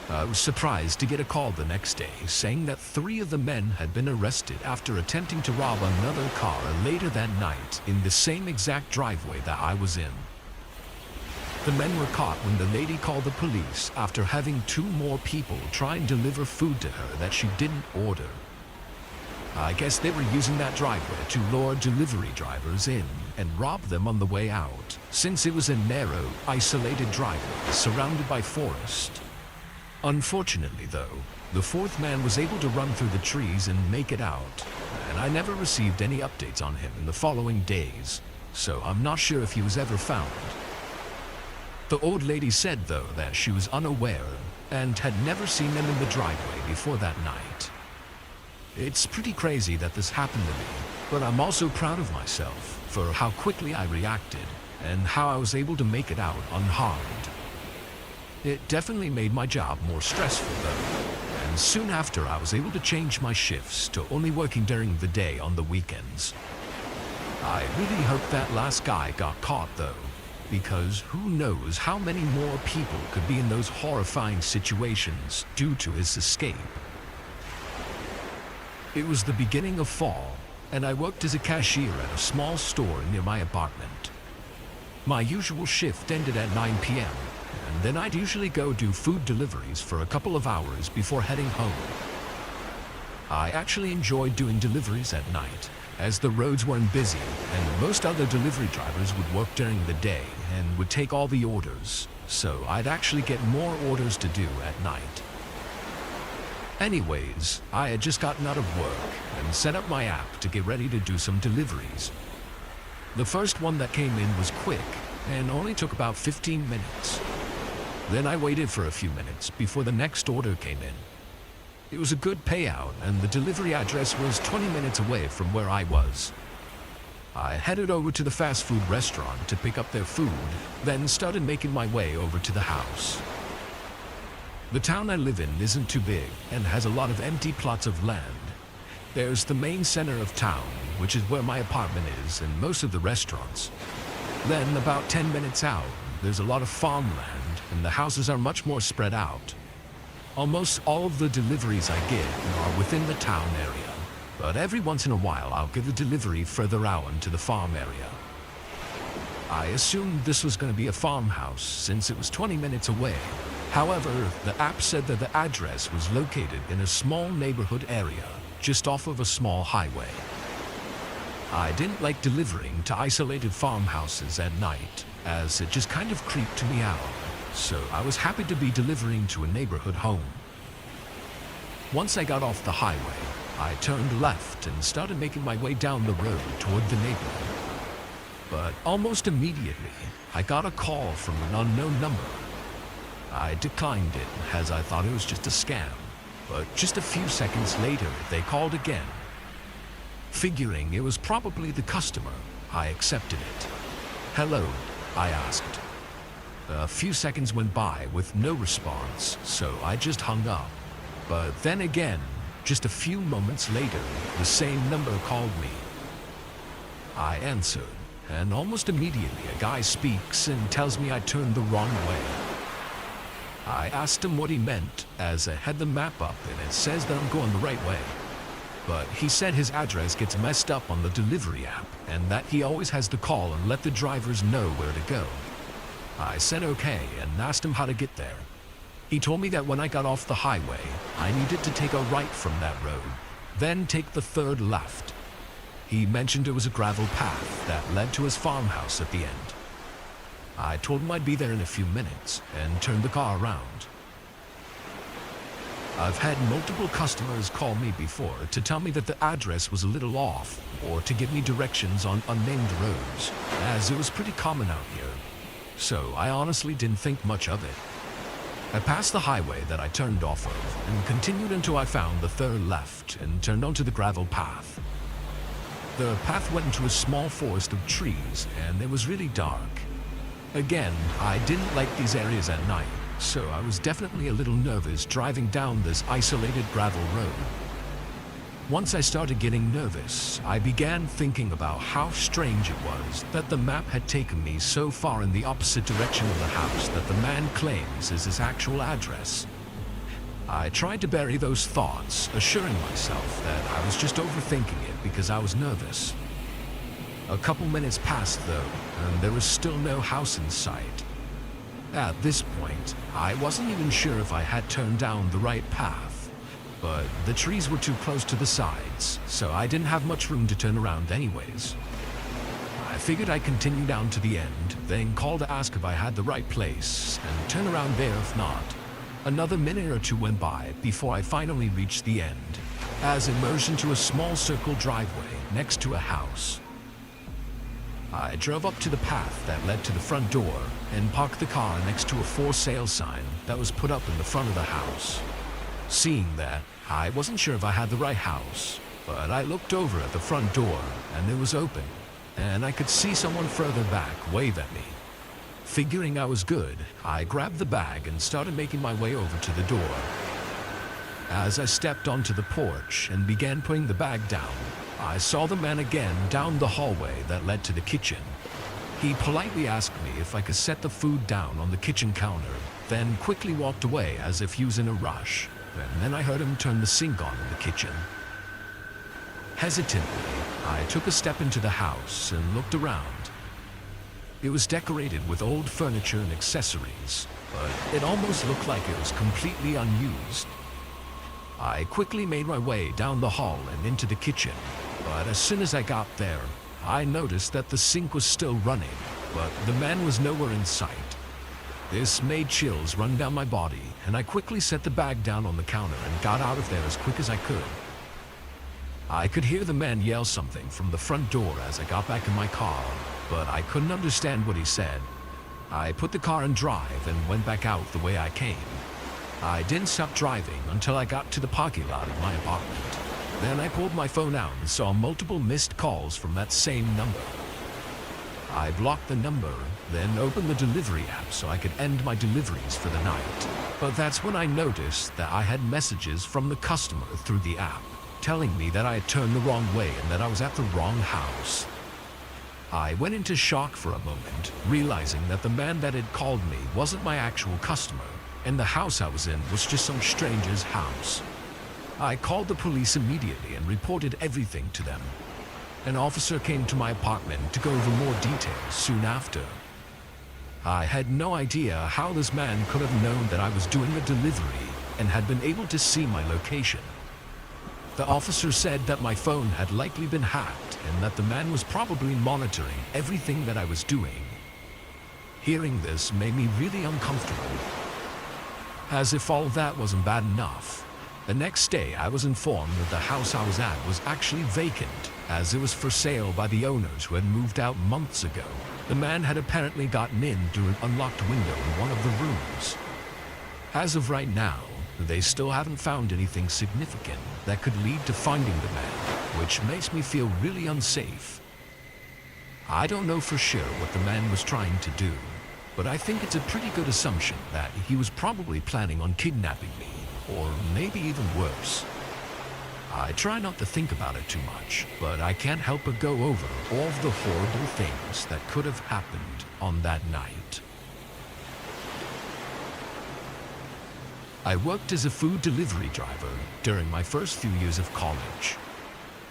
I was surprised to get a call the next day saying that 3 of the men had been arrested after attempting to rob another car later that night in the same exact driveway that I was in. The men were caught when the lady called the police after having 2 more people try and deliver food to her that she didn't order. I guess they were using that driveway to lure delivery drivers in and rob them on the way out, since it was a narrow, isolated driveway surrounded by forest. Unfortunately though, the 4th man was able to run through the trees and make it out, and I never received any updates on him in the following days, so I'm not sure if he was ever found. The old lady said though that she was unaware and had never seen them in the driveway before that night. It's pretty crazy that this happened to me, but I'm also proud of myself for how quickly I reacted and how I was able to make it out unharmed. It definitely made my job more stressful though, and soon after I was able to change my shifts to only working during the day on the weekends. I really hope that last guy got caught though, because who knows how many more people could be in those horrifying situations due to his escape. It was the beginning of fall, and I worked as a cashier at a small store near my apartment. My usual shift ended at 9 p.m., and then I'd usually go do food deliveries for a couple of hours before heading home. I actually enjoyed doing deliveries at night, as the roads weren't busy, and most other delivery drivers would work during the day and would take all the orders, so I'd actually get more orders to do at night. Anyways, I had just gotten out of work and set up my app to get ready to do some deliveries. The first one that came in was quick and only took about 15 minutes. Then I waited for a few minutes before the next order came in. It was a good payout and the delivery address was 20 minutes away from where I was. I headed over to the fast food restaurant to pick up their food, then started making my way over to the house. The town I live in isn't too big and has a lot of empty plots of land. There's the main center of town, which is where my apartment is and most of the restaurants. Then about 10 minutes out, there's a lot of farmland and the houses are much more spread out. Almost all of the deliveries I get are within the town area, but every once in a while I'll get a delivery further out into the farm area. I assumed this was going to be a farmhouse since it was 20 minutes away. However, the app said that the address was located in a small neighborhood area, just off of a small highway. I didn't like delivering to isolated farmhouses at night, as it just kind of creeped me out, so I was happy to be delivering to a neighborhood home. Once I got off the highway, I turned left and started making my way down the road toward the neighborhood. But almost immediately, I got a call from an unknown number. I declined it as I thought it was just a scam, but just a few seconds later they called again. Figuring it was probably the customer, I accepted it. "Hello," I asked. A few seconds went by with no response, so I just hung up. But then again, just a few moments later, the same number called me. I answered, and almost immediately a guy speaks and tells me I turned the wrong way. I asked him what he meant, as I had the map up and it says that I'm going the right way. But he said his address gets messed up on the delivery app and that he always has to call and let the drivers know where to go. I said okay and asked him how to get there. He told me that when I got off the highway, I needed to take a right from that road, then take the third left. He mentioned it was a gravel path that led to his farmhouse at the end. I told him I'd be there in a few minutes and turned the car around. I've had multiple customers call me before to tell me that the address was a little off, or to give me directions on unnamed roads, as it was pretty common out here. So I honestly didn't think much of it. I passed the highway that I turned off of and continued until I found the third left and turned onto the gravel path. The path went into a small forest of trees and it was really dark. Again, I didn't like these areas at night, so I was definitely a little nervous driving down this isolated gravel road. Once I started getting nervous, I began thinking about how strange it was that the map had taken me so far in the opposite direction of the house that the man claims is his actual address. I tried to bury those thoughts, assuring myself that I was just overthinking it because I was nervous. A couple minutes passed though, and there was still no house in sight. At this point, I wasn't even sure if I had turned down the right path. But the trees were too close to the sides, so I didn't have much room to turn around anyways. I figured I'd continue down to the end, then call to ask if I had the right place, and turn around there if not. Another minute or two went by before I finally reached the end, as it merged into a small circle driveway next to a house. I drove up to the path that led to the front door and parked the car next to a for sale sign that was put up in the front of the house. Seeing that, I wasn't sure if I had the right house, but I looked over at the front door and it was open, and I could see someone further back wave at me. Figuring I was good, I grabbed the bag and started making my way over to the door. As I stepped onto the porch and began putting the bag down, I saw the man again down the hallway that led to the kitchen. He politely asked me if I could set the food down on the kitchen counter, then quickly walked away as if he was in a rush. And then I heard him turn the sink on in the kitchen. Hesitantly, I took a step into the house and looked around. It was decorated with old furniture and accessories, but it almost looked like it was completely unused. I quickly made my way down the hall and into the kitchen, but as soon as I got there, I noticed that the sink was still running, but the man was nowhere in sight. This made chills run down my body, and I quickly set the bag down on the counter and got out of there as quick as I could. I could hear the man yell something from the front door as I got back in my car, but I couldn't understand what he said. I put the car in drive and went back out the way I came. I didn't stop driving until I got to the parking lot of my apartment. Then I pulled my phone out and saw multiple missed calls from that same number. I blocked the number, then opened the delivery app so I could end my deliveries for the night. But that's when I noticed that I had messages from the customer through the app, telling me that I had turned the wrong way and that I was at the wrong house. I went into shock for a moment, realizing that the man that had called me wasn't my actual customer, and the house I was in was just some stranger's house. I called the police immediately and reported everything to them. An officer came to my apartment to go over more details soon after. I had no idea how this man could have known that I was doing a delivery and had been able to see my location. The officer said that my phone had likely been hacked and that the man was probably monitoring everything that I was doing. Hearing this made me really uncomfortable. As if all that wasn't bad enough, the next day I was informed that the house I was at was actually vacant, as it was for sale by the owners who had moved out months ago. The man had apparently gotten in through an unlocked window in one of the rooms. As of right now, they still haven't found anything significant that could lead to finding the man, which makes me feel really unsafe. I don't know for sure what the man was trying to do, but I think it's a pretty good assumption that he was probably planning on kidnapping me, or maybe even worse. I try not to think about it too much, but I can't help but go over all of the horrible things that could have happened on that night. I worked as a food delivery driver during my first few years of college.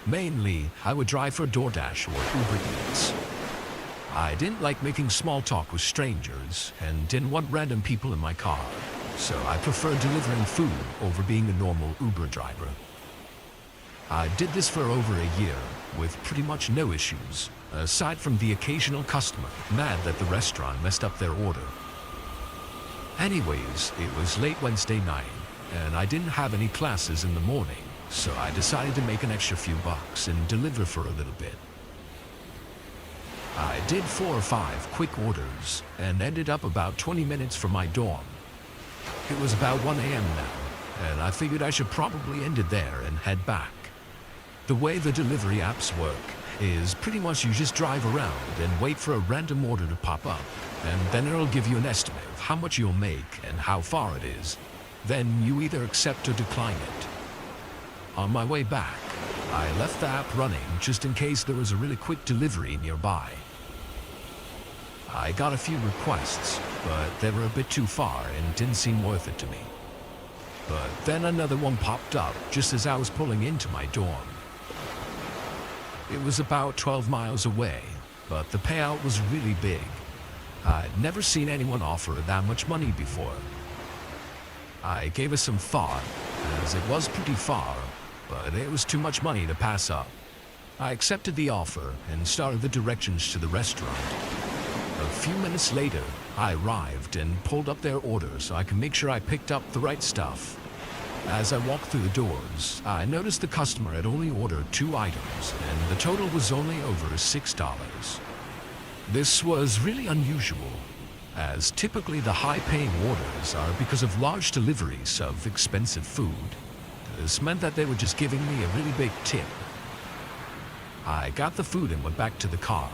Mainly, I would drive for DoorDash or Uber Eats. I didn't like making small talk with strangers and didn't want random people in my car, so I preferred delivering food over being a normal Uber driver. I did this for over a year, with pretty much no issues, aside from the occasional customer mad that the restaurant messed up their order. Anyways, it was late Wednesday night, and I didn't have any classes in the morning, so I decided to make an extra few bucks and deliver for a little bit. I did 4 or 5 quick orders and ended up about 20 minutes from my dorm. It was about 1 a.m. now, and I figured I should probably end it there and head back. The way the delivery apps work is pretty much you just drive around and wait for a random order to pop up, and then it'll give you an estimate of how much you'll make and how far it is. Then you either accept or decline it. On my way back, I left the app running just in case there was a really quick delivery nearby. I got a few requests, but they were a bit too far and didn't seem worth it to me. But then another one popped up just as I was pulling into my dorm. It was about 12 miles away, but the payout was really big. I'd never seen anyone offer that much money before. I gave it some thought, as it was pretty far, but it was too much money to pass up. I accepted the offer and started the directions to the restaurant. A few minutes later, I arrived and pulled up their order so I could make sure I picked up the right stuff. As I walked through the doors, I noticed the customer had only ordered 2 items, and the total was only over $6. This was really unusual, as typically the high-paying orders are because of large deliveries of expensive food. This meant that they were just giving me a really big tip. I got the food and went back to the car.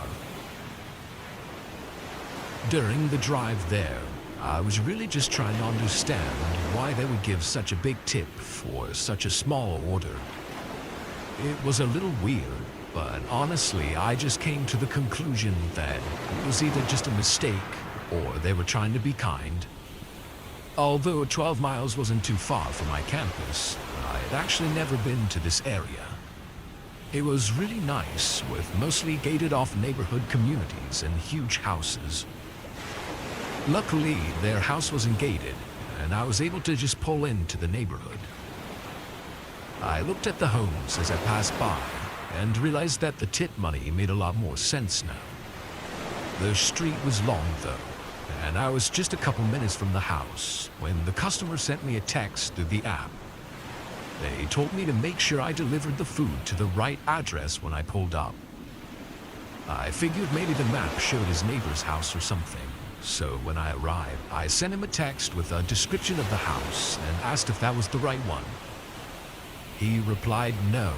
During the drive there, I was really just trying to understand why they would give such a big tip for such a small order. It was a little weird, but honestly, I just came to the conclusion that it was either just a mistake or they were trying to be kind. Although 12 miles wasn't too far from my campus, I had actually never been to this area. It was really nice, with mostly gated-off neighborhood communities and huge houses. Luckily, their house wasn't gated, and I was able to just pull into the neighborhood. I looked at the homes as I passed by, and realized that the tip money made a lot more sense now. The street was long, though, and I was just a couple minutes from the house when the customer sent me a text through the app. They told me to make sure I delivered the food to the right address when I pulled up. I figured maybe the map showed his neighbor's house or something. So when I arrived, I sent him a text with a description of the house and asked if that was the right one. He replied no,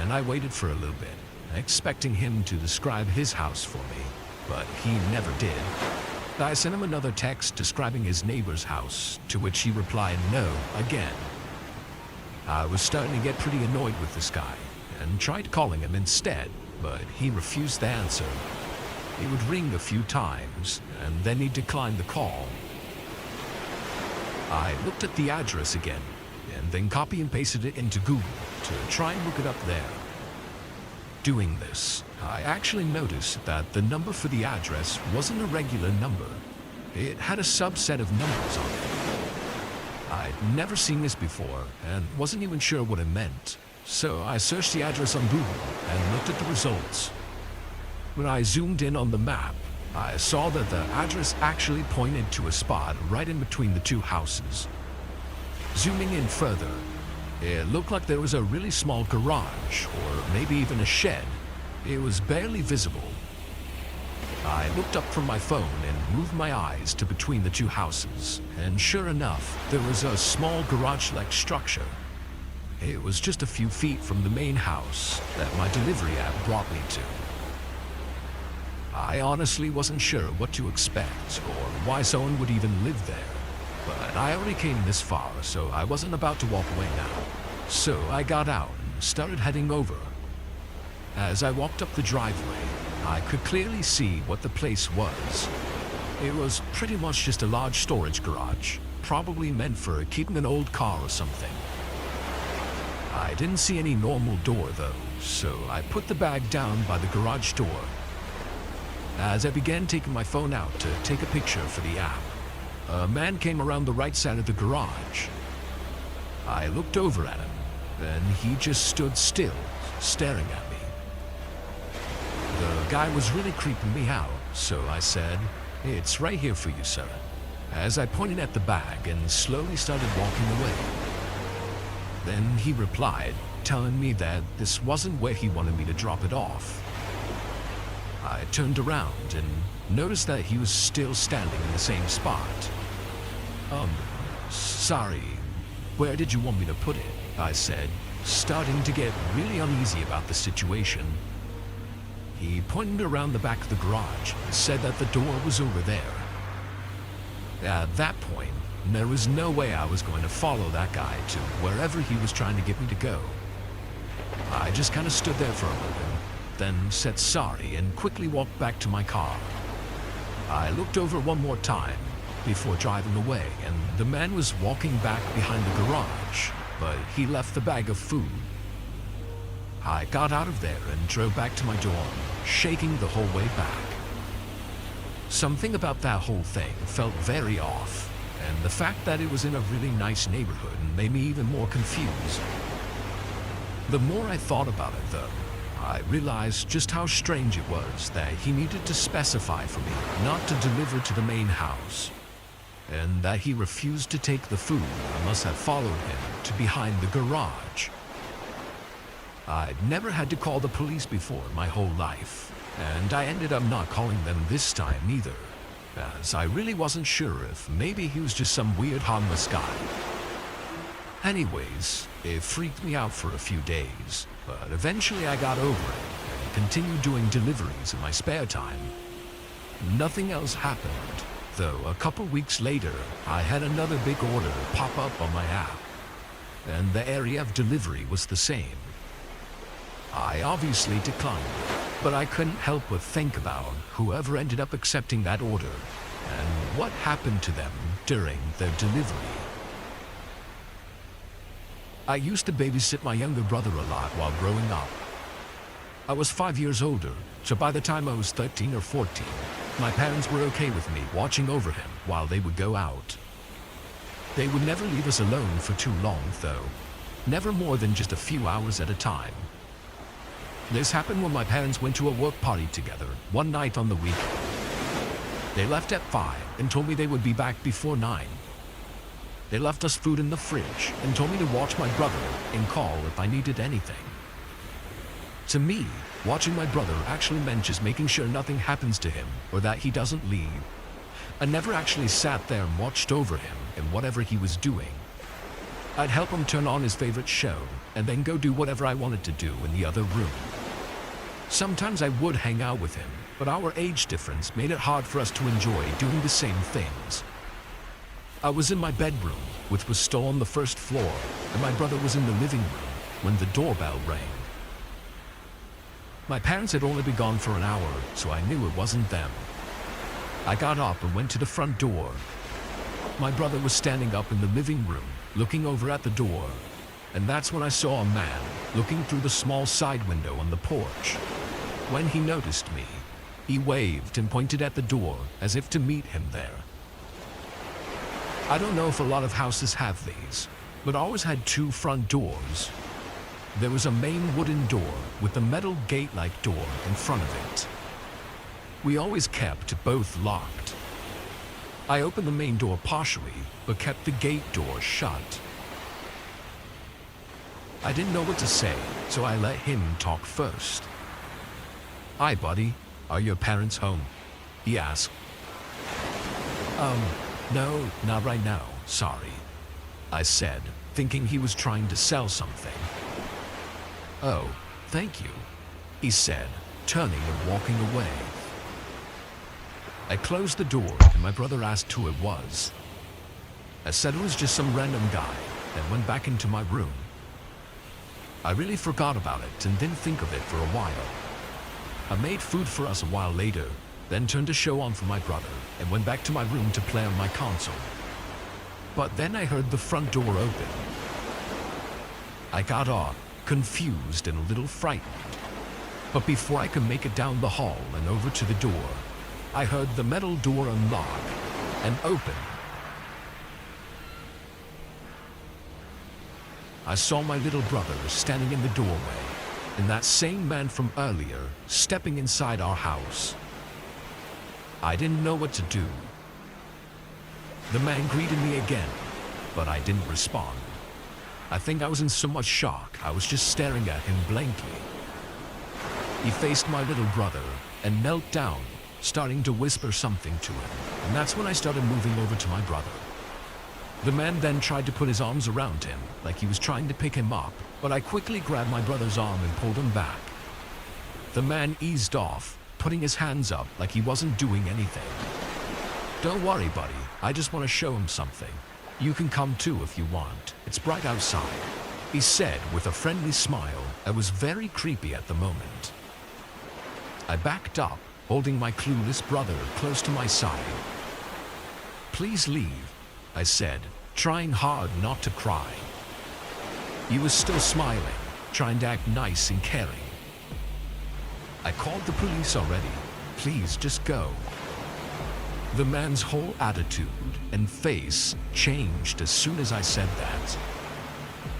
and I waited for a little bit, expecting him to describe his house for me, but he never did. I sent him another text describing his neighbor's house, to which he replied no again. I was starting to get pretty annoyed with this guy, and tried calling him instead, but he refused to answer. He would ring a few times, and then he'd decline the call. I looked at the address again, and then copy and pasted it into Google to try and look it up there. Doing this, I actually noticed that the number for the address wasn't a regular number. It had a subset of numbers on it. I'd never seen this before, and wasn't even sure what it meant. So I searched the address on Google and looked at the results. When I zoomed in on the map, I saw that the address actually pointed to a spot right in between the 2 houses. Zooming in further, it looked like there was a really small garage, or maybe even a shed. It was barely visible. I looked up from my phone and moved my eyes to between the 2 houses, and sure enough, there was a small garage-like structure. It was just a few feet from the main house that my delivery app brought me to. I honestly wasn't sure what to expect or why someone would even live there, but I already came this far, so I wasn't about to walk away now. So I got out and started heading over. As I walked up the driveway, I could clearly see what the place was. It was pretty much just a large storage garage, probably meant for keeping an old car or something. I didn't see any normal door though, so I put the bag down by the garage door. As I began taking my phone out to take a picture for the app, a man came around the right side of the garage. I looked over at him, then he just stood still, staring at me. The guy was really creeping me out, so I said, "It's right here for you, sir." as I pointed at the bag and slowly started walking away. Then he replied, telling me that this wasn't where he wanted me to drop it off. I turned around and noticed that he was still standing in the same spot. Sorry, where did you want me to put it? I said, starting to get really uneasy about the situation. He pointed around the back of the garage and said that the door was over there. At that point, there was no way I was going to follow that guy to wherever he was trying to get me to go. I just kind of stood there for a moment, then said sorry and quickly walked back to my car. I looked over one more time before driving away, and the man was walking back behind the garage, but he left the bag of food. I got out of there and drove back to my dorm, shaking the whole way back. Something about that whole thing felt very off, and the fact that it was in a really nice neighborhood made me even more confused. The more I thought about it, though, I realized just how strange it was that he needed to specify for me not to deliver to the main house, and that he refused to take the food unless I followed him to behind the garage. I'd never had to call the police before my whole life, and I ended up not calling them this time either, as I really wasn't sure if maybe he was just some weird harmless guy. Anyways, it freaked me out for a few days, but eventually I got over it and continued doing deliveries in my spare time. Nothing else happened, though a couple weeks later I had another big order pop up on my app, and the area of delivery was the same. I obviously declined it, but I couldn't help but think about whoever ended up accepting that order and what happened to them during their delivery. I used to babysit my younger brother a lot while growing up. I was 5 years older, so by the time I was 13 or 14, my parents were okay with me watching over him while they would go out. They would never leave us alone for too long, though, never more than just a few hours at a time. This happened when my parents went to a work party together one night on the weekend. They left at 5 and told me they would be back before 9. They left us food in the fridge and told me to watch my brother and call if I needed anything. To me, watching my brother actually meant just making sure nothing happens to him or that he doesn't leave. I never actually sat there and watched over him in whatever he was doing. I'd help him turn on his favorite show and then go do whatever I wanted to do in the other room. Sometimes I would hang out with him, but our age difference made it hard for us to enjoy doing the same things. I was in my bedroom, which was still on the first floor, and my brother was in the living room when the doorbell rang. My parents had only been gone for an hour, so I knew it wasn't them. I got up and went to the front door. My brother was standing up in the living room, looking over at the door, and that's when I saw a man looking through the small side window on the porch. When he noticed me, he waved and pointed at the door as if to meet him there. I don't know if a lot of houses have these, but ours had 2 front doors. There was a main wooden door with a metal gate-like door in front of it. We always kept both locked. I opened the main door partially, but kept the gate door shut. I didn't know what to say, so I let him talk first. "Hi, buddy. Are your parents home?" he asked. No, not right now, sorry," I said, thinking he was trying to sell something. "Oh, thank you," he said, turning and walking away. I closed the door and my brother asked who it was. I said it was just some random guy and went back into my room. I really forgot about it and didn't think of it for a while. I made food for us a while later, then turned a show on for my brother and went back to my room to play on my console. But then I heard the front door open. I got up, confused and a little frightened. But before I could make it down the hall and over to the door, I heard the metal door unlock and open. I saw my little brother standing in the doorway, and that same man from earlier stepping inside our house. I didn't know what to do. The man greeted me again, but I didn't respond. I think I was in so much shock, I was just staring at him blankly. He faced my little brother and knelt down, starting to whisper something to him, and that's when I started moving over to my brother. The man then tried to put his arms around him, like he was trying to pick him up, but I quickly grabbed my brother's arm and pulled him back. The man eased off, putting his hands up like he wasn't doing anything. "Don't worry, buddy, I just want to show him something. You can come too if you want. It's bright outside," he said with a friendly smile that was very creepy at the moment. I backed up, holding my clueless brother close to my side. "Please leave," I said, trying hard not to cry. He was still smiling, trying to act nice and caring. "I called the police already. Please just go." The man's whole attitude and face changed as soon as I said that.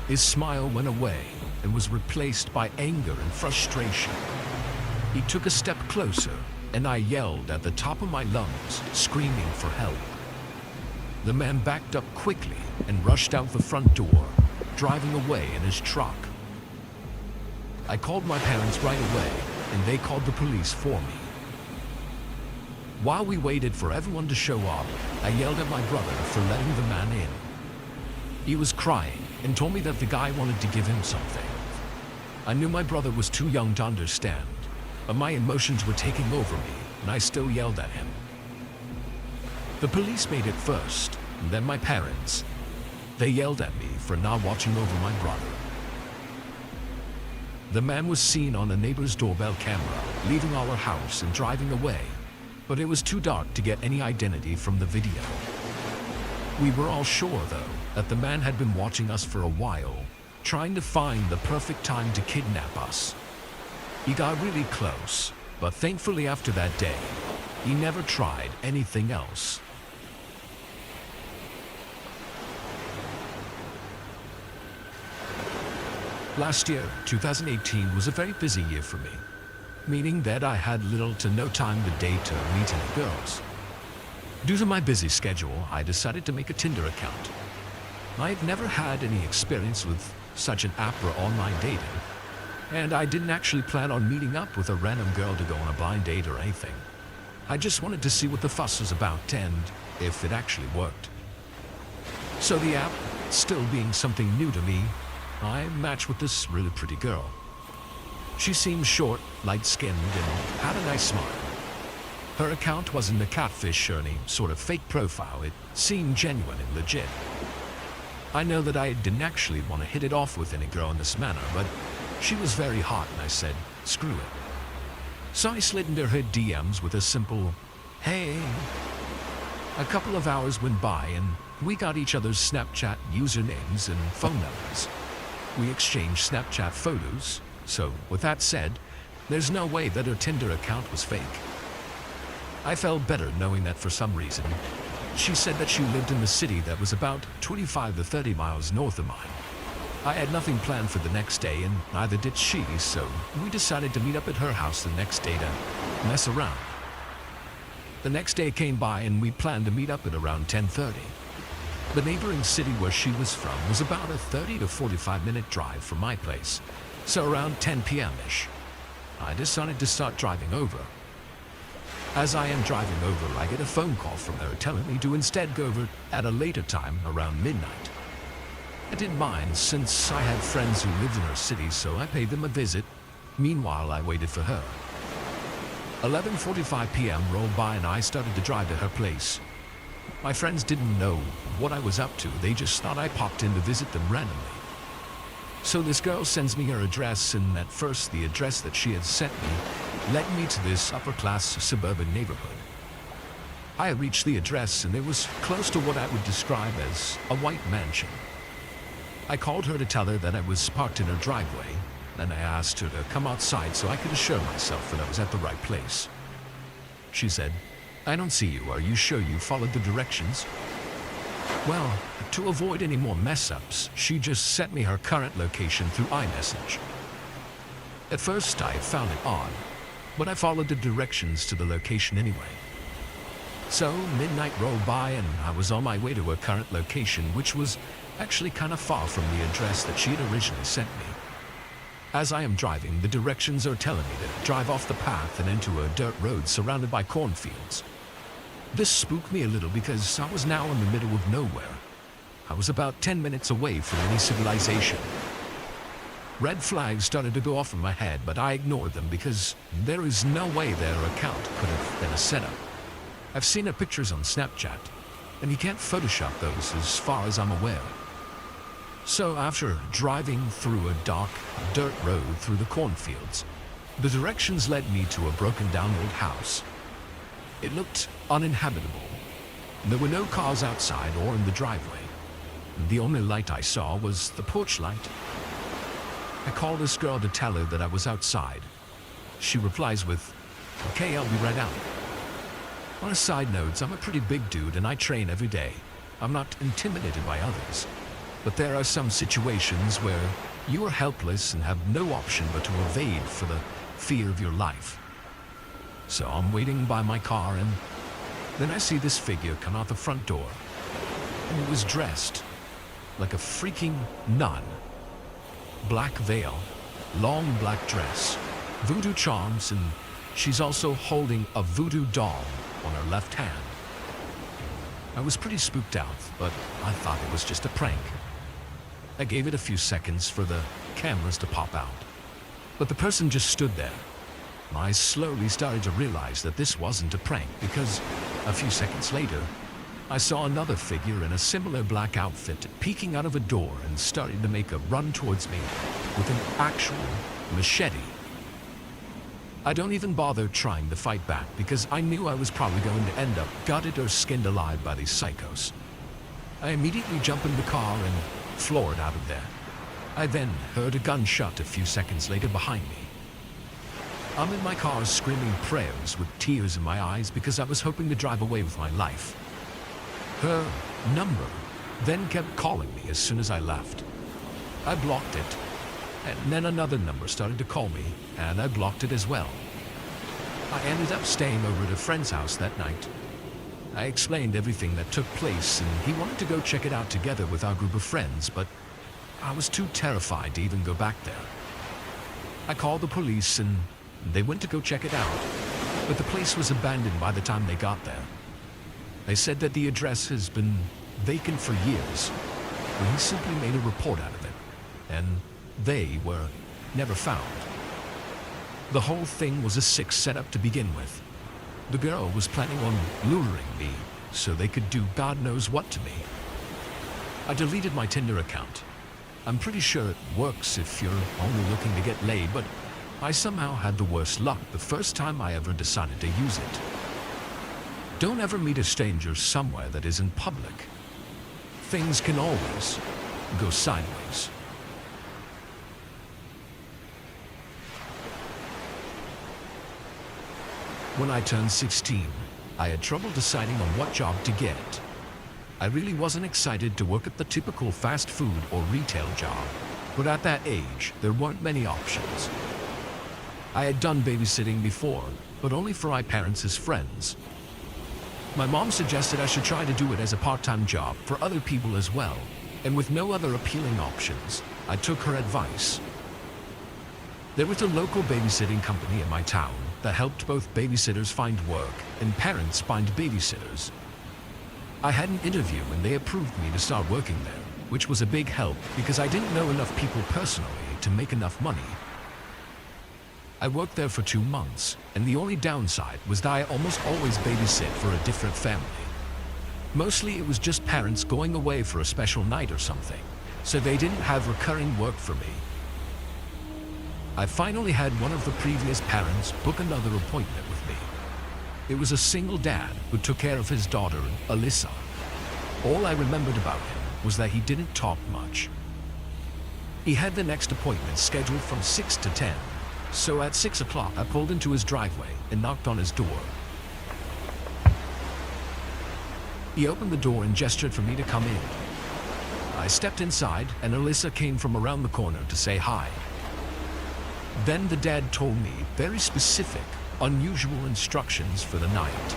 His smile went away and was replaced by anger and frustration. He took a step closer, and I yelled at the top of my lungs, screaming for help. The man backed up quickly and rushed out the front door, driving away in his truck. I called my parents right away, and they called the police for me. While we waited for everyone to show up, I yelled at my brother for letting the man in. He was crying and told me that the guy wanted to give him something. I knew my brother was too young to understand, but my emotions were taking over me, and I still yelled at him. The police made it first, and then my parents. They yelled at me for not watching over my brother. The man was seen on a neighbor's doorbell camera, leaving our house and driving away, but it was too dark to get any identity from the video. We were all sure, though, that the man had been watching us for a while, trying to find the perfect time to kidnap us. He got really close, but thankfully after that day, he never tried anything else. Last year, 2018, was a very busy year for me, meaning that I had little to no time to date or meet any girls. Due to my busy schedule, I decided to make a Tinder account. I had never had any experience with such an app or online dating, and I didn't actually plan on meeting up with a random girl to go on a blind date or anything. I just wanted to see what the fuss was about and if it actually worked. So the app, still being something new to me, I matched with this really pretty girl. She seemed short, light-skinned, and had a nice smile. Her account wasn't a catfish or any sort of fake profile. It seemed genuine and legit. I know that I didn't actually want to hit it off with any girl in this manner, but she was very hot and I said, screw it. So I slid into her DMs with a simple, hey. A couple of hours went by and we got each other's Snapchat usernames and phone numbers. We exchanged Snapchat photos, so with that said, there's no way that her Tinder account was fake. I felt better knowing that for some reason, she said that she lived in the city that was about 25 to 30 miles north of mine. I had nothing planned for the next day and neither did she, so we decided to meet up at her house the next day to mess around. The next day came by and we planned to meet up at around 10:30. The neighboring city where she was from was about a 30 to 45-minute drive from my place, so around 10 p.m.-ish. I decided to start driving over. As I am driving over, I get a phone call from her telling me to instead go over at a later time, around midnight. I didn't mind since I had friends who lived in her city, so I paid them a visit. Meanwhile, I waited for her. 11:45 p.m. rolled by and I started to drive to her place. My friends didn't know what I was up to. They just thought I popped in to visit them randomly. So this girl sends me her address, and at first the address that she had sent me led me to this upper-class suburban neighborhood. I reached the address and it was close to what I would describe as a white mansion. I called her to tell her that I was parked in her driveway, and I asked her to come outside so I could assure myself that I was at the right place. She said, "I don't see you. Are you sure you followed the directions?" Well, to avoid any more mess-ups, she just sent me her current location through iMessage. At first, I found it odd, but I followed the directions to the location anyway. So midnight rolled by and I was on my way to her current location, which was actually kind of far from the address that she had originally sent me. As I am driving, the directions are telling me to drive off the path and into a dirt road surrounded by cornfields. This spooked me a little because I was now in the middle of nowhere. I was about 10 minutes away from any civilization. Red flags started to go off in my head, but I ignored them because there is no way their account could have been a setup. I've seen her pictures on Snapchat, and you can't Photoshop those as far as I'm aware. So after driving through a dark, dirt road through the cornfields, the directions led me to a broken-down old house. It looked uninhabitable. There were no cars outside or in the driveway. The only light I saw was the porch light. I called this girl to tell her that I was outside. She replies with, "Okay, I'll be right out." On a side note, I'm a pretty big dude and I train every day. I'm not intimidated by others. But there are some situations where you are helpless and have no option but to evade for the fear of your life. So I'm waiting by my car and then I see this figure come out the front door. And it was dressed like a freaking nun. Black veil, long black dress, voodoo charms, and she's also holding a voodoo doll on her left hand. I was pretty spooked out, but I thought it was just a prank. I gave it a few seconds for the cameras to pop out, but the person just stood there. I slowly started to realize that this wasn't a prank because a few seconds later, I saw another figure in a similar black outfit peeking out of a door and starting to make a run towards me with an actual machete. I don't even bother trying to fight back because I knew I was probably going to end up gutted or skinned alive by these psychos. I immediately jumped in the car and floored out of there. I then heard a gunshot a few seconds later behind me. I'm in my car screaming prayers with tears in my eyes because I was hoping to drive away with my life. Her number then kept calling me as soon as I left. I blocked it, and then another number started to call me, and I blocked it as well. I ended up staying over at a friend's house that night. I explained everything that took place, and he wanted to go check it out together with our group of friends, but I was too terrified to even go back there. I called the police, and they went to go check it out, but the place was abandoned by the time they got there. They said that the address has been vacant for years, and he simply made a report out of it, and they were never found. The whole thing was a sick setup to begin with. The girl was planning on luring me so they could do God knows what to me. I deleted my Tinder account. I'm pretty sure it works if you're only looking to get laid, but I somehow had the worst luck the first time I ever decided to use it. Don't ever meet a stranger somewhere that isn't public. Things can always go sideways. When I turned 16, I had trouble deciding on what job to get. I really wasn't excited to work at the typical fast food or retail job, but at that age, there weren't many options. I had done babysitting before, but only for my parents' friends. My mom suggested I should try to do it as a part-time job for other people as well, and with no other appealing options, I took her advice. There was a local babysitting company in my town that helped both babysitters find work and parents find babysitters. I had an interview and they approved me to start working there, which was a big help because I didn't know enough people personally to make enough money. I worked there for 2 months, and the only downside was that I almost always babysit for a different family. Mostly it was just parents going away for a special night or something, so they didn't have recurring work for me. I finally had one of the previous parents book another appointment with me. It was a single dad who took care of his daughter, Alyssa. All I remembered about him was that he didn't talk much. He had the next appointment scheduled from 6 to 10, so at 6 o'clock I pulled into his driveway and knocked on his door. He opened the door and gestured for me to come in. I stepped inside and Alyssa came from around the corner to say hi. Then the dad told me very specific, unusual instructions for the night.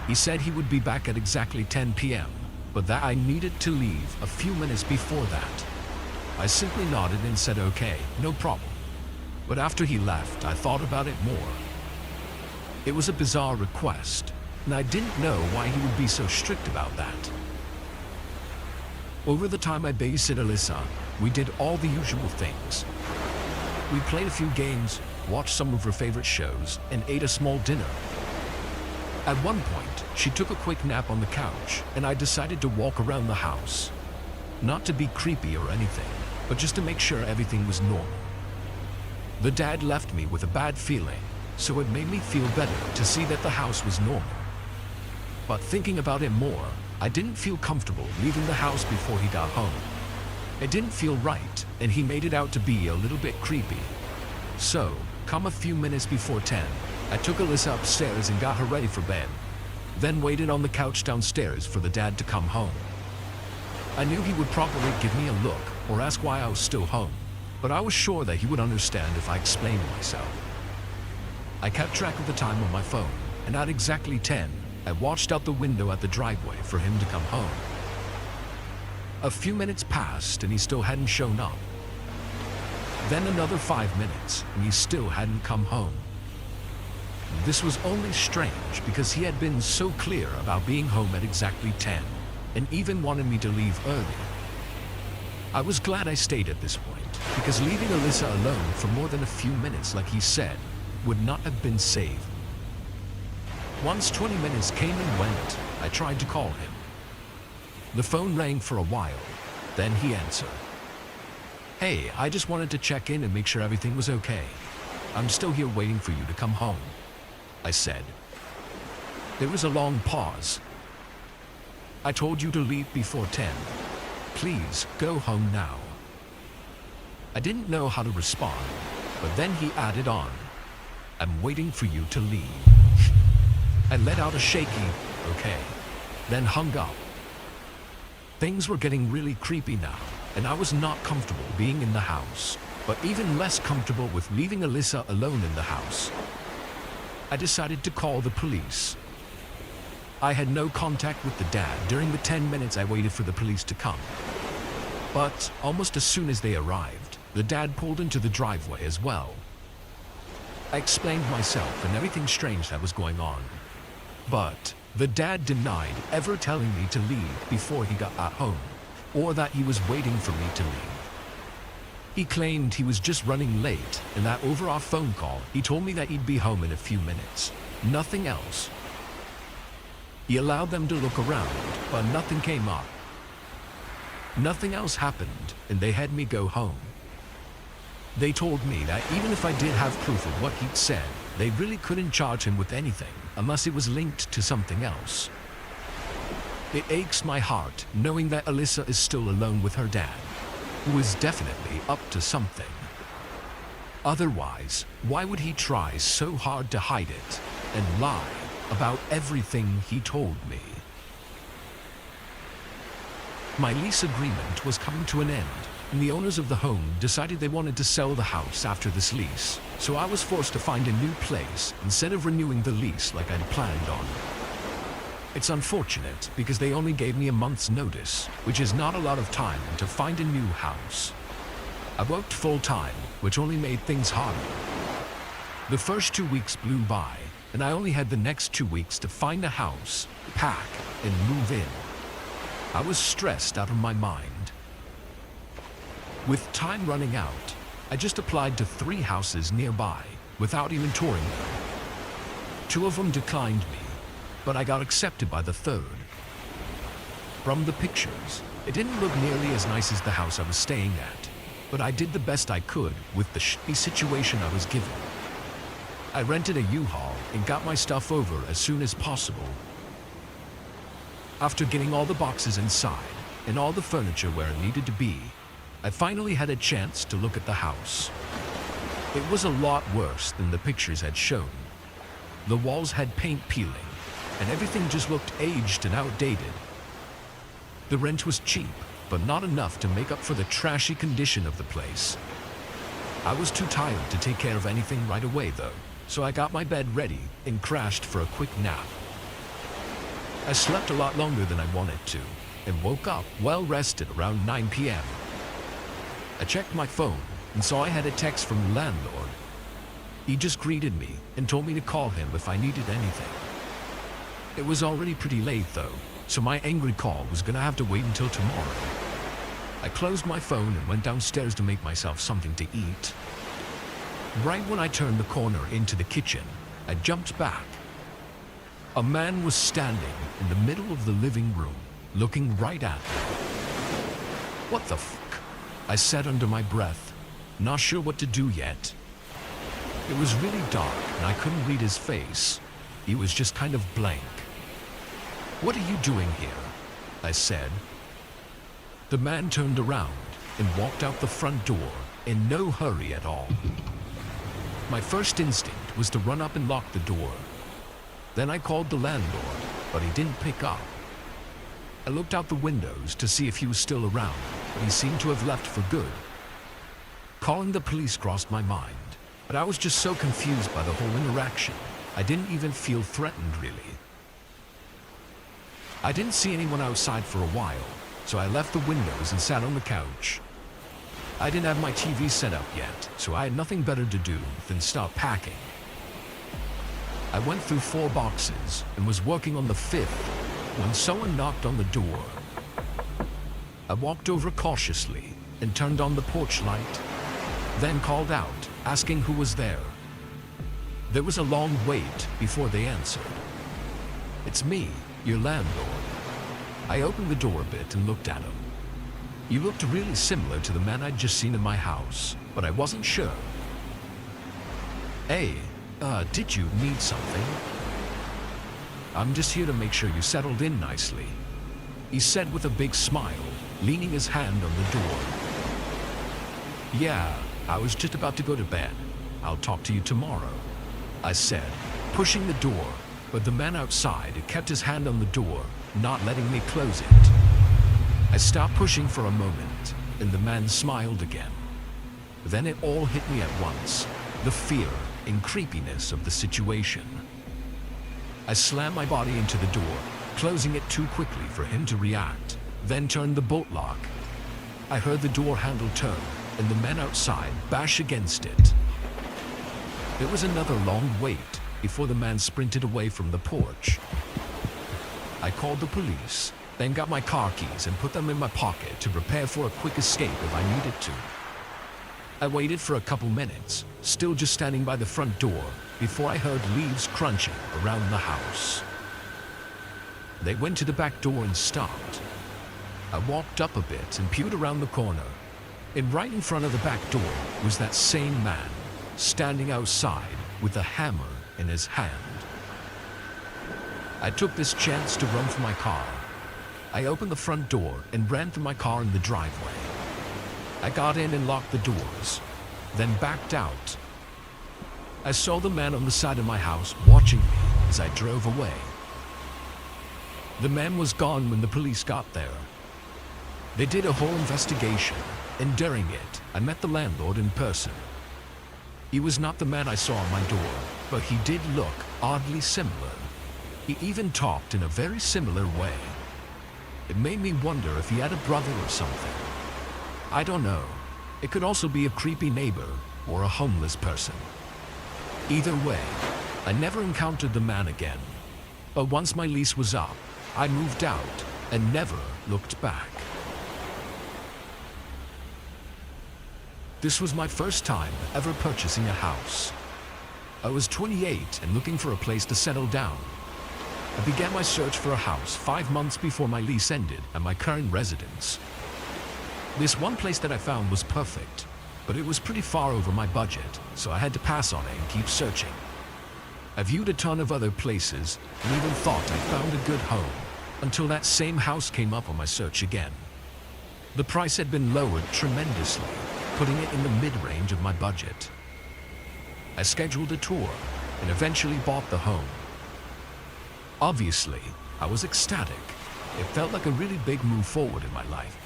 He said he would be back at exactly 10 p.m., but that I needed to leave a few minutes before that. I simply nodded and said okay, no problem. But after he left, I thought about it more. It was a bizarre request, and I didn't know why he would be so strict about that. Over the time I babysit Alyssa, we did all the usual things. We played a few games, watched some of her favorite shows, and ate a small dinner. At one point, she took a quick nap on the couch, and I decided to walk around the house. Not to be creepy or anything, but just to make sure everything was normal. The dad left me with a bad feeling, so it made me feel better to see that the house was normal. But thinking about it more, I didn't feel comfortable leaving the house before he got home. It didn't feel right, and he made it out to be a little bit creepy. So, come a few minutes before 10, I took Alyssa upstairs and got her ready for bed, then waited on the couch downstairs for the dad to come home. I knew he would probably give me a look or ask why I was still home, but I was sure that he would understand if I explained myself. I kept track of the time on my phone, and at exactly 10, I watched out the window at the driveway for him to come home. A few minutes passed and he still hadn't shown up. Then another 5 minutes and he still hadn't come home. This was only strange because he had been so clear about being home at exactly 10 and even wanted me to leave early. I was glad I stayed at this point because leaving Alyssa alone for more than a few minutes like he said would not have been safe. Once 20 minutes came and went, I tried to call him. The phone rang for a while, then he answered. "Hey, I just wanted to check in and make sure everything was okay. I'm still here waiting for you to come home," I said. There was a long pause. "I told you to leave before 10. Please go home now." I didn't know how to respond, but then he added on, "I'm waiting for you to leave." I let out a shaky, "Okay," then hung up. Things were getting really creepy now, and I was not comfortable being in the house, but even less comfortable with leaving Alyssa alone in the house. I decided to call the police. I had no contact with the dad during the 10 minutes I waited for the police to come. But almost as soon as they arrived, the dad pulled into the driveway as well. I explained myself and everything strange that was going on. But the dad denied ever telling me to leave before he got at home, or that he was waiting for me to leave. He claimed he was just running late, and that over our phone call, he told me that he'd be home in a few minutes. Nothing else. He allowed them to look around, but nothing came up. Nothing else happened, and they had me go home. They told me that even if I did have proof of what he'd said, they really couldn't charge him with anything unless it was linked to something else. It aches my heart knowing that Alyssa is still alone with her dad, who is definitely up to something. Otherwise, why would he try so hard to hide it and lie about everything he told me? My lease agreement was coming to an end, and the owners of the home decided they wanted to sell the house after this lease, so I was forced to find a new place instead of renewing the lease like I'd planned on. It's unfortunate because they only gave me a month's notice, which is not a lot of time to find a new house. I worked full-time, which only made things harder. The first 2 weeks blew by, and I only had the next 2 weeks to find a house, pack, and move in. I was stressed out of my mind. With time running out, I just applied to 3 houses nearby without even touring them. 2 of them declined me, but I got accepted by the 3rd. From the pictures, it didn't look nearly as nice as the house I was staying at, but I did the best I could with the shitty situation I was given. I rented a U-Haul and got my stuff over as soon as possible. After getting all the boxes inside and all the furniture where it needed to be, I finally had a chance to look at the house. It was a lot worse than the pictures had shown. The walls had paint peeling, and everything just looked aged and outdated. The rent was cheap, but not enough to make up for the trashy condition of the place. I was too tired to take care of anything right away though, so I got my bed ready and crashed for a quick nap. I slept a lot longer than I wanted to and woke up well rested around 9 p.m. I checked my phone and saw I had a text from the landlord. He just greeted me and told me to call him if I needed anything. It was already pretty late though, so my angry call was gonna have to wait until tomorrow. I closed my phone and went downstairs to make myself something to eat. Right when I turned the corner into the kitchen, I jumped back. A man was standing in the middle of the living room, looking right at me. "What the fuck?" I said under my breath, not sure what to do yet. It was really dark and I couldn't read his face. He was just kind of blank. "What are you doing here?" I said. The man turned around and walked out the front door in no hurry at all. My first instinct was to run up and lock the door. Then I called the landlord, but he didn't pick up. I looked out the windows to see if he was still around, but he seemed to have left for good. Calling the police crossed my mind, but I was just so confused by the whole interaction, I didn't even feel threatened really. I didn't see anyone outside for a while, so I left the windows and sat on the couch. I didn't have my TV set up yet, so I had nothing better to do than start packing. I went through 4 boxes and was working on the 5th when someone knocked on the door. I walked over cautiously and turned on the porch light, then called out, asking who was there. There was a long wait before they answered. "It's me, your landlord." I opened the door a bit and looked at him. He looked really similar to the man I'd just seen in my house, but I wasn't sure. "Hey, did you need something?" "I'm just here to make sure you settled in nicely," he said with a big smile, leaning his hand on the door. "Yeah, I was just about to go to bed. I'll talk to you tomorrow," I said, pushing the door, but the man outside had kept his hand on the door, not letting me close it. I stopped pushing for a moment, and the man smiled again. Then it all hit me at once, the fear and creepiness of the situation. I slammed my body into the door, closing it too quickly for him to react, then turned the bolt lock. I heard the door handle turn, and the man outside bash against it. There was another long wait before the man sprinted away from the porch. I called the police, then got my car keys and put them in my pocket to prepare for a quick escape if I needed to. I waited for a couple minutes, still just standing by the front door, before I heard leaves crunching around the house. They went to the back door and stopped. I walked up a bit and peered around the corner, and right in front of the back door was that same man, standing outside with a hammer in his hand. I took this chance to run for my car. I opened the front door and ran to my car in the driveway. I got in and locked the doors, then backed out. I saw the man on the side of my house watching me as I drove away. The man was gone when the police got there. They did a whole investigation, and during it, I met the landlord in person. He was not the man I saw on my door, but he did look oddly similar. He even talked in a very similar way. It made me wonder if he had a brother or something. I don't know. It could also be a creepy neighbor or a homeless person. Either way, I never encountered the man again. But once my lease was up, I moved out and never looked back. This was my first time ever purchasing a house. I was 28 and looking for a place to settle down. I began my search for a house 5 months before my lease ended at my current residence. This one place that I found was perfect, but it was pretty far over my budget, so I had to pass on it and keep searching. I viewed a ton of other places and even thought I found a good home, until that same house came up on my search again. The price had been lowered tremendously, putting it in the mid-range of my budget. I scheduled a tour and eventually bought the home. Obviously, I was ecstatic. It felt like a really big move forward in my life.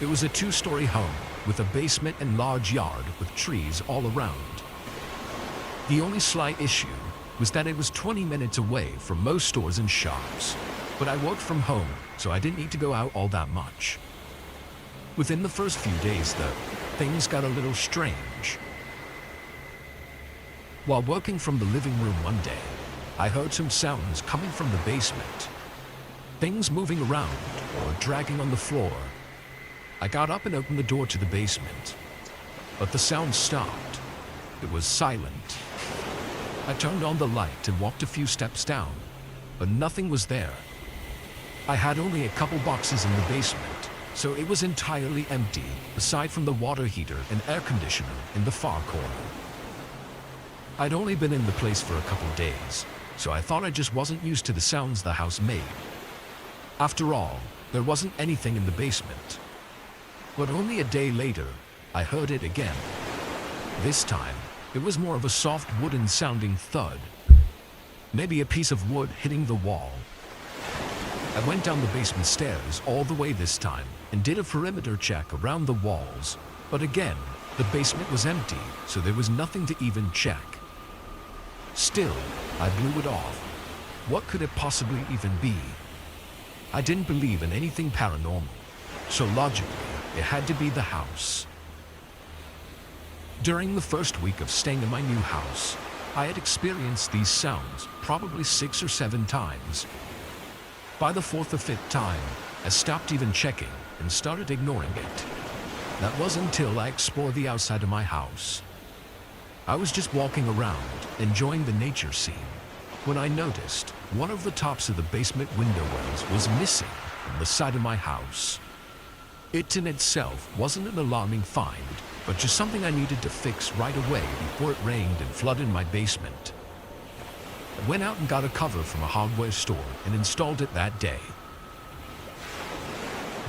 It was a 2-story home with a basement and large yard with trees all around. The only slight issue was that it was 20 minutes away from most stores and shops. But I worked from home, so I didn't need to go out all that much. Within the first few days, though, things got a little strange. While working from the living room one day, I heard some sounds coming from the basement. Things moving around or dragging on the floor. I got up and opened the door to the basement, but the sound stopped. It was silent. I turned on the light and walked a few steps down, but nothing was there. I had only a couple boxes in the basement, so it was entirely empty, aside from the water heater and air conditioner in the far corner. I'd only been in the place for a couple days, so I thought I just wasn't used to the sounds the house made. After all, there wasn't anything in the basement. But only a day later, I heard it again. This time, it was more of a soft wooden-sounding thud. Maybe a piece of wood hitting the wall. I went down the basement stairs all the way this time and did a perimeter check around the walls. But again, the basement was empty, so there was nothing to even check. Still, I blew it off. What could it possibly even be? I didn't believe in anything paranormal, so logically, it had to be the house. During the first week of staying in my new house, I had experienced these sounds probably 6 or 7 times. By the 4th or 5th time, I stopped even checking and started ignoring it. That wasn't until I explored the outside of my house. I was just walking around, enjoying the nature scene, when I noticed one of the tops of the basement window wells was missing from the side of my house. It in itself wasn't an alarming find, but just something I needed to fix right away before it rained and flooded my basement. I went out and got a cover from a hardware store and installed it that day.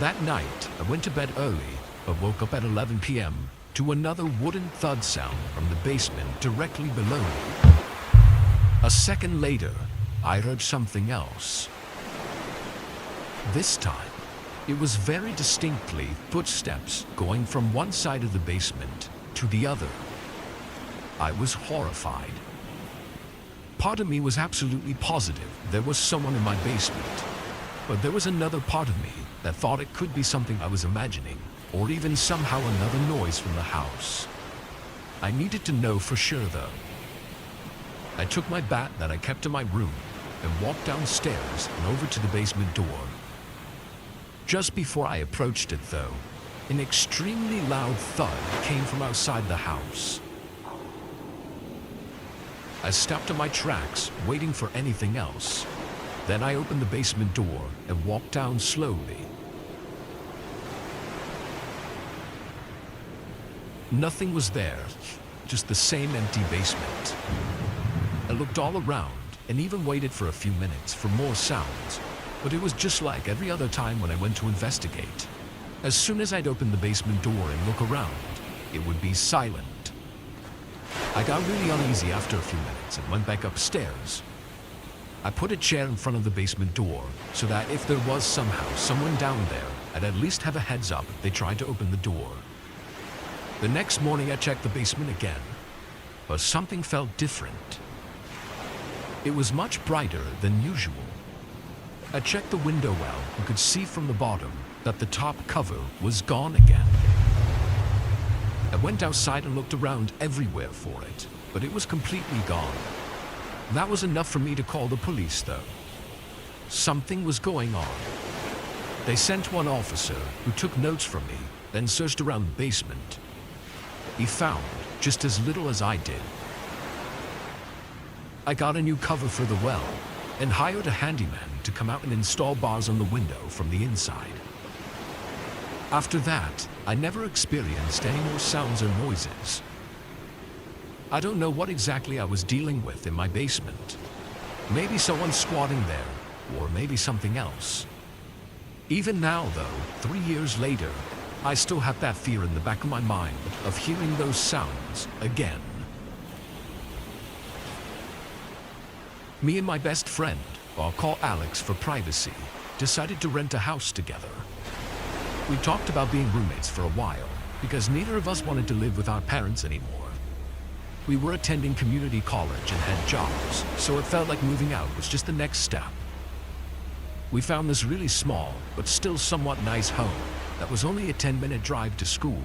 That night, I went to bed early, but woke up at 11 p.m. to another wooden thud sound from the basement directly below me. A second later, I heard something else. This time, it was very distinctly footsteps going from one side of the basement to the other. I was horrified. Part of me was absolutely positive there was someone in my basement, but there was another part of me that thought it could be something I was imagining, or even somehow another noise from the house. I needed to know for sure though. I took my bat that I kept in my room and walked downstairs and over to the basement door. Just before I approached it though, an extremely loud thud came from outside the house. I stopped in my tracks, waiting for anything else. Then I opened the basement door and walked down slowly. Nothing was there, just the same empty basement. I looked all around and even waited for a few minutes for more sounds, but it was just like every other time when I went to investigate. As soon as I'd open the basement door and look around, it would be silent. I got really uneasy after a few minutes and went back upstairs. I put a chair in front of the basement door so that if there was somehow someone down there, I'd at least have a heads up if they tried to open the door. The next morning I checked the basement again, but something felt different. It was much brighter than usual. I checked the window well and could see from the bottom that the top cover was gone again. I went outside and looked around everywhere for it, but it was completely gone. That was enough for me to call the police though. Something was going on. They sent one officer who took notes from me, then searched around the basement. He found just as little as I did. I got a new cover for the well and hired a handyman to come out and install bars on the window from the inside. After that, I never experienced any more sounds or noises. I don't know what exactly I was dealing with in my basement. Maybe someone squatting there, or maybe something else. Even now though, 3 years later, I still have that fear in the back of my mind of hearing those sounds again. Me and my best friend, I'll call Alex for privacy, decided to rent a house together. We talked about being roommates for a while because neither of us wanted to live with our parents anymore. We were attending community college and had jobs, so it felt like moving out was just the next step. We found this really small, but still somewhat nice home that was only a 10-minute drive to school.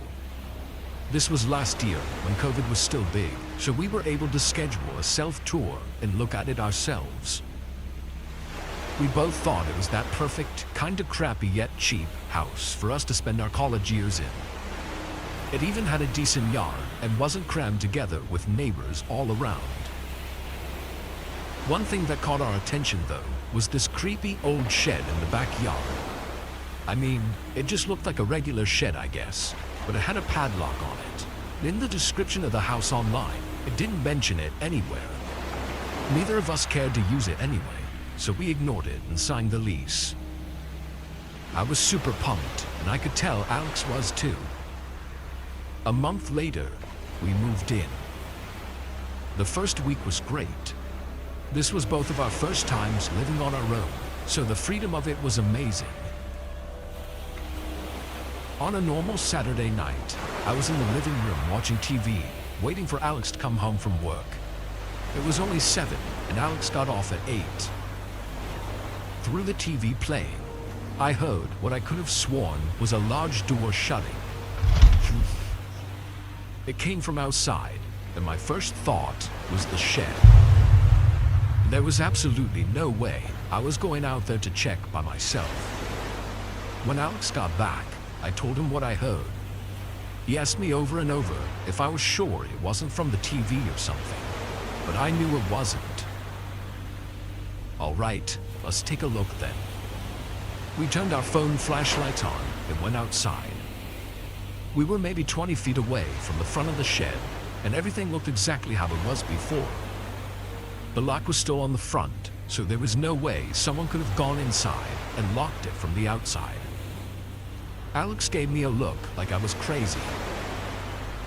This was last year when COVID was still big, so we were able to schedule a self-tour and look at it ourselves. We both thought it was that perfect, kinda crappy yet cheap house for us to spend our college years in. It even had a decent yard and wasn't crammed together with neighbors all around. One thing that caught our attention though was this creepy old shed in the backyard. I mean, it just looked like a regular shed, I guess, but it had a padlock on it. In the description of the house online, it didn't mention it anywhere. Neither of us cared to use it anyway, so we ignored it and signed the lease. I was super pumped, and I could tell Alex was too. A month later, we moved in. The first week was great. This was both of our first times living on our own, so the freedom of it was amazing. On a normal Saturday night, I was in the living room watching TV, waiting for Alex to come home from work. It was only 7, and Alex got off at 8. Through the TV playing, I heard what I could have sworn was a large door shutting. It came from outside, and my first thought was the shed. There was absolutely no way I was going out there to check by myself. When Alex got back, I told him what I heard. He asked me over and over if I was sure it wasn't from the TV or something, but I knew it wasn't. All right, let's take a look then. We turned our phone flashlights on and went outside. We were maybe 20 feet away from the front of the shed, and everything looked exactly how it was before. The lock was still on the front, so there was no way someone could have gone inside and locked it from the outside. Alex gave me a look like I was crazy.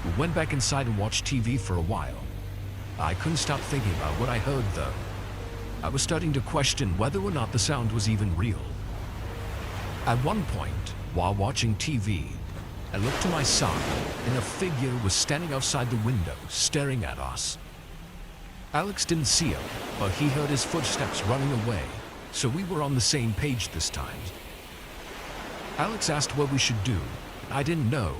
We went back inside and watched TV for a while. I couldn't stop thinking about what I heard though. I was starting to question whether or not the sound was even real. At one point, while watching TV, I looked to my side and a figure was standing outside the window staring at us. Alex didn't see him, but he heard his footsteps running away, so we were on the same page this time. Alex asked what we should do, and I didn't know.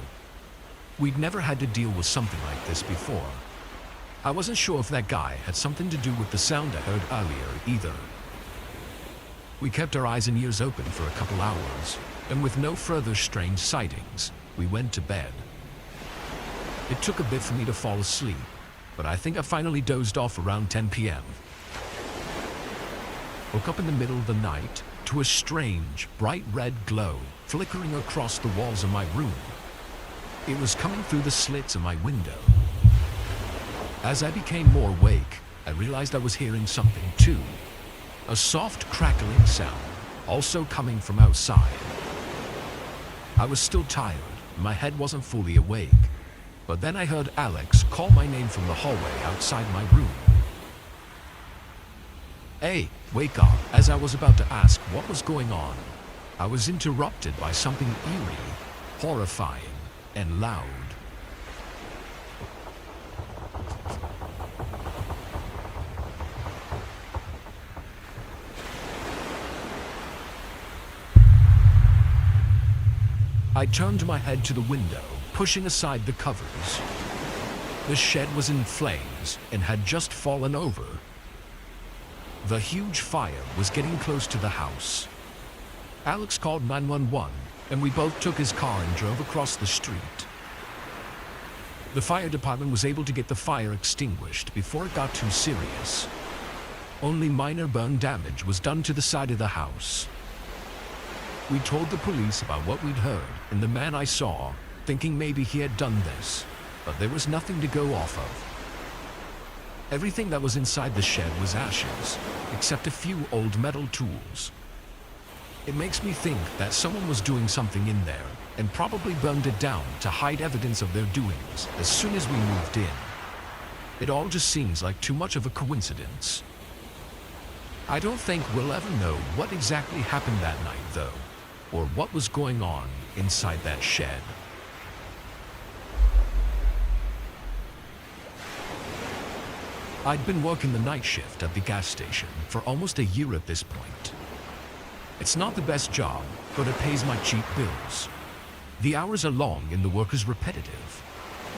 We'd never had to deal with something like this before. I wasn't sure if that guy had something to do with the sound I heard earlier either. We kept our eyes and ears open for a couple hours, and with no further strange sightings, we went to bed. It took a bit for me to fall asleep, but I think I finally dozed off around 10 p.m. Woke up in the middle of the night to a strange, bright red glow flickering across the walls of my room. It was coming through the slits of my window. As I became more awake, I realized I was hearing something too. A soft crackling sound, also coming from outside. I was still tired, and my head wasn't fully awake. But then I heard Alex call my name from the hallway outside my room. "Hey, wake up!" As I was about to ask what was going on, I was interrupted by something eerie, horrifying, and loud. I turned my head to the window, pushing aside the covers. The shed was in flames and had just fallen over. The huge fire was getting close to the house. Alex called 911, and we both took his car and drove across the street. The fire department was able to get the fire extinguished before it got too serious. Only minor burn damage was done to the side of the house. We told the police about what we'd heard and the man I saw, thinking maybe he had done this, but there was nothing to go off of. Everything that was inside the shed was ashes, except a few old metal tools. It makes me think that someone was doing something in there and probably burned it down to hide evidence of their doings as soon as we moved in. It all just seems like too much of a coincidence. I don't think we'll ever know what exactly happened that night though, or what was going on inside that shed. I'd been working the night shift at the gas station for almost a year at this point. It's not the best job, but it pays my cheap bills. The hours are long and the work is repetitive.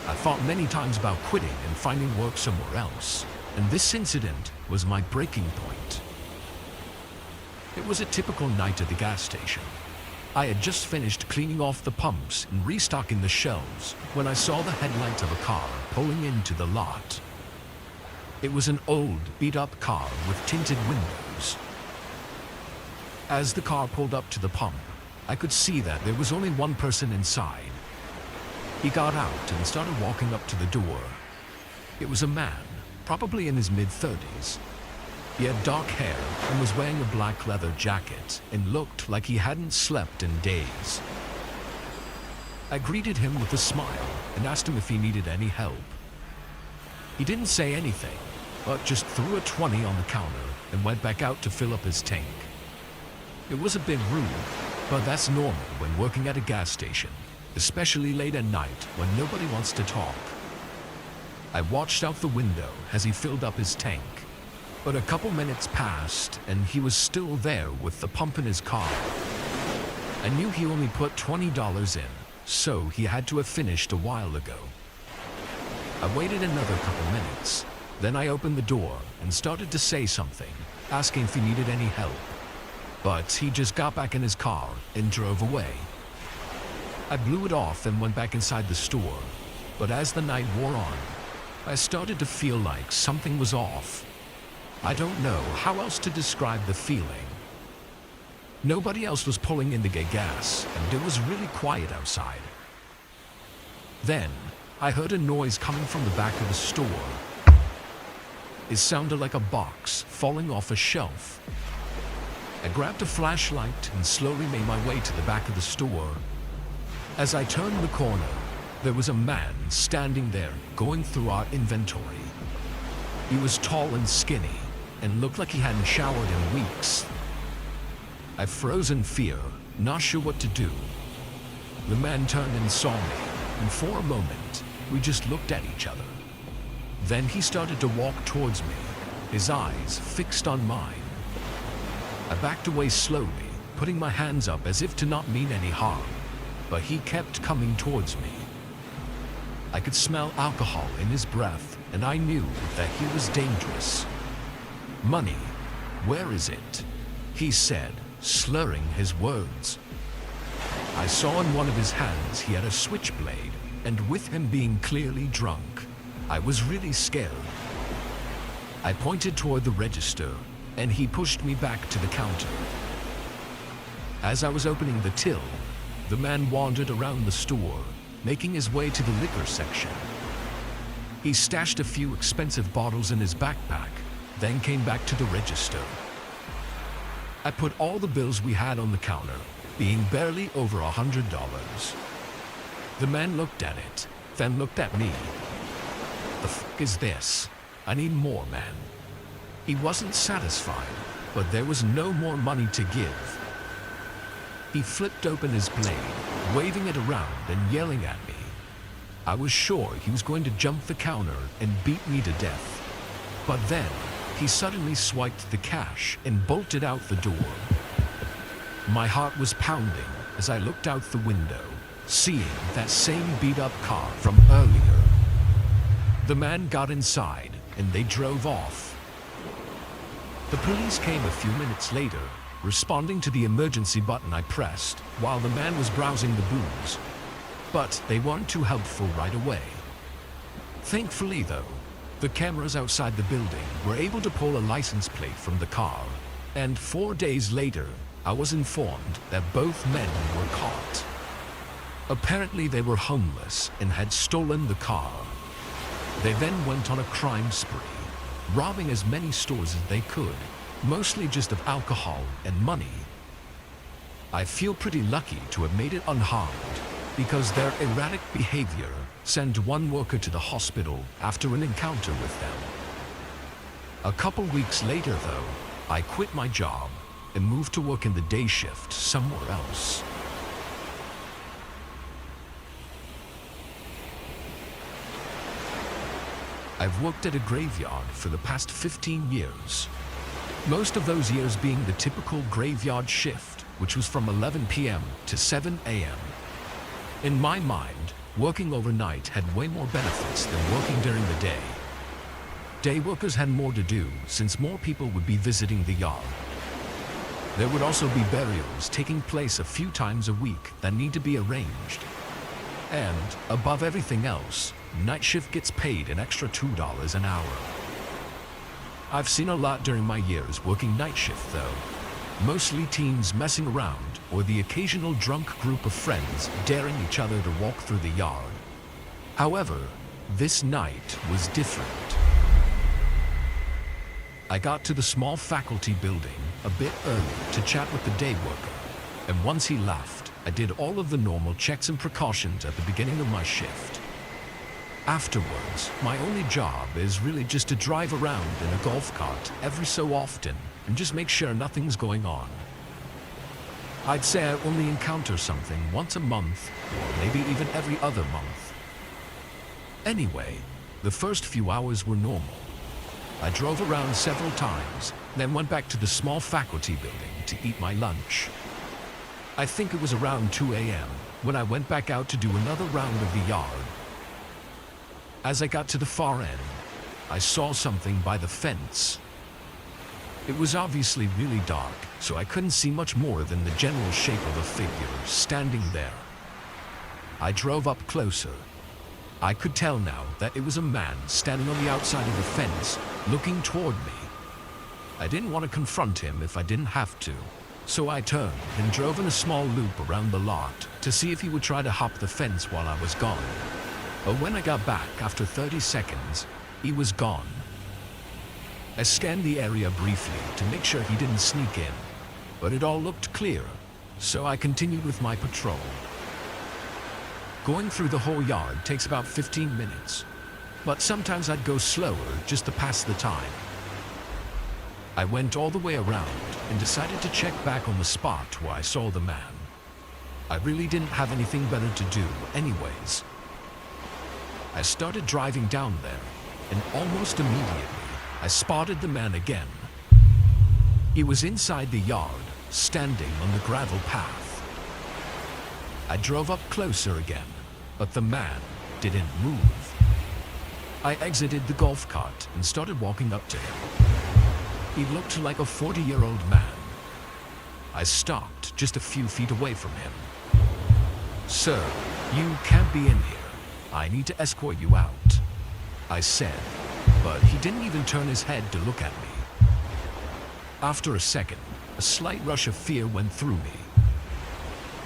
I thought many times about quitting and finding work somewhere else, and this incident was my breaking point. It was a typical night at the gas station. I had just finished cleaning off the pumps and restocking the shelves when I saw the headlight of a car pulling into the lot. It was an old, beat-up car with tinted windows. As the car pulled up to the pump, I could see that there was only one person inside. He got out and started walking up to the door. It was a man, probably in his mid-30s. He had dark hair and was wearing a black leather jacket and looked like he hadn't slept in days. I greeted him with a smile and asked him if he needed any help. He didn't say anything, but just threw a 20 on the counter and went back out to fill up his tank. It was a bit rude, but that's normal when working at a gas station, especially late at night when nobody wants to talk. I watched out the window as he filled up his tank, but a couple minutes passed and he was still there with the pump in his car. I knew he only put $20 in, so he had to have finished a while ago. I waited another couple minutes, then I opened the door and started to say something, asking if he needed any help. But he just got back in his car and drove away. I blew it off and went back inside the store, but as the night wore on, I started to feel like something was off. I don't know how else to describe the feeling. Nobody else was pulling in to get gas, and it was really quiet outside. Then, I heard a noise coming from the back of the store. It sounded like a box falling off a shelf. I grabbed a flashlight and slowly made my way to the back of the store. As I turned the corner, there was a man standing there going through our inventory. He was tall and skinny and looked like he hadn't showered in weeks. I froze in fear, not sure what to do. The man turned and saw me, and for a moment, we just looked at each other. Then he started to walk towards me, his eyes fixed on mine. I backed away slowly, putting my hands up as if to not mean any harm, but he kept coming towards me. I could smell alcohol in his breath, and I knew that he was dangerous. "Money, where is it?" he said, slurring his words. I saw in one of his hands he had a switchblade, and with him being clearly drunk, I was really scared. I pointed toward the register, and he pushed me back to the counter. As I was opening the till, the man wandered around the store, making his way to the liquor section. He stashed a few expensive bottles in his backpack, then came back to the register. I put all the bills we had on the counter, being barely over $100. The man looked at it, then looked at me. "The f*** is this? I need more, man." He wasn't satisfied, but there was no more money to give. He flipped open his blade, waving it around and yelling at me. I was sure he was going to jump the counter and beat me to death. But then, he suddenly swiped the cash and bolted out the door. My heart was pounding as I looked out the window, seeing that same beat-up car from earlier. The man got inside and they drove off. The police came a few minutes later, responding to the emergency button I pressed while the man was browsing the booze. But they weren't too helpful right away. Thankfully though, the cameras outside the building were able to pull a license plate from the car, and 4 days later, I was informed that both men were caught. Apparently they were homeless and had stolen the car. They then went on a crime spree, robbing as many stores as they could, mostly just of alcohol and money. I feel pretty lucky to have made it unharmed, because their erratic behavior sent one worker to the hospital after an encounter with them. A couple weeks later though, I quit my job and moved to work in the day shift somewhere else. I've worked at a graveyard for the past 15 years. Most of those years being the typical graveyard shift, which was from 11 p.m. to 7 a.m. In my mind, working overnight had way more benefits than working during the day. Day workers had more to do since more people would be visiting the yard. There would also be burials taking place a few times a week that need to be arranged. And, above everything else, night shift gets paid an extra $2 an hour. I've seen a lot during my years working night shift though. Mostly teens messing around or the occasional drunk group of friends daring each other to walk through the yard. However, this night was different. I got to the small faculty building a bit early to chat with the day worker, and once he left, I did all of the normal checks and precautions at the beginning of my shift. Afterwards, my only job is really just to drive around in a golf cart every so often and just make sure nothing's going on. I'd say I only encounter something once a month, or maybe even every other month. Anyway, the first few hours were normal. I drove around several times, then went back to the small faculty building to eat my lunch. I think it was around 2 a.m. when I went back out to do another round of the yard. As I got to the far end, I saw something by the fence. It was obviously really dark, so I couldn't see much more than the general shape of a figure standing there. I drove up closer. I could tell now that it was a man standing on the outside of the fence, looking toward me. I didn't want to confront him if I didn't have to, so I turned and drove in a small loop around the lot to see if he would try to hop the fence while I was gone. But when I got back after 30 seconds, he was gone. I scanned the area briefly to make sure he didn't sneak in, but it all looked clear, so I continued with my patrol. Going through the whole yard takes about 15 minutes, but sometimes I'd go slower just to pass the time. I went all the way around and decided to check back on the spot where I saw the man. I really didn't have anything better to do anyways. I started driving down there, and almost immediately, I spotted the man again. He was inside the yard, standing on the gravel path. I drove up closer again, but the man didn't move. I exited the golf cart and started walking up to him. He looked like a 40-year-old man. I stopped just a few feet away from him. "Sir, you can't be in here. I need to escort you out," I said, but he didn't even turn his head to look at me. After a second, a slight rush of fear went through me.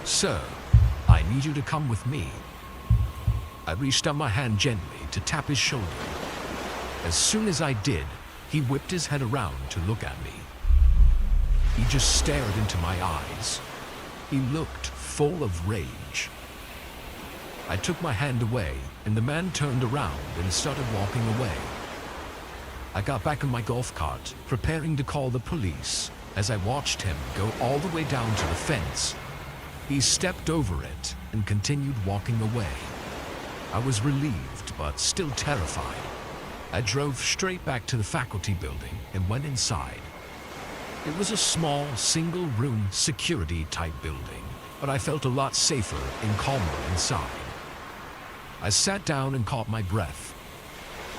"Sir, I need you to come with me." I reached out my hand gently to tap his shoulder. As soon as I did, he whipped his head around to look at me. He just stared into my eyes. He looked full of rage. I took my hand away, and the man turned around and started walking away. I got back in my golf cart, preparing to call the police, as I watched him go all the way down to the fence. He stepped over it and continued walking away. I was relieved, but still terrified. I drove straight back to the faculty building and went inside. It was a small, single-room, security-type building, but I felt a lot safer and calmer inside. I sat down and caught my breath.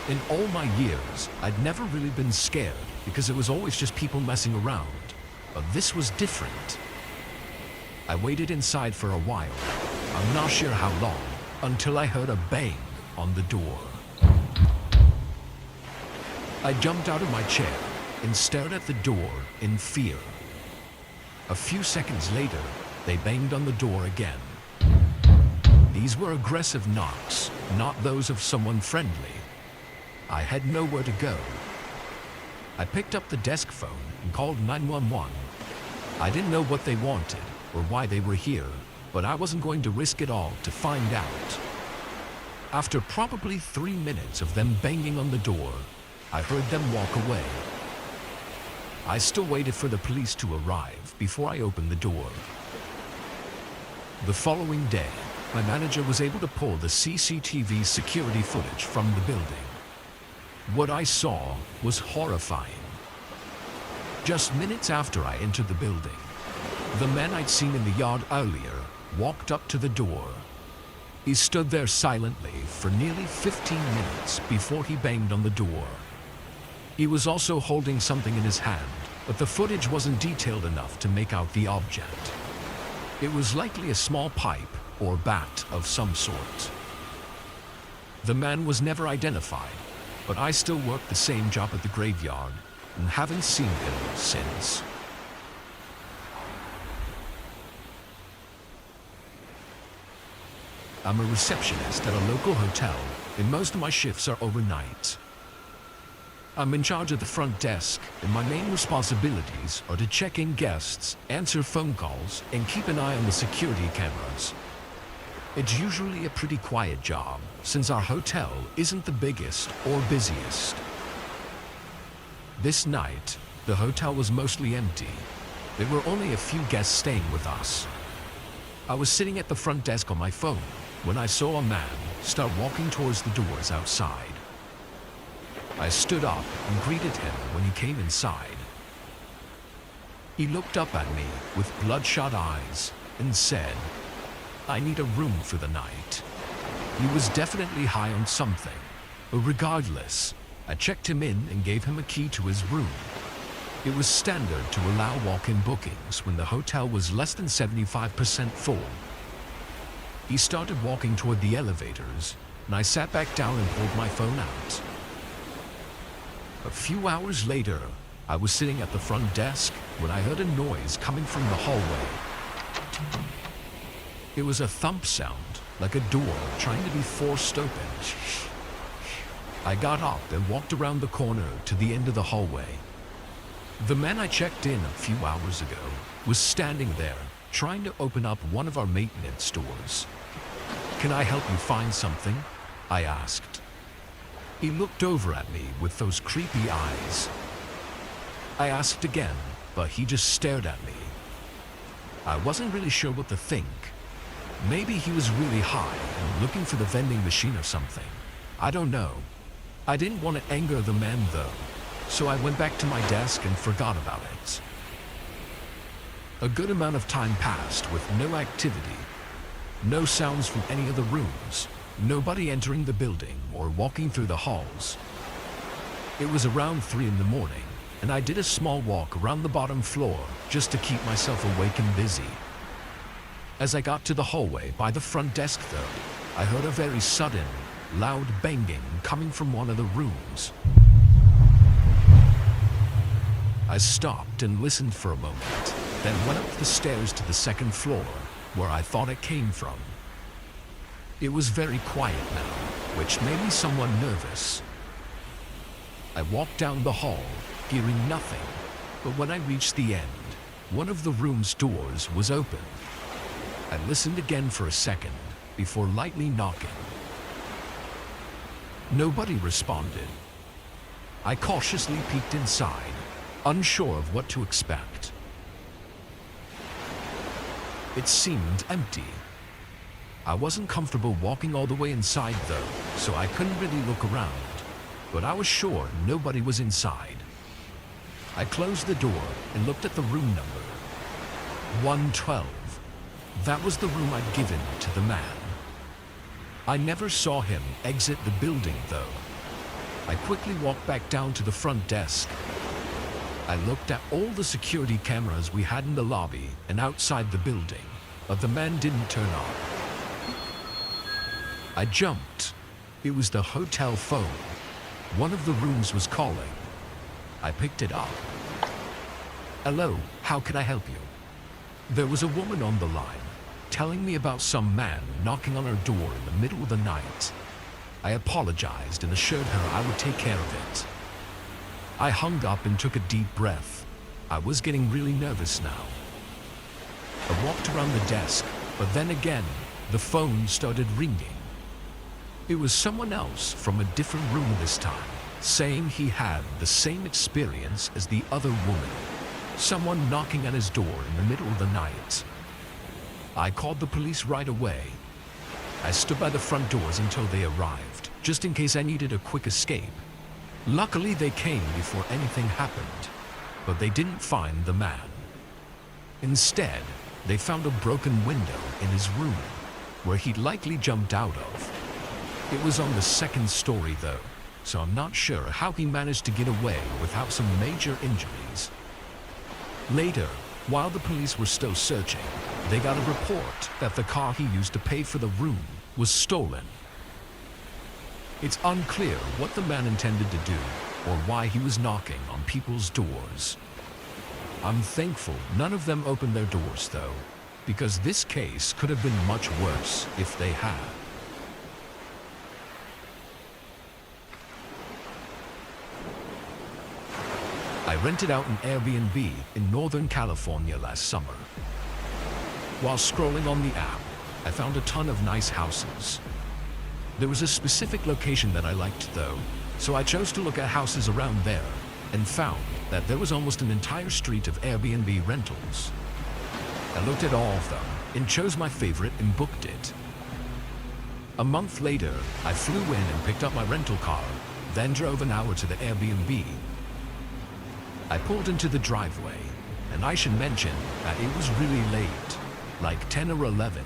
In all my years, I'd never really been scared because it was always just people messing around, but this was different. I waited inside for a while, I'm not sure how long, until I heard a bang on the door. I jumped out of my chair and stared at the door in fear. A few seconds later, they banged on the door again. These were aggressive knocks, not those of someone friendly. I had nowhere to go. I picked up the desk phone and called 911. I didn't know what they wanted or why they were here, but I wasn't going to risk it all to find out. After probably 3 minutes of them banging on the door, I heard them walk away. I still waited for the police to arrive before I opened the door. The following day, my manager was able to pull the CCTV security footage from the building. What I saw was horrifying. Just minutes after I entered the building, the man I'd seen in the yard earlier walked up to the door. He stood there silently for nearly 15 minutes before he banged on the door. He was also holding something in his hand, but the footage wasn't detailed enough to make out the object. It was likely a small pipe or bat of some sort. The man was never identified, but I still work the same job at the graveyard and haven't seen him since. I'm a receptionist at a local hotel, and most of my shifts are overnight. I'm in charge of the front desk, and my main responsibilities are to check in guests, answer phone calls, and keep an eye on the security cameras. It's usually a pretty quiet job, since our hotel isn't the biggest or busiest. This night, the hotel was mostly empty. There were only a few guests staying with us. I was sitting at the front desk on my phone when I saw a man start walking towards the doors outside. I stood up and greeted him when he came inside. He looked up at me with bloodshot eyes and said, "I need a room for the night." He was definitely high on something, but regardless, I checked him in and gave him a key to his room. It was standard to allow walk-in bookings when the hotel was less than 75% full. He started walking toward the elevators, and I sat back down and pulled my phone out. A few hours later, I was sitting at the front desk when I heard a noise coming from the hallway. It was a thump sound, like a door trying to be forced open. I got up and walked around the corner to the end of the hallway. The man I checked in a few hours ago was standing there, trying to open up one of our maintenance doors. "Can I help you find something?" I asked. He looked over at me with those creepy eyes. I asked again, but he just stared at me. I wasn't really sure what to think. Maybe he was really high and looking for the vending machine or something. I don't know. I didn't want to anger the man though, so I went back to my desk and forgot about it. A good amount of time passed with no activity. No sounds from any of the rooms. Nobody entering the building or walking through the halls. It was around 3 in the morning, and I did a small walk around the bottom floor just to keep myself awake and busy. As I got to the hallway by the front desk though, I heard a very sudden, loud banging coming from one of the rooms. I stopped and listened for a moment, then went up the stairs to the second floor, where I thought it came from. It was very quiet now, which made me somewhat nervous. I walked down the hall, hearing nothing, but when I reached the end, one of the room's doors was open. I listened again for a second before lightly knocking. Nobody responded. I cautiously peeked inside, unsure of what to expect. It seemed empty. I wasn't comfortable walking all the way inside though, so I couldn't really look around, but I was sure nobody was inside. I closed the door and looked at the room number. 112. That was the room I'd given to the man. I never saw him exit the building though. I quickly walked back down to the front desk. I looked at all the security cameras we had in the lobby and outside the building, but the man didn't turn up. I jumped. It was the hotel phone. One of the rooms was calling. I picked it up. "Hello, how can I help you?" There was a woman on the line, telling me about some man knocking on her door in the middle of the night. I apologized and assured her I would take care of it. I hung up and took a deep breath. I was getting really nervous now. I walked around the desk, but then again, the phone started ringing. It was someone else from a different room this time, saying he had the same experience as the other woman. Someone knocking at his door in the middle of the night. I called the police right away. I stood by the front doors until they arrived, just in case I needed a quick escape. Luckily, they came before anything happened, but they didn't find the man. Instead, they found a broken window in his room, where he'd likely jumped out of. It was on the second story though, so I'm not sure how he managed to get away without some major injuries. Later, while the police were still searching, they got a report that the car he used to pay for the room was stolen. It's unclear what the man intended to do or why he was knocking on people's doors. I'm thankful none of them opened their doors though, because this case could have been much worse if they had. I rented out an Airbnb in Northern California last summer. While scrolling on the app, I found a ton of nice houses. There was a specific location that I liked though, so I chose to look at houses around there and found that there was almost an entire street of Airbnb rentals. I looked at all of them and chose my favorite and booked it. A month later, I flew in and picked up my rental car, then drove an hour to the Airbnb. I pulled into the driveway, and I should mention that it was really late, like 10 or 11.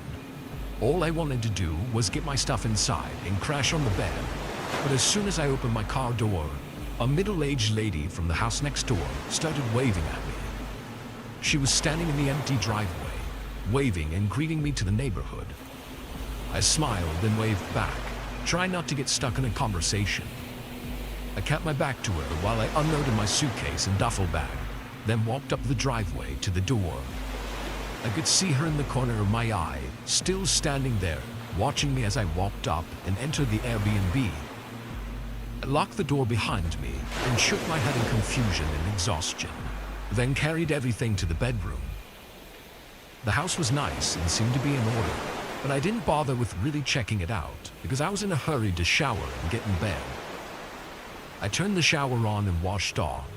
All I wanted to do was get my stuff inside and crash on the bed, but as soon as I opened my car door, a middle-aged lady from the house next door started waving at me. She was standing in the empty driveway, waving and greeting me to the neighborhood. I smiled and waved back, trying not to get stuck in a conversation. I kept my back to her while I unloaded my suitcase and duffel bag, then walked up the driveway to the door. I could see her in the corner of my eye, still standing there, watching me as I walked up and entered the Airbnb. I locked the door behind me and shook my head in confusion and exhaustion, then carried everything to the bedroom. The house was nice and seemed to be in order, but I didn't bother with really checking it out because I was in a hurry to shower and get in bed. I turned the shower on and washed off,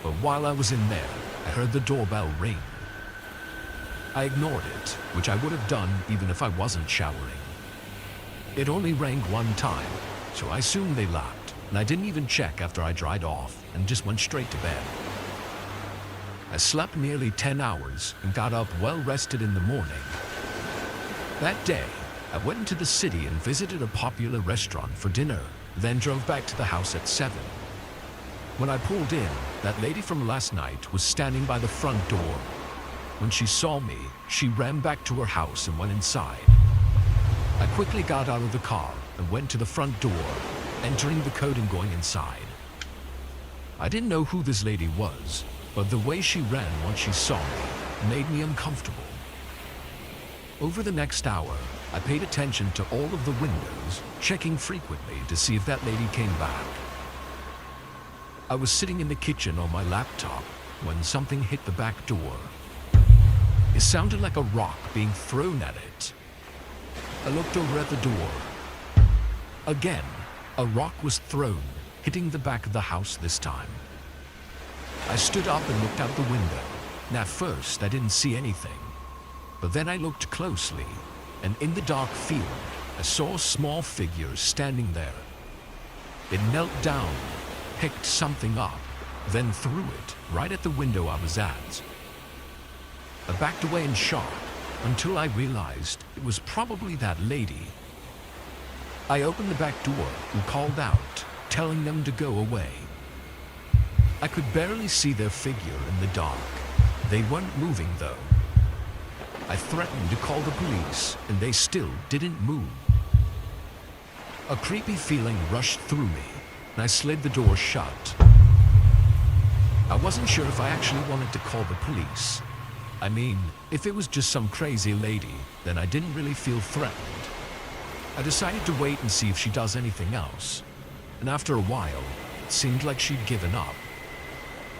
but while I was in there, I heard the doorbell ring. I ignored it, which I would have done even if I wasn't showering. It only rang one time, so I assumed they left, and I didn't even check after I dried off and just went straight to bed. I slept nearly 10 hours and got up well rested in the morning. That day, I went into the city and visited a popular restaurant for dinner, then drove back to the house at 7. When I pulled in, that lady from last night was standing by the front door. When she saw me, she ran back to her house and went inside. I quickly got out of the car and went to the front door, entering the code and going inside. I didn't know who this lady was, but the way she ran once she saw me made me uncomfortable. Over the next hour, I paid attention to all of the windows, checking frequently to see if that lady came back. I was sitting in the kitchen on my laptop when something hit the back door. It sounded like a rock being thrown at it. I looked over at the door. Again, a rock was thrown, hitting the back of the house this time. I stood up and looked out the window, and at first I didn't see anything. But then I looked closely, and in the dark field, I saw a small figure standing there. It knelt down, picked something up, then threw it right at the window I was at. I backed away in shock until I realized it was probably that lady. I opened the back door and called out, telling them to go away. I could barely see their figure in the dark. They weren't moving though. I threatened to call the police, and they still didn't move. A creepy feeling rushed through me, and I slid the door shut. I wasn't sure if I actually wanted to call the police. I mean, if it was just some crazy lady, then I didn't really feel threatened. I decided to wait and see if she does anything else, and after a while, it seemed like she'd given up.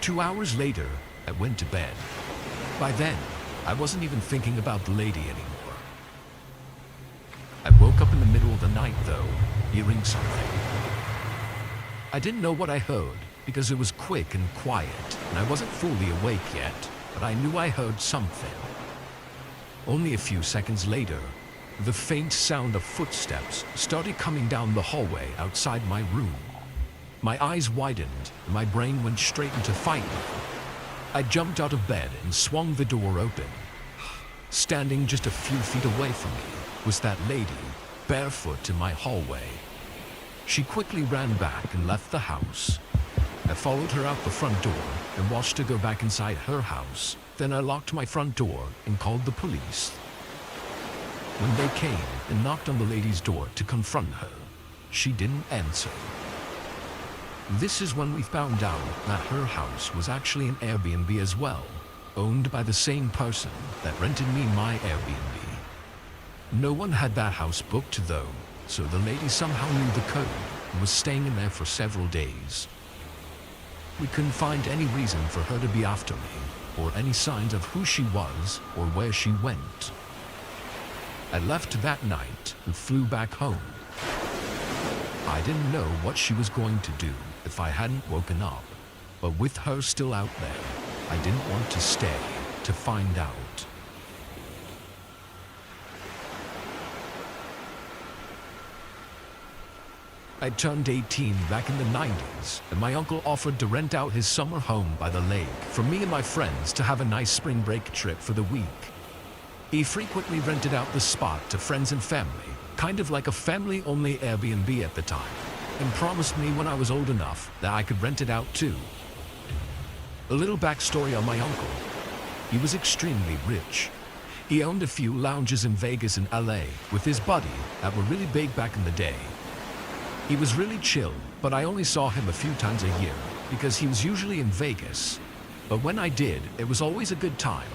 2 hours later, I went to bed. By then, I wasn't even thinking about the lady anymore. I woke up in the middle of the night though, hearing something. I didn't know what I heard because it was quick and quiet and I wasn't fully awake yet, but I knew I heard something. Only a few seconds later, the faint sound of footsteps started coming down the hallway outside my room. My eyes widened, and my brain went straight into fight mode. I jumped out of bed and swung the door open. Standing just a few feet away from me was that lady, barefoot in my hallway. She quickly ran back and left the house. I followed her out the front door and watched her go back inside her house. Then I locked my front door and called the police. When they came and knocked on the lady's door to confront her, she didn't answer. This is when we found out that her house was actually an Airbnb as well, owned by the same person that rented me my Airbnb. No one had that house booked though, so the lady somehow knew the code and was staying in there for several days. We couldn't find any reason for her to be after me, or any signs of who she was or where she went. I left that night and flew back home. I didn't know what she was going to do if I hadn't woken up, but with her still out there, I didn't want to stay to find out. I turned 18 back in the 90s, and my uncle offered to rent out his summer home by the lake for me and my friends to have a nice spring break trip for the week. He frequently rented out the spot to friends and family, kind of like a family-only Airbnb at the time, and promised me when I was old enough that I could rent it out too. A little backstory on my uncle. He was extremely rich. He owned a few lounges in Vegas and LA with his buddy that were really big back in the day. He was really chill, but I only saw him a few times a year because he was usually in Vegas. But when I did, it was always a good time.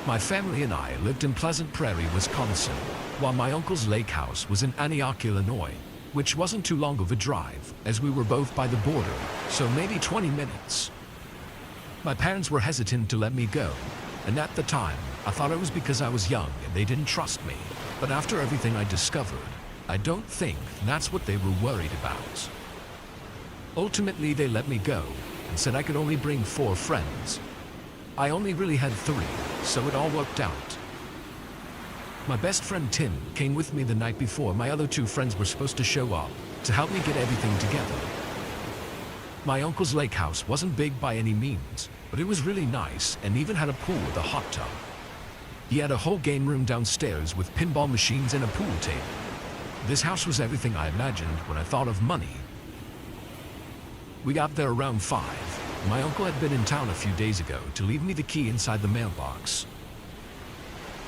My family and I lived in Pleasant Prairie, Wisconsin, while my uncle's lake house was in Antioch, Illinois, which wasn't too long of a drive, as we were both by the border, so maybe 20 minutes. My parents were hesitant to let me go, and at the time, I thought it was because I was young and they didn't trust me. But after everything I discovered, I don't think that's what they were worried about. Ultimately, they let me go and said I could only bring 4 friends. I only really had 3, so it all worked out. My best friend Tim came with me the night before my other 2 friends were supposed to show up to help me get everything together. My uncle's lake house wasn't big by any means, but it was really nice and even had a pool with a hot tub. He had a whole game room downstairs with pinball machines and a pool table. This house was everything I imagined when I thought of money. We got there around 5. My uncle had been in town a few days ago to leave me the key inside the mailbox.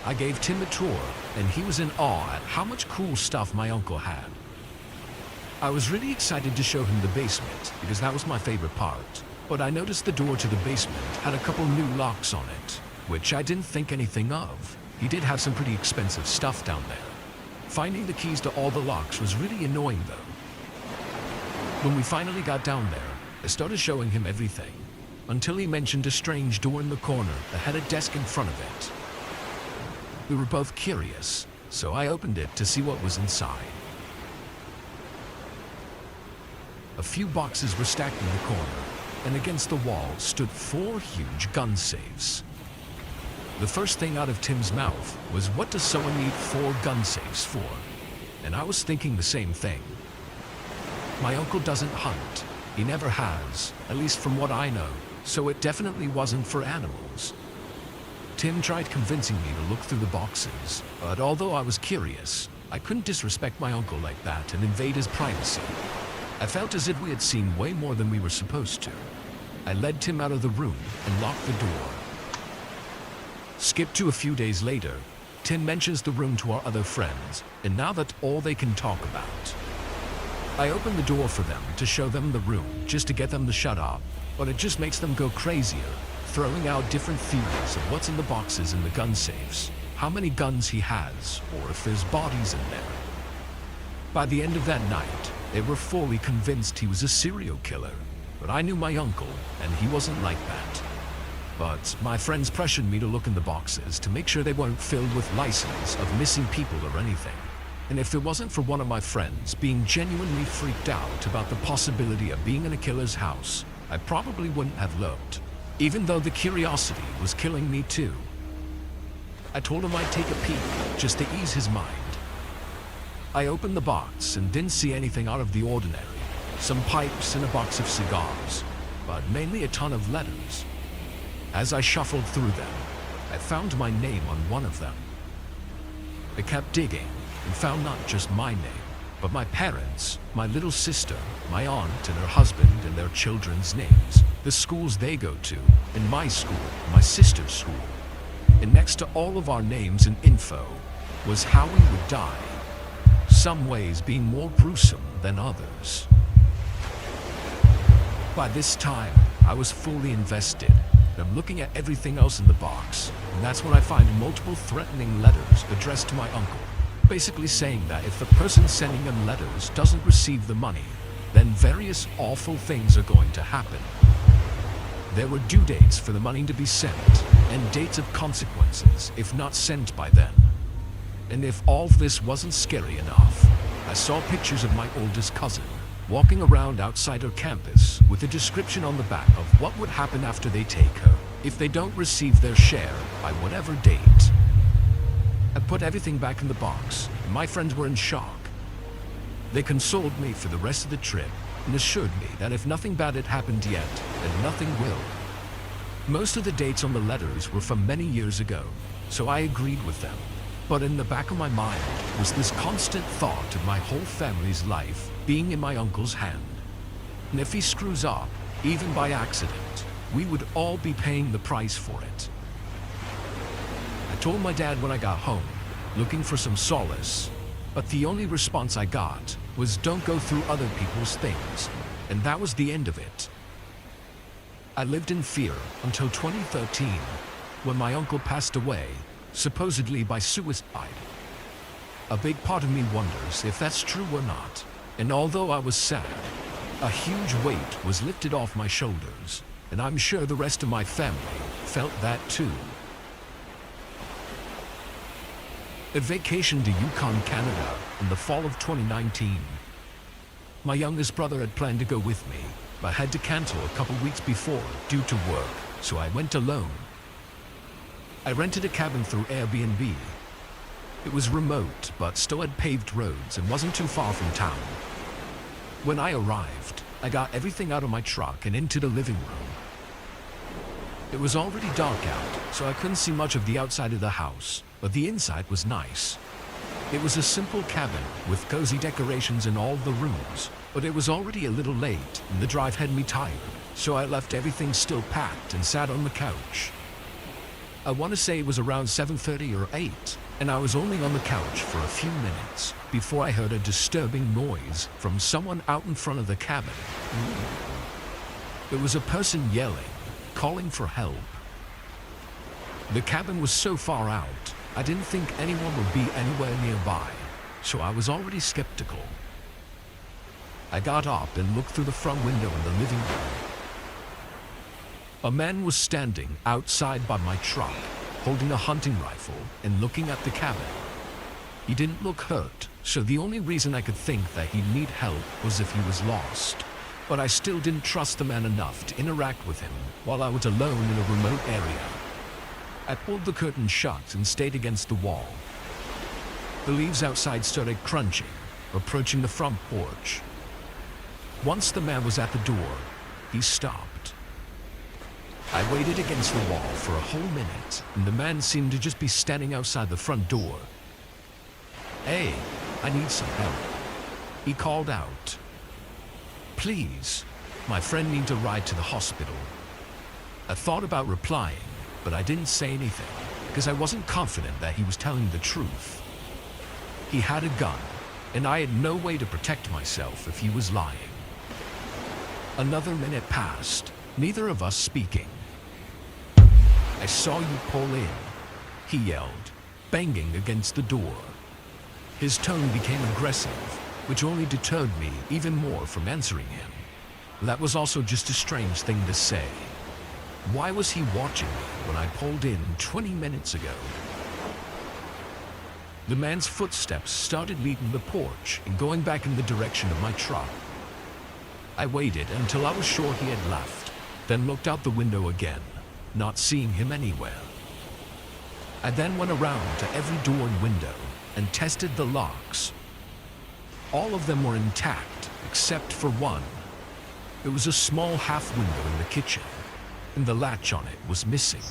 I gave Tim a tour, and he was in awe at how much cool stuff my uncle had. I was really excited to show him the basement because that was my favorite part, but I noticed the door to the basement had a couple new locks on it, which I didn't think anything of. He did have some pretty expensive stuff down there. Finding the keys to all the locks was really annoying though. When we finally got down there, I started showing him everything, until he mentioned a strange door in the corner that had a desk in front of it. We were both curious, so I opened it to see what was inside. A few boxes were stacked in the corner, and against the wall stood 4 huge gun safes. The first thing out of Tim's mouth was, "What does someone need 4 gun safes for?" And I was thinking the same thing. My uncle doesn't hunt. He never has, at least from what I know, so it definitely wasn't for animals. Tim tried convincing me to look through the boxes, but although I was curious, I couldn't disrespect my uncle like that and invade his privacy. I felt as if we had seen way more than we were supposed to. I led Tim out of the room and locked the door. Skip to a few days later, Tim mentions the room to our other friends, and now that's all they can talk about. I open the door for them to show them the room, just to get them to shut up, but it just makes them go crazier, throwing out different theories of what's in the boxes in the gun safes, how many guns he has, or if there's bodies in there. By the end of that night, they were fully convinced he was a serial killer, but I knew my uncle, and he wasn't like that. But my friends pressured me to look in the boxes to make sure they weren't filled with license of missing people or anything. And if it wasn't for one of my friends being genuinely freaked out about the possibility of being in a killer's house, I probably wouldn't have looked, even though the curiosity was killing me too. I told him I'd take a peek, just to ease his mind. I opened the box and didn't see anything out of the ordinary, some pipes and a box of cigars, but mainly a ton of letters. As I shuffled through them, I found my name on one of them. I kept digging and found not just my name, but my parents, my little sister, my aunt and her husband and their children's names, the schools they go to, and my school, my sister's school. And next to all of our names and info was how we would die, some ways being more gruesome than others. By this time, I was fully invested. I'm looking at everything else in the box, and that's when I find multiple threatening letters addressed to my uncle, basically saying that if the person sending them letters doesn't receive the money, then various awful things are going to happen. There were due dates for the money to be sent, and dates of consequences if not sent by then. And if all this wasn't scary enough, I saw pictures of my oldest cousin walking around outside her campus with a description on the back of what would happen after they take her if they don't receive their share by whatever date. I put everything back in the box, and my friends were in shock. They consoled me for the rest of the trip and assured me that if nothing bad had happened yet, then nothing will. Most of the dates on the letters were from many years ago, so I agreed with them. But in the back of my mind was this constant thought of my whole family's life being in my uncle's hand. And if he screws up, even by accident, we would all be paying the price for it. I told my dad when I got home, looking for some solace, but the only response I got was don't go through other people's things, and that was the end of it. I lived in fear until 2013, when my uncle passed away, supposedly by suicide. A big part of me wonders if that's true or not, and although I was sad, a huge weight was lifted off my shoulders, and I'm sure the rest of my family felt that too. A vacation to Yukon, Canada in the fall of 2019. My youngest brother had planned to go with me, but had to cancel a couple weeks before due to work, so I went alone. I rented a cabin through Airbnb. It was remote, but still had paved roads and wasn't too far from town. When I arrived, I got everything out of my truck and into the living room. It was already dark out, so I couldn't see much of the outside of the house, but the inside was nice. It was a simple cabin with cozy decorations in all the rooms, but it was already a little late and the drive had me tired, so I left everything still packed and sat on the couch. I want to say it was around 7:30 or 8, and I was only on the couch for a few minutes before I heard a disturbing noise from someone out in front of the cabin. It was a person yelling, calling for help. The cabin was so far out, I didn't think anyone would be anywhere nearby, so I was already skeptical. I got up and looked through the front window in the living room. A man was standing outside by my truck, holding a hunting rifle and looking at the cabin. He didn't look hurt, so the only reason I could think that he'd need help was if he was lost. But I still didn't trust the man enough to interact with him while I was alone in a remote area. I pulled the curtain shut and stayed against the wall. The leaves outside started crunching, approaching the front porch. Once the man was at the door, he stopped. I waited against the wall for a whole minute, and the man seemed to just be standing outside the front door. "Hey, I need some help," he called out. "Please, my friend needs a ride to the hospital." I thought about replying, but I didn't say anything because I wasn't confident that he was telling the truth. He had a gun, and I had no way to protect myself if he was lying. Another minute passed, neither of us speaking. "I saw you pull in," he yelled, banging against the door. His tone became aggressive, which only deterred me even more from answering him. That was also just a strange thing to say. Why was he watching me when I pulled in 20 minutes ago? The man's footsteps started leaving the porch and going back in the direction of my truck. I waited until I was sure he had left, then looked out the window again, not seeing him anywhere. I then went around to every door and window and tested the locks. All of them were intact, except for one. There was a small half window in the kitchen, and the latch on it was missing.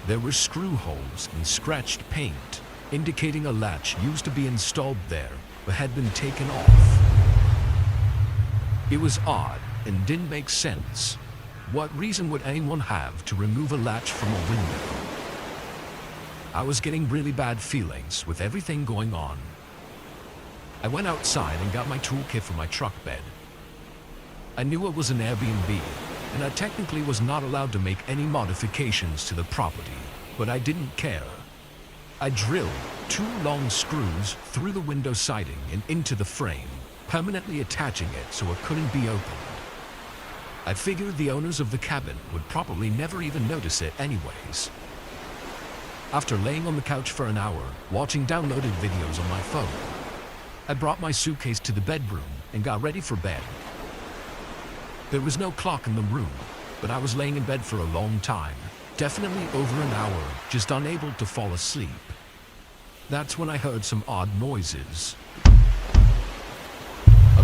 There were screw holes and scratched paint, indicating a latch used to be installed there, but had been taken off. It was odd and didn't make sense. What reason would anyone have to remove a latch from a window? I was getting really bad feelings with everything going on. I went outside and got my toolkit for my truck bed. I knew it was an Airbnb, and I technically was not allowed to make any modifications to the property, but I didn't care. I drilled 2 long screws through the window siding and into the frame, permanently attaching it so it couldn't be opened. I figured the owners of the cabin would probably never even notice it anyways. After laying on the couch for an hour, watching downloaded videos on my phone, I brought my suitcase to the bedroom and got ready for bed. There was no clock in the room, but I was laying in bed for a long time, definitely over an hour, just unable to fall asleep. That's when I heard some odd noises. A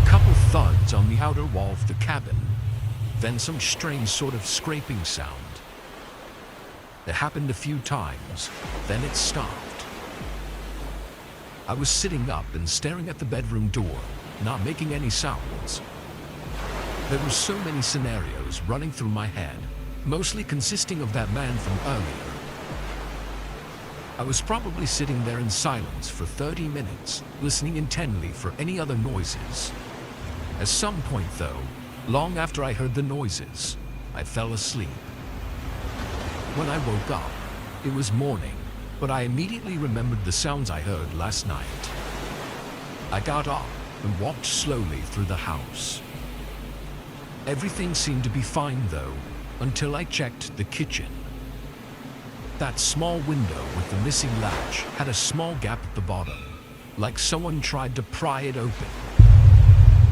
couple thuds on the outer wall of the cabin, then some strange sort of scraping sound. It happened a few times, then it stopped. I was sitting up and staring at the bedroom door, not making any sounds. There were so many scenarios running through my head, mostly consisting of that man from earlier. I was probably sitting there in silence for 30 minutes, listening intently for any other noises. At some point though, long after I heard the noises, I fell asleep. When I woke up, it was morning, but I immediately remembered the sounds I heard last night. I got up and walked slowly through the house. Everything seemed to be fine though, until I checked the kitchen. That small window with the missing latch had a small gap at the bottom, like someone tried to pry it open.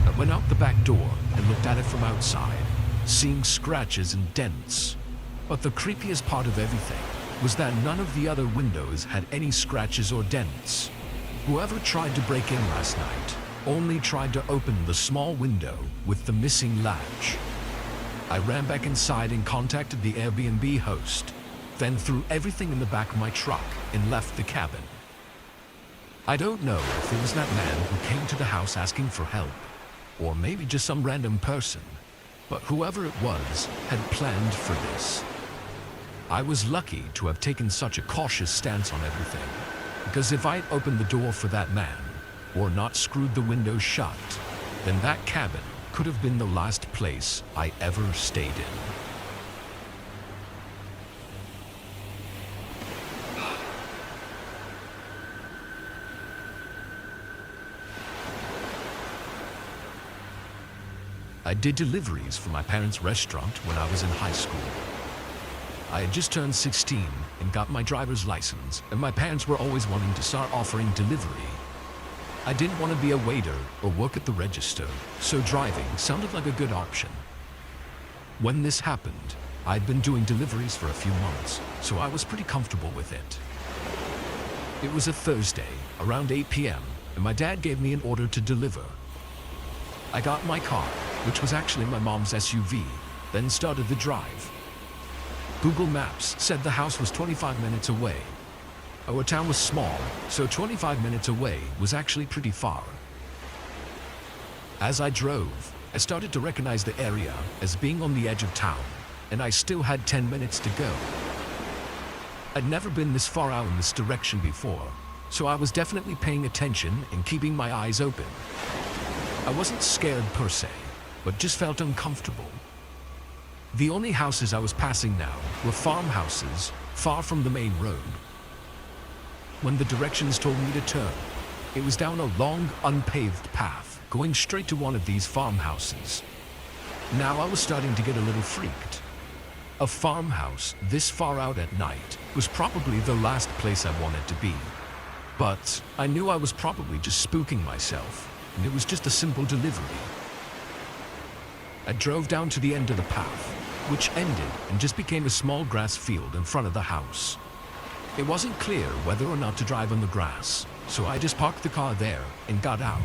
I went out the back door and looked at it from outside, seeing scratches and dents. But the creepiest part of everything was that none of the other windows had any scratches or dents. Whoever tried to break in last night only tried to open the small window with the missing latch. I ran back inside and contacted the Airbnb host, then threw everything in the back of my truck and left the cabin. I don't know if it was that man who came to the house asking for help, or maybe just some random person, but whoever it was had planned for this. I was lucky to have taken such a cautious stance on everything, because if I'd opened the door for that man, or not screwed the window shut, then that cabin could have been the last place I ever stayed in. I did deliveries for my parents' restaurant when I was in high school. I had just turned 16 and got my driver's license, and my parents were always wanting to start offering delivery. I didn't want to be a waiter or work at the register, so driving sounded like a good option. When this happened, I'd been doing deliveries for a few months, so I was pretty comfortable with it. It was a Thursday, around 8 p.m., and my dad gave me an order to deliver. I got my car, which was actually my mom's SUV, then started the drive. Google Maps said the house was 25 minutes away. Our town was small, so 25 minutes away was actually pretty far. As I drove, I started to recognize the area as being on the edge of town, and I still had 10 minutes to go. I'd never been this far out in this direction before, so I was definitely paying attention and keeping my eyes open. I wasn't scared per se, but just felt uncomfortable. The only houses I was passing now were farmhouses far from the main road. When the directions told me to turn, it was down a long, unpaved path going straight to one of these farmhouses. Now I was starting to get a little freaked. A farmhouse this far out at night was probably the last place I wanted to be. But I knew I was probably just spooking myself, and it was just a simple delivery. I drove down to the end of the path, which ended and just became a small grass field in front of the house. It wasn't clear whether or not to drive on the grass, so I just parked the car there and got out.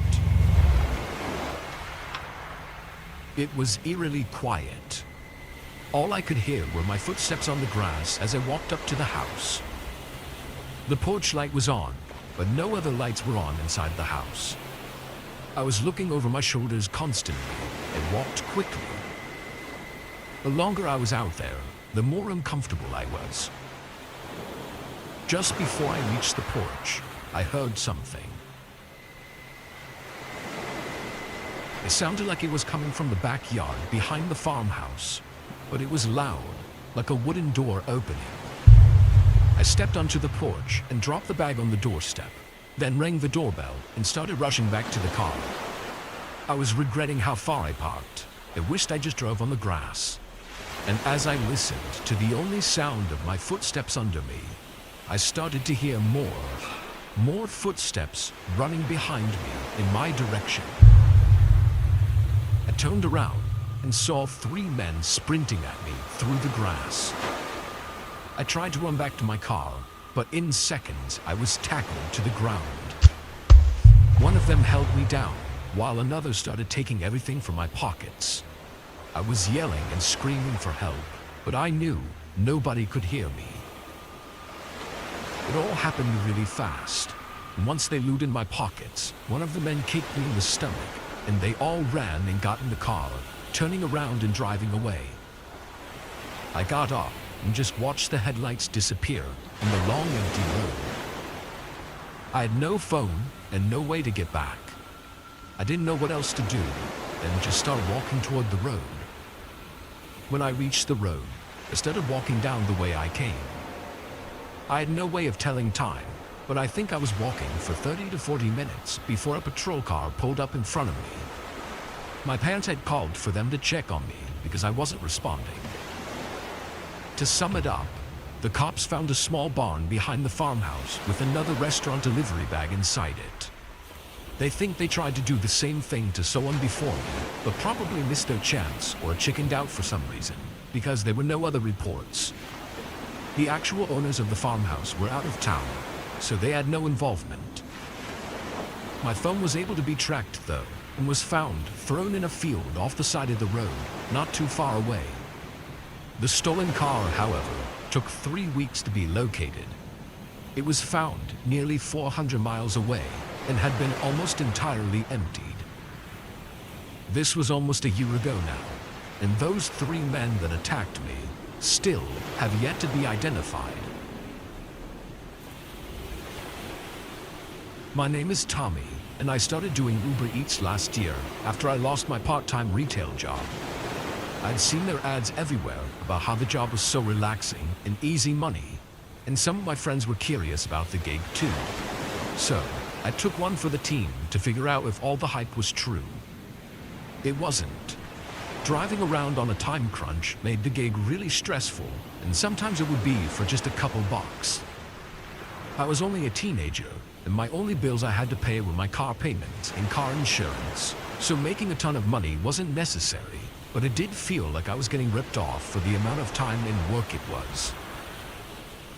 It was eerily quiet. All I could hear were my footsteps on the grass as I walked up to the house. The porch light was on, but no other lights were on inside the house. I was looking over my shoulders constantly and walked quickly. The longer I was out there, the more uncomfortable I was. Just before I reached the porch, I heard something. It sounded like it was coming from the backyard behind the farmhouse, but it was loud, like a wooden door opening. I stepped onto the porch and dropped the bag on the doorstep, then rang the doorbell and started rushing back to the car. I was regretting how far I parked. I wished I just drove on the grass. And as I listened to the only sound of my footsteps under me, I started to hear more footsteps running behind me in my direction. I turned around and saw 3 men sprinting at me through the grass. I tried to run back to my car, but in seconds I was tackled to the ground. One of them held me down, while another started taking everything from my pockets. I was yelling and screaming for help, but I knew nobody could hear me. It all happened really fast, and once they looted my pockets, one of the men kicked me in the stomach, and they all ran and got in the car, turning around and driving away. I got up and just watched the headlights disappear in the long empty road. I had no phone and no way to get back. I didn't know what else to do and just started walking toward the road. When I reached the road, I started walking down the way I came. I had no way of telling time, but I think I was walking for 30 to 40 minutes before a patrol car pulled up in front of me. My parents had called for them to check on me because I wasn't responding. To sum it up, the cops found a small barn behind the farmhouse with another restaurant delivery bag inside it. They think they tried to do the same thing to someone before me, but probably missed their chance or chickened out for some reason, because there were no other reports. The actual owners of the farmhouse were out of town, so they had no involvement. My phone was able to be tracked though, and was found thrown in a field off the side of the road, not too far away. The stolen car, however, took 3 weeks to be located. It was found nearly 400 miles away and had been almost entirely emptied. This was almost a year ago now, and those 3 men that attacked me still have yet to be identified. My name is Tommy, and I started doing Uber Eats last year after I lost my part-time retail job. I'd seen their ads everywhere about how the job was so relaxing and easy money, and some of my friends were curious about the gig too. So, I took one for the team to figure out if all the hype was true. It wasn't. Driving around on a time crunch made the gig really stressful, and sometimes it would be for just a couple bucks. I was only a teenager, and my only bills I had to pay were my car payments and car insurance, so making a ton of money wasn't necessary, but it did feel like I was getting ripped off for the amount of time and work it was.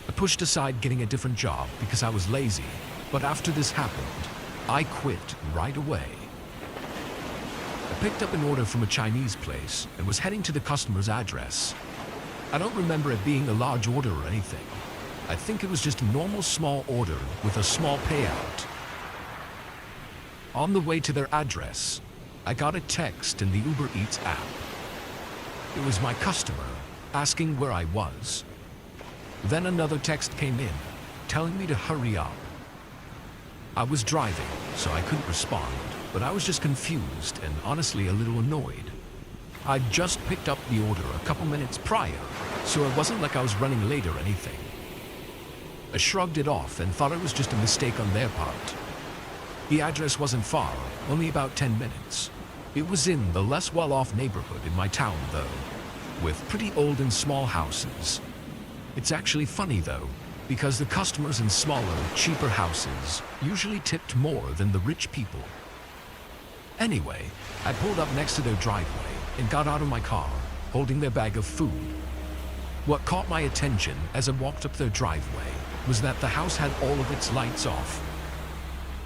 I pushed aside getting a different job because I was lazy, but after this happened, I quit right away. I picked up an order from a Chinese place and was heading to the customer's address. I don't remember it being a large order or anything. I think it was just a normal small order with a small payout. On the way to their address, I got a text in the Uber Eats app. It was my customer asking where I was. Then another text came in, telling me to hurry up. I was driving, so I couldn't respond, but I was just confused and honestly a little annoyed. I'd just picked up the order a couple minutes prior, so it wasn't like I was running late or anything. I shrugged it off and thought it was just a mistake on their part. The address wasn't far, only about 10 minutes. It was in the less well-off neighborhood in my town, though, with pretty old and small houses. It's actually funny, though, because the customers in smaller, cheaper houses usually tipped more than the rich people. Anyway, I pulled up next to their driveway and got out of my car, holding their bag of food. What caught my attention as I walked up their driveway was that the house had all of its lights off.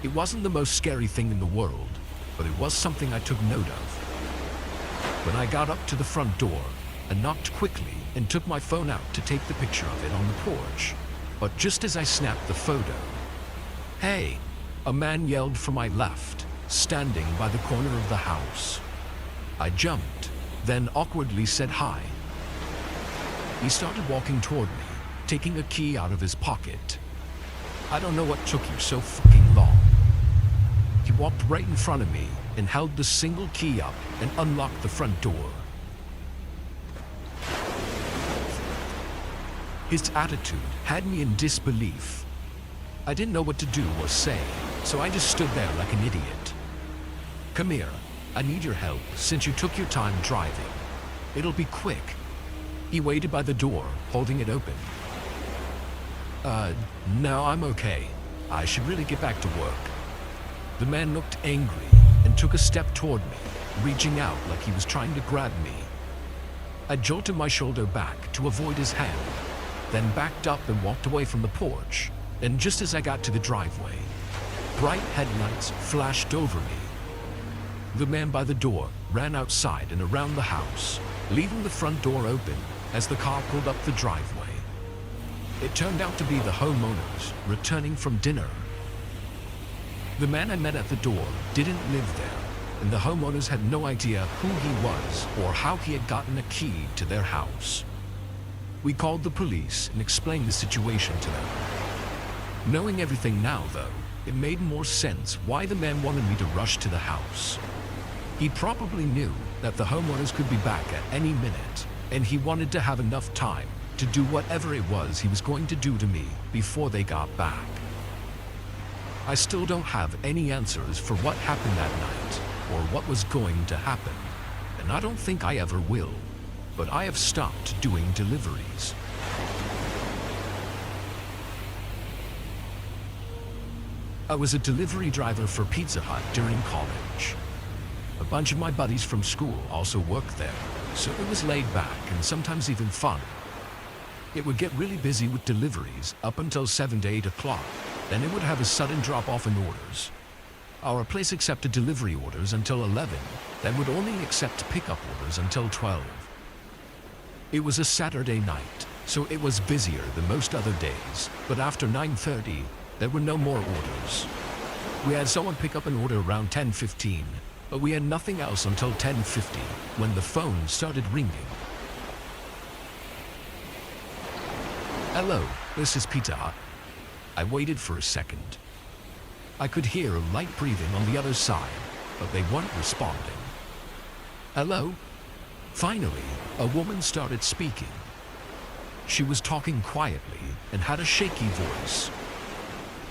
It wasn't the most scary thing in the world, but it was something I took note of. When I got up to the front door, I knocked quickly and took my phone out to take the picture of it on the porch. But just as I snapped the photo, "Hey!" a man yelled from my left, standing by the corner of the house. I jumped, then awkwardly said hi. He started walking toward me, taking a key out of his pocket. "I don't know what took you so fucking long." He walked right in front of me and held the single key up and unlocked the front door. His attitude had me in disbelief. I didn't know what to do or say, so I just stood there like an idiot. "Come here, I need your help since you took your time driving. It'll be quick." He waited by the door, holding it open. No, I'm okay. I should really get back to work." The man looked angry and took a step toward me, reaching out like he was trying to grab me. I jolted my shoulder back to avoid his hand, then backed up and walked away from the porch. And just as I got to the driveway, bright headlights flashed over me. The man by the door ran outside and around the house, leaving the front door open as the car pulled up the driveway. It turned out to be the homeowners returning from dinner. The man I met at the door didn't live there, and the homeowners had no idea who he was or how he had gotten a key to their house. We called the police and explained the situation to them. Knowing everything now, though, it made more sense why the man wanted me to rush to the house. He probably knew that the homeowners could be back at any minute, and he wanted to have enough time to do whatever it was he was going to do to me before they got back. I still don't have any answers for what happened that night or what was going to happen, and I don't think I ever will, but I have stopped doing deliveries. I was a delivery driver for Pizza Hut during college. A bunch of my buddies from school also worked there, so it was laid back and sometimes even fun. It would get really busy with deliveries up until 7 to 8 o'clock, then it would have a sudden drop-off in orders. Our place accepted delivery orders until 11, then would only accept pickup orders until 12. It was a Saturday night, so it was busier than most other days, but after 9:30, there were no more orders. We had someone pick up an order around 10:15, but we had nothing else until 10:50, when the phone started ringing. "Hello, this is Pizza Hut." I waited for a second. I could hear a light breathing on the other side, but they weren't responding. "Hello?" Finally, a woman started speaking. She was talking quietly and had a shaky voice.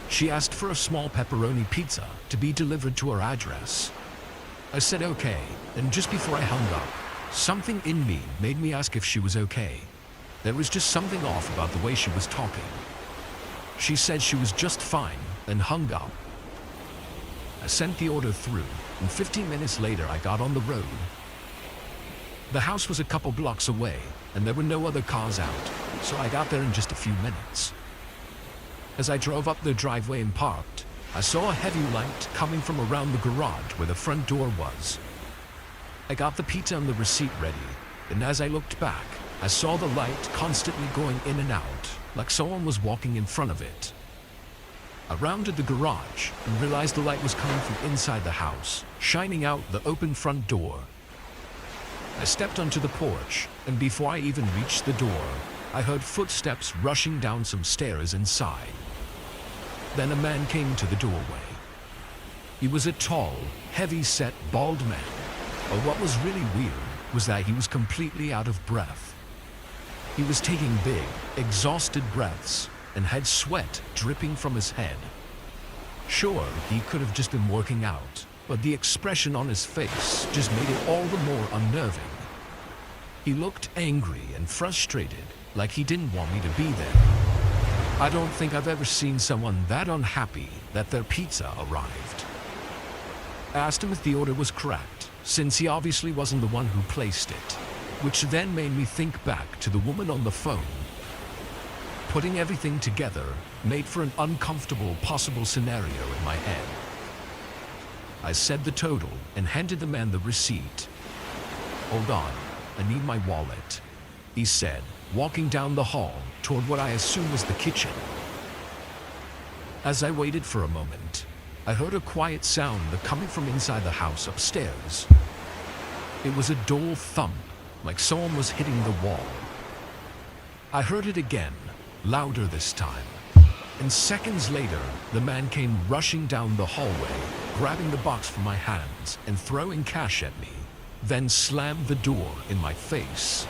She asked for a small pepperoni pizza to be delivered to her address. I said okay, and just before I hung up, something in me made me ask if she was okay. There was just something off about the way she was talking. She said she was just fine, then hung up. I sent the order through, and 15 minutes later I got on the road. The house was a couple blocks away, and there were no other cars out, so I got there in just a few minutes. As I drove up the driveway and parked, I saw a heavy light coming from around the garage where the front door was. I got the pizza and the receipt ready, and as I looked back, I saw the light constantly going in and out, like someone was walking in front of it. I rounded the garage and realized the light was coming from inside the house, shining out the open front door. I stepped onto the porch, and before I even reached the door, I heard footsteps rushing down some stairs inside. Then a man came to the doorway. He was a tall, heavy-set, bald man, but what was really weird was that he was completely out of breath. He was taking big, exhausted breaths and had sweat dripping from his head. Sure, he could have just been working out, but the expression on his face just made it all the more unnerving. He looked angry and frustrated, like he didn't want me to be there. I don't think I've ever seen someone that unhappy that their pizza arrived. I asked him if the order was correct, since he obviously wasn't the one who placed it, which then made me think back to the woman on the phone. Putting everything together made for an uncomfortable possible scenario in my head. I said the total and handed the man the receipt. "Hold on, I need my wallet," he said, walking down the hall toward what I assume was the kitchen. As I waited for a moment, I heard a quiet sound coming from inside the house upstairs. It was a dull thump, like someone was hitting the wall. I heard it again, louder this time, and seconds later, the man came rushing down the hallway, grabbing the box from my hands and throwing cash at me, then slammed the door in my face.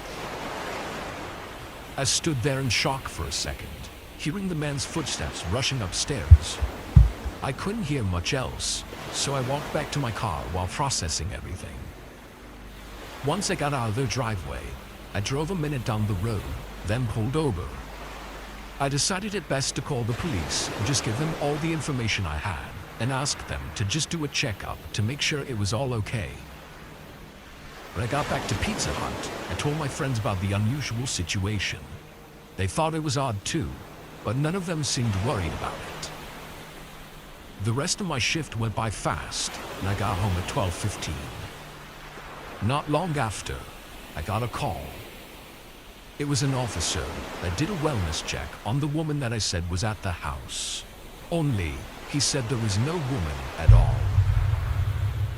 I stood there in shock for a second, hearing the man's footsteps rushing upstairs. I couldn't hear much else, so I walked back to my car while processing everything. Once I got out of their driveway, I drove a minute down the road, then pulled over. I decided it best to call the police and just give them all the information I had and ask them to just do a checkup to make sure it was all okay. When I got back to Pizza Hut, I told my friends about the unusual situation. They thought it was odd too, but none of them seemed worried about it. The rest of my shift went by fast, and I got home at 12:15. Not long after, I got a call. It was an officer that did a wellness check on the woman that I said was at the house. Only, he said there was no woman at all.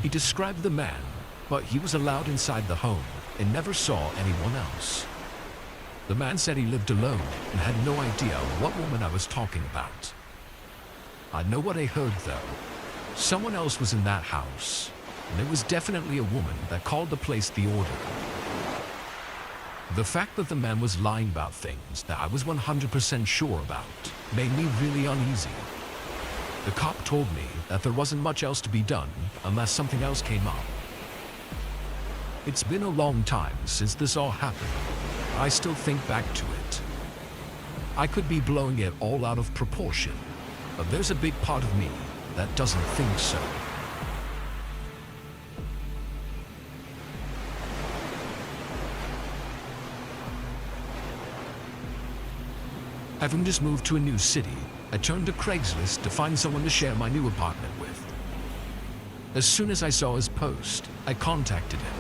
He described the man, but he was allowed inside the home and never saw anyone else. The man said he lived alone and had no idea what woman I was talking about. I know what I heard though. Someone else was in that house, and it was definitely a woman that called to place the order. The fact that the man was lying about things that I was 100% sure about made me really uneasy. The cop told me that there wasn't much else to be done unless something else came up. It's been a long time since this all happened. I still think back to it. I could be blowing it all out of proportion, but there's a big part of me that doesn't think so. Having just moved to a new city, I turned to Craigslist to find someone to share my new apartment with. As soon as I saw his post, I contacted him.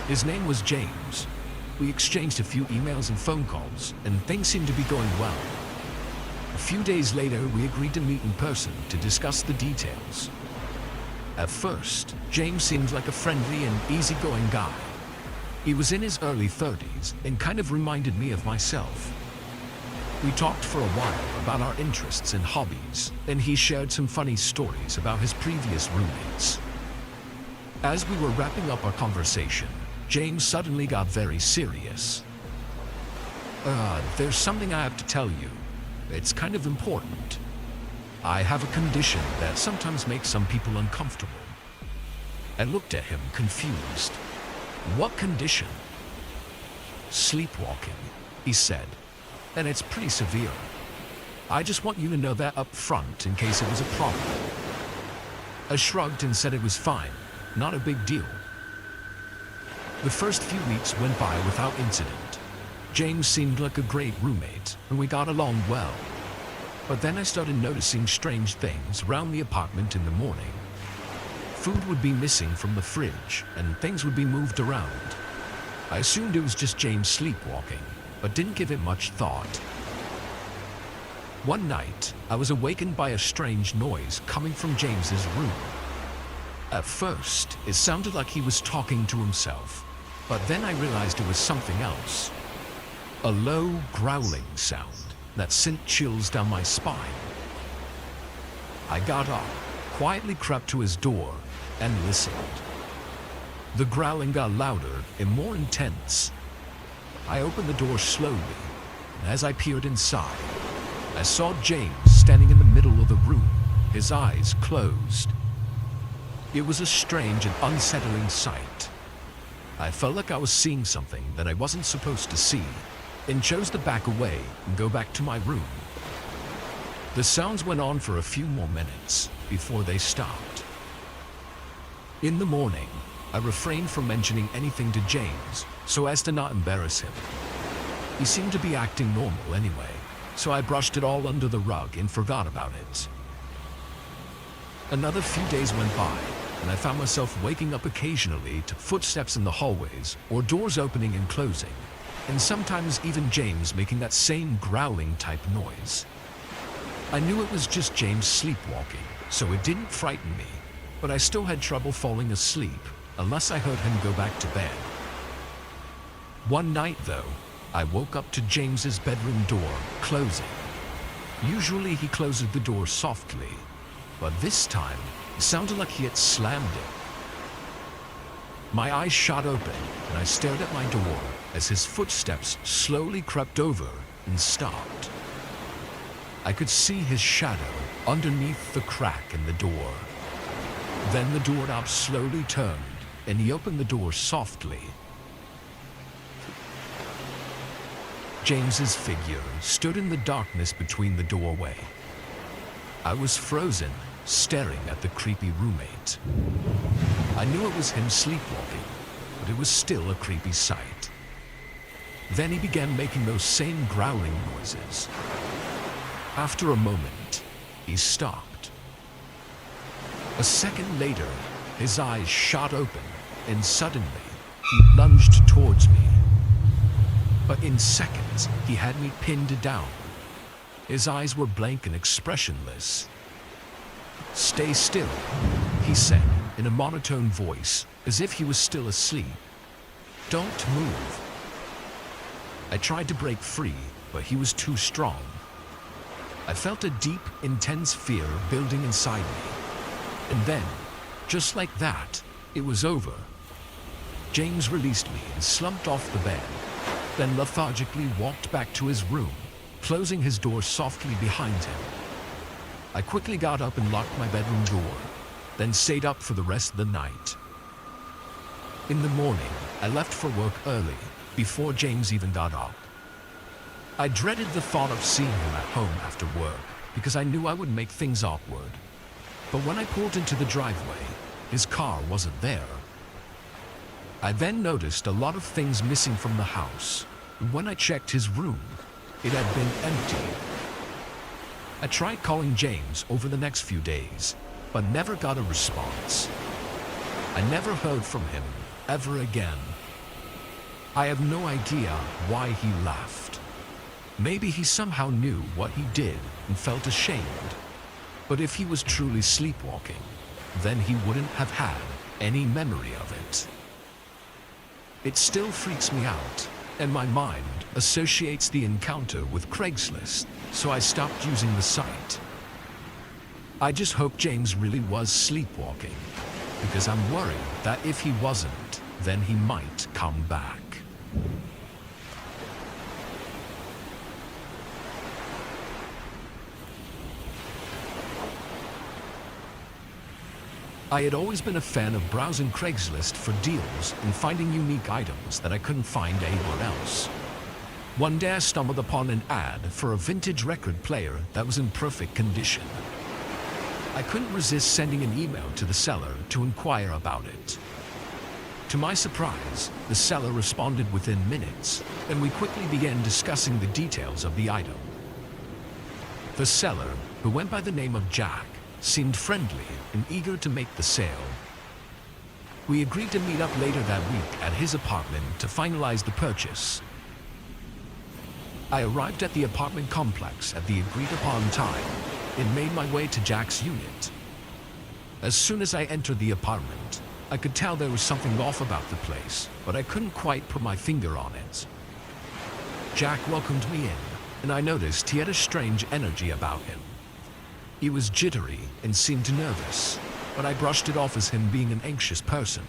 His name was James. We exchanged a few emails and phone calls, and things seemed to be going well. A few days later, we agreed to meet in person to discuss the details. At first, James seemed like a friendly and easygoing guy. He was in his early 30s and kind of reminded me of myself. We talked for a while about our interests and hobbies, and he shared some funny stories about his previous roommates. As we were wrapping up our conversation, James suddenly got very serious. There's something I have to tell you. It's kind of important. I have a condition that sometimes makes some people uncomfortable. I looked at him, confused. What condition? Sleepwalking, he said, and it's pretty severe. I just want you to know that up front in case it was a problem. I shrugged and said it was fine, not a big deal. The first few weeks went by without incident. James seemed like a great roommate, and we got along well. But then I started noticing strange things around the apartment in the morning. Food would be missing from the fridge, and things would be moved around. I assumed it was just James sleepwalking, but didn't give it much thought. One night, I was awakened by a strange noise coming from James's room. At first, it sounded like he was talking to himself, but then I realized it was something else. A low, growling sound that sent chills down my spine. I got up, quietly crept to his door, and listened. The growling got louder and more intense. I opened the door slowly, and as I peered inside, I saw James standing in the middle of the room, his eyes closed. It was a strange and unsettling sight. I felt like I was seeing something that I wasn't supposed to see, and chose to back away and go back to my room. The sounds went on for a few more minutes before they stopped. In the morning, I refrained from mentioning anything to James so as to not embarrass him. He seemed to be acting normal anyway, so I brushed it all under the rug and forgot about it. Another few days went by, and I found myself waking up occasionally to footsteps in the hallways or doors opening and closing, and sometimes even James making that same growling type noise. I knew it was just James sleepwalking, so it didn't frighten me, but I still had trouble falling asleep unless I heard him go back to bed. One night, though, I woke up to James's bedroom door closing. Usually he closes the door softly, but this time it sounded like he had slammed it. My eyes shot open and I stared at my door as his footsteps slowly crept over and stopped. I could see his shadow underneath the crack in the door. Then the doorknob slowly turned and he opened the door softly. James's figure stood in the darkness between the doorway. I was frozen, staring at the creepy roommate. I knew it was him sleepwalking, but it was still a creepy sight. Then he began making those same growling noises. After a moment, he stopped. A second later, his eyes shot open, and suddenly, he lunged towards me. But in seconds, he had me pinned down. His eyes were blank and expressionless. "Stay still," he said in a monotone voice, as if he was still asleep. "Don't move." I tried to break free, but he was too strong. I felt a deep, intense fear building inside me. And then, just like that, it was over. James released me and slumped off the bed, then lethargically walked back to his room, closing his door softly behind him. I quickly got up and locked my bedroom door, then stayed up for the rest of the night. In the morning, I left for work early, before James even got up. I dreaded the thought of seeing him at home after work, because I knew I would make things awkward. But when I pulled into the driveway, his car wasn't there. I then noticed a lot of things missing from the house, and when I checked his room, it had been empty. I tried calling James over the next few days, but never got a response. I never heard from him ever again. I have no idea why he left. Maybe he somehow knew what he did and felt ashamed. But if he was truly sleepwalking, then he wouldn't have had any memory of it. It still freaks me out, and my mind associates the encounter with Craigslist, so I stopped using the site. I just hope James really was sleepwalking, because I'm worried that if he wasn't, then he might come back. I had always been a fan of browsing Craigslist for deals and finding unique items that I couldn't find anywhere else. One day I stumbled upon an ad for a vintage record player that was in perfect condition. I couldn't resist sending an email to the seller to inquire about it. To my surprise, the seller responded within minutes, and we quickly began discussing the details of the item. The seller, who went by the name of Jack, seemed friendly and eager to make the sale. We agreed to meet up later that week at his apartment to finalize the purchase. I arrived at the apartment complex at the agreed-upon time and made my way to Jack's unit. As soon as I entered the apartment, I could tell there was something off about the place, but I couldn't quite put my finger on it. Jack welcomed me in, and I noticed he had a strange energy about him. He was jittery and seemed nervous, but I brushed it off as him being an anxious person.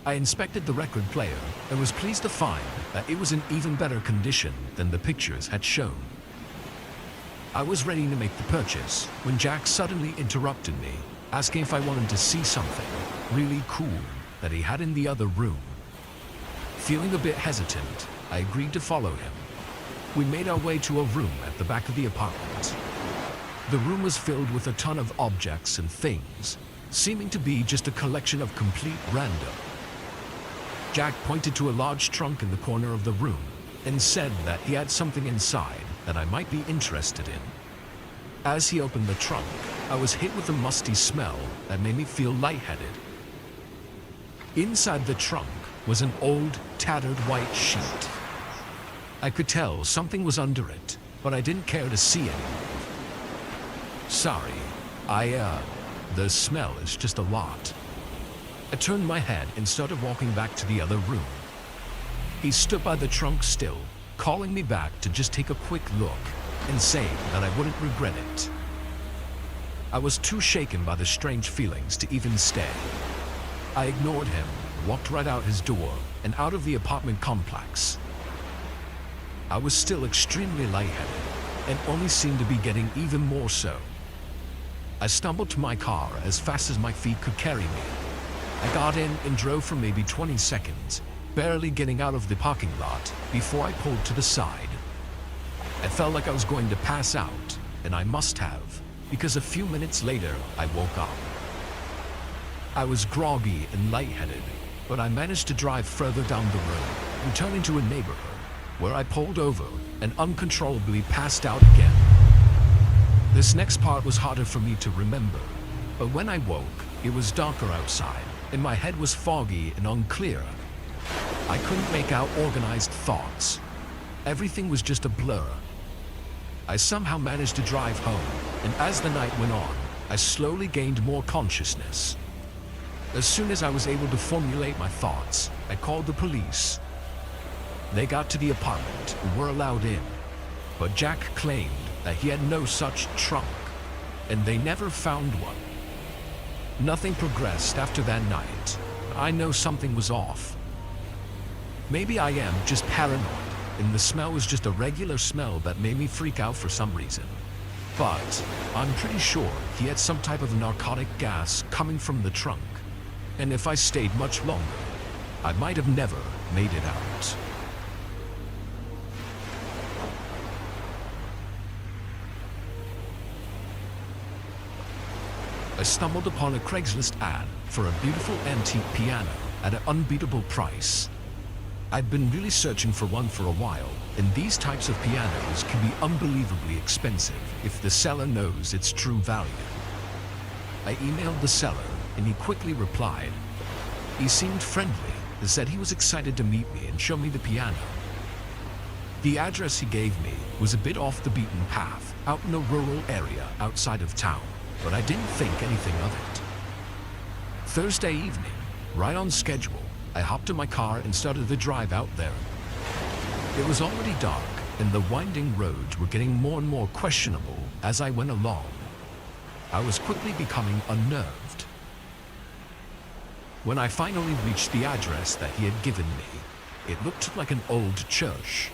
I inspected the record player and was pleased to find that it was in even better condition than the pictures had shown. I was ready to make the purchase when Jack suddenly interrupted me, asking if I wanted to see something really cool that he had in the other room. Feeling a bit hesitant, I agreed to follow him. We made our way to a room at the back of the apartment. The room was filled with a ton of objects and things, seeming to be just a collection of complete random. Jack pointed to a large trunk in the corner of the room and said that he had something inside that I might be interested in. As he opened the trunk, I was hit with a musty smell that made me feel lightheaded. Inside the trunk was an old, tattered white sheet. I could tell something was under it, but I didn't care to see anything. Sorry, the smell is just a lot. I turned my head and started walking back to the other room. He stood by the trunk still, calling me back to just take a quick look and saying that I wouldn't regret it. I was too shaken by the strange feelings to even stay. I ignored him, walked right out his door and out of the apartment complex. I was still extremely lightheaded and only seemed to be getting even more so. I stumbled to my car as fast as my feet could carry me. I got in and drove for maybe 20 seconds, barely getting out of the parking lot before I pulled to the side. I felt like I was going to pass out, and I must have, because a few minutes later I woke up. I was groggy and lightheaded, but I managed to drive further down the road and turn into a neighborhood, where I pulled over and uncontrollably passed out again. This next part was harder for me to remember, but when I woke, it was darker outside, and my head was foggy and unclear. I couldn't make out organized thoughts. Everything was just a blur. I somehow managed to drive home, and as the night went on, I slowly gained more consciousness. As soon as I was able to formulate my thoughts, I called the police. They got to the apartment and were allowed in, but Jack claimed that he had no such trunk, and they never found one. Nothing progressed after that night. I know something was off. Maybe I am just paranoid, and the smell was just a regular smell that made me freak out for some reason. But I'm pretty sure he had some type of narcotic gas coming from the trunk, and if I stayed much longer, I might have never made it out. I stumbled upon a Craigslist ad for a beautiful antique piano at an unbeatable price. I'd been really searching for one for a while, and these types of pianos can be unbelievably expensive if the seller knows its true value. I emailed the seller, and he quickly replied. He seemed friendly and said he was excited to meet me and show me the piano. The address he gave me was a bit off the beaten path, out in a rural area outside of town, but I didn't think anything of it. Thursday evening, right on schedule, I hopped in my car and started the drive out there. It was already dark, and the winding roads were getting more and more questionable as I went along. I was quickly becoming unnerved. When I finally reached the address that he had given me, it looked like an old church.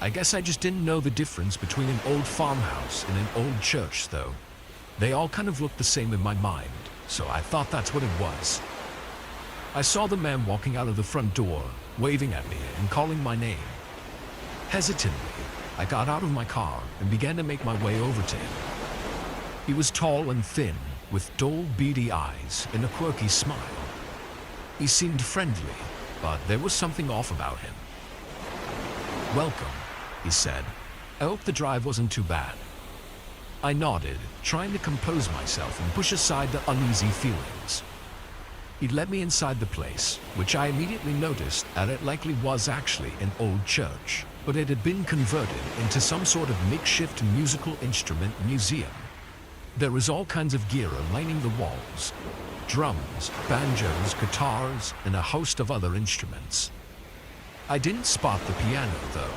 I guess I just didn't know the difference between an old farmhouse and an old church, though. They all kind of looked the same in my mind, so I thought that's what it was. I saw the man walking out of the front door, waving at me and calling my name. Hesitantly, I got out of my car and began to make my way over to him. He was tall and thin, with dull, beady eyes and a quirky smile. He seemed friendly, but there was something off about him. "Welcome," he said. "I hope the drive wasn't too bad." I nodded, trying to compose myself and push aside the uneasy feelings. He led me inside the place, which I immediately noticed that it likely was actually an old church, but it had been converted into some sort of makeshift musical instrument museum. There was all kinds of gear lining the walls: drums, banjos, guitars, and a host of other instruments. I didn't spot the piano, though.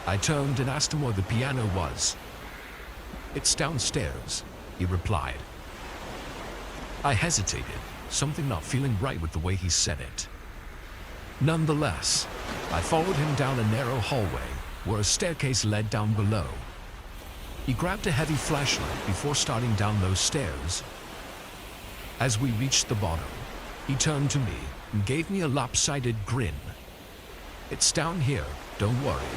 I turned and asked him where the piano was. "It's downstairs," he replied. I hesitated, something not feeling right with the way he said it. Nonetheless, I followed him down a narrow hallway where a staircase led down below. He grabbed a heavy flashlight before starting down those stairs. As we reached the bottom, he turned to me and gave me a lopsided grin. "It's down here, don't worry."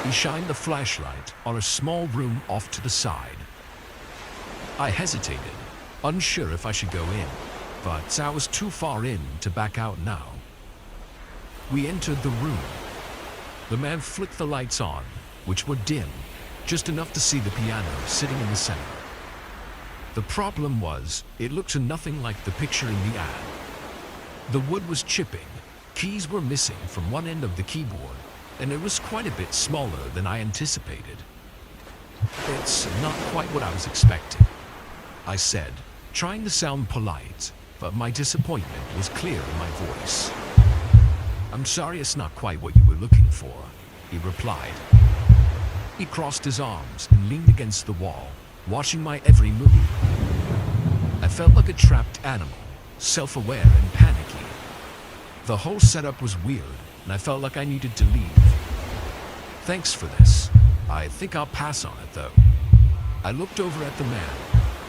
He shined the flashlight on a small room off to the side. I hesitated, unsure if I should go in, but I was too far in to back out now. We entered the room. The man flicked the lights on, which were dim, just enough to see the piano sitting in the center. The problem was, it looked nothing like the picture in the ad. The wood was chipping, keys were missing from one end of the keyboard, and it was quite a bit smaller than I anticipated. "It's not quite what I was expecting," I said, trying to sound polite, but my disappointment was clear in my voice. "I'm sorry it's not quite what you were looking for," he replied. He crossed his arms and leaned against the wall, watching my every move. I felt like a trapped animal, self-aware and panicky. The whole setup was weird, and I felt like I needed to leave. "Thanks for this. I think I'll pass on it, though." I looked over at the man,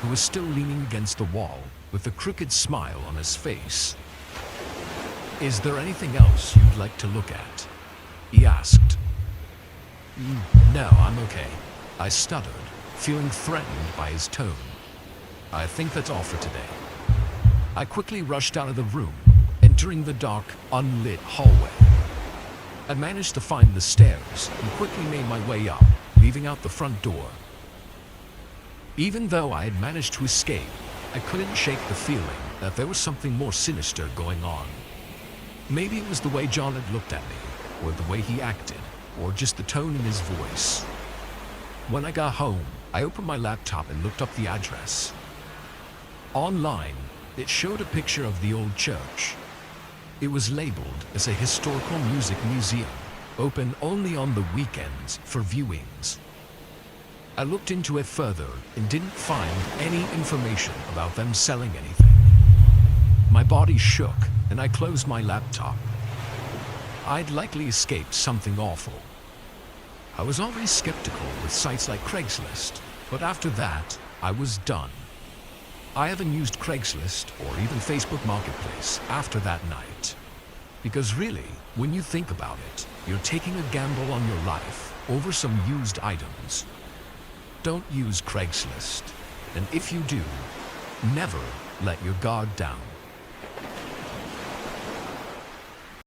who was still leaning against the wall, with a crooked smile on his face. "Is there anything else you'd like to look at?" he asked. "No, I'm okay," I stuttered, feeling threatened by his tone. "I think that's all for today." I quickly rushed out of the room, entering the dark, unlit hallway. I managed to find the stairs and quickly made my way up, leaving out the front door. Even though I had managed to escape, I couldn't shake the feeling that there was something more sinister going on. Maybe it was the way John had looked at me, or the way he acted, or just the tone in his voice. When I got home, I opened my laptop and looked up the address. Online, it showed a picture of the old church. It was labeled as a historical music museum, open only on the weekends for viewings. I looked into it further and didn't find any information about them selling anything. My body shook and I closed my laptop. I'd likely escaped something awful. I was already skeptical with sites like Craigslist, but after that, I was done. I haven't used Craigslist or even Facebook Marketplace after that night. Because really, when you think about it, you're taking a gamble on your life over some used items. Don't use Craigslist, and if you do, never let your guard down.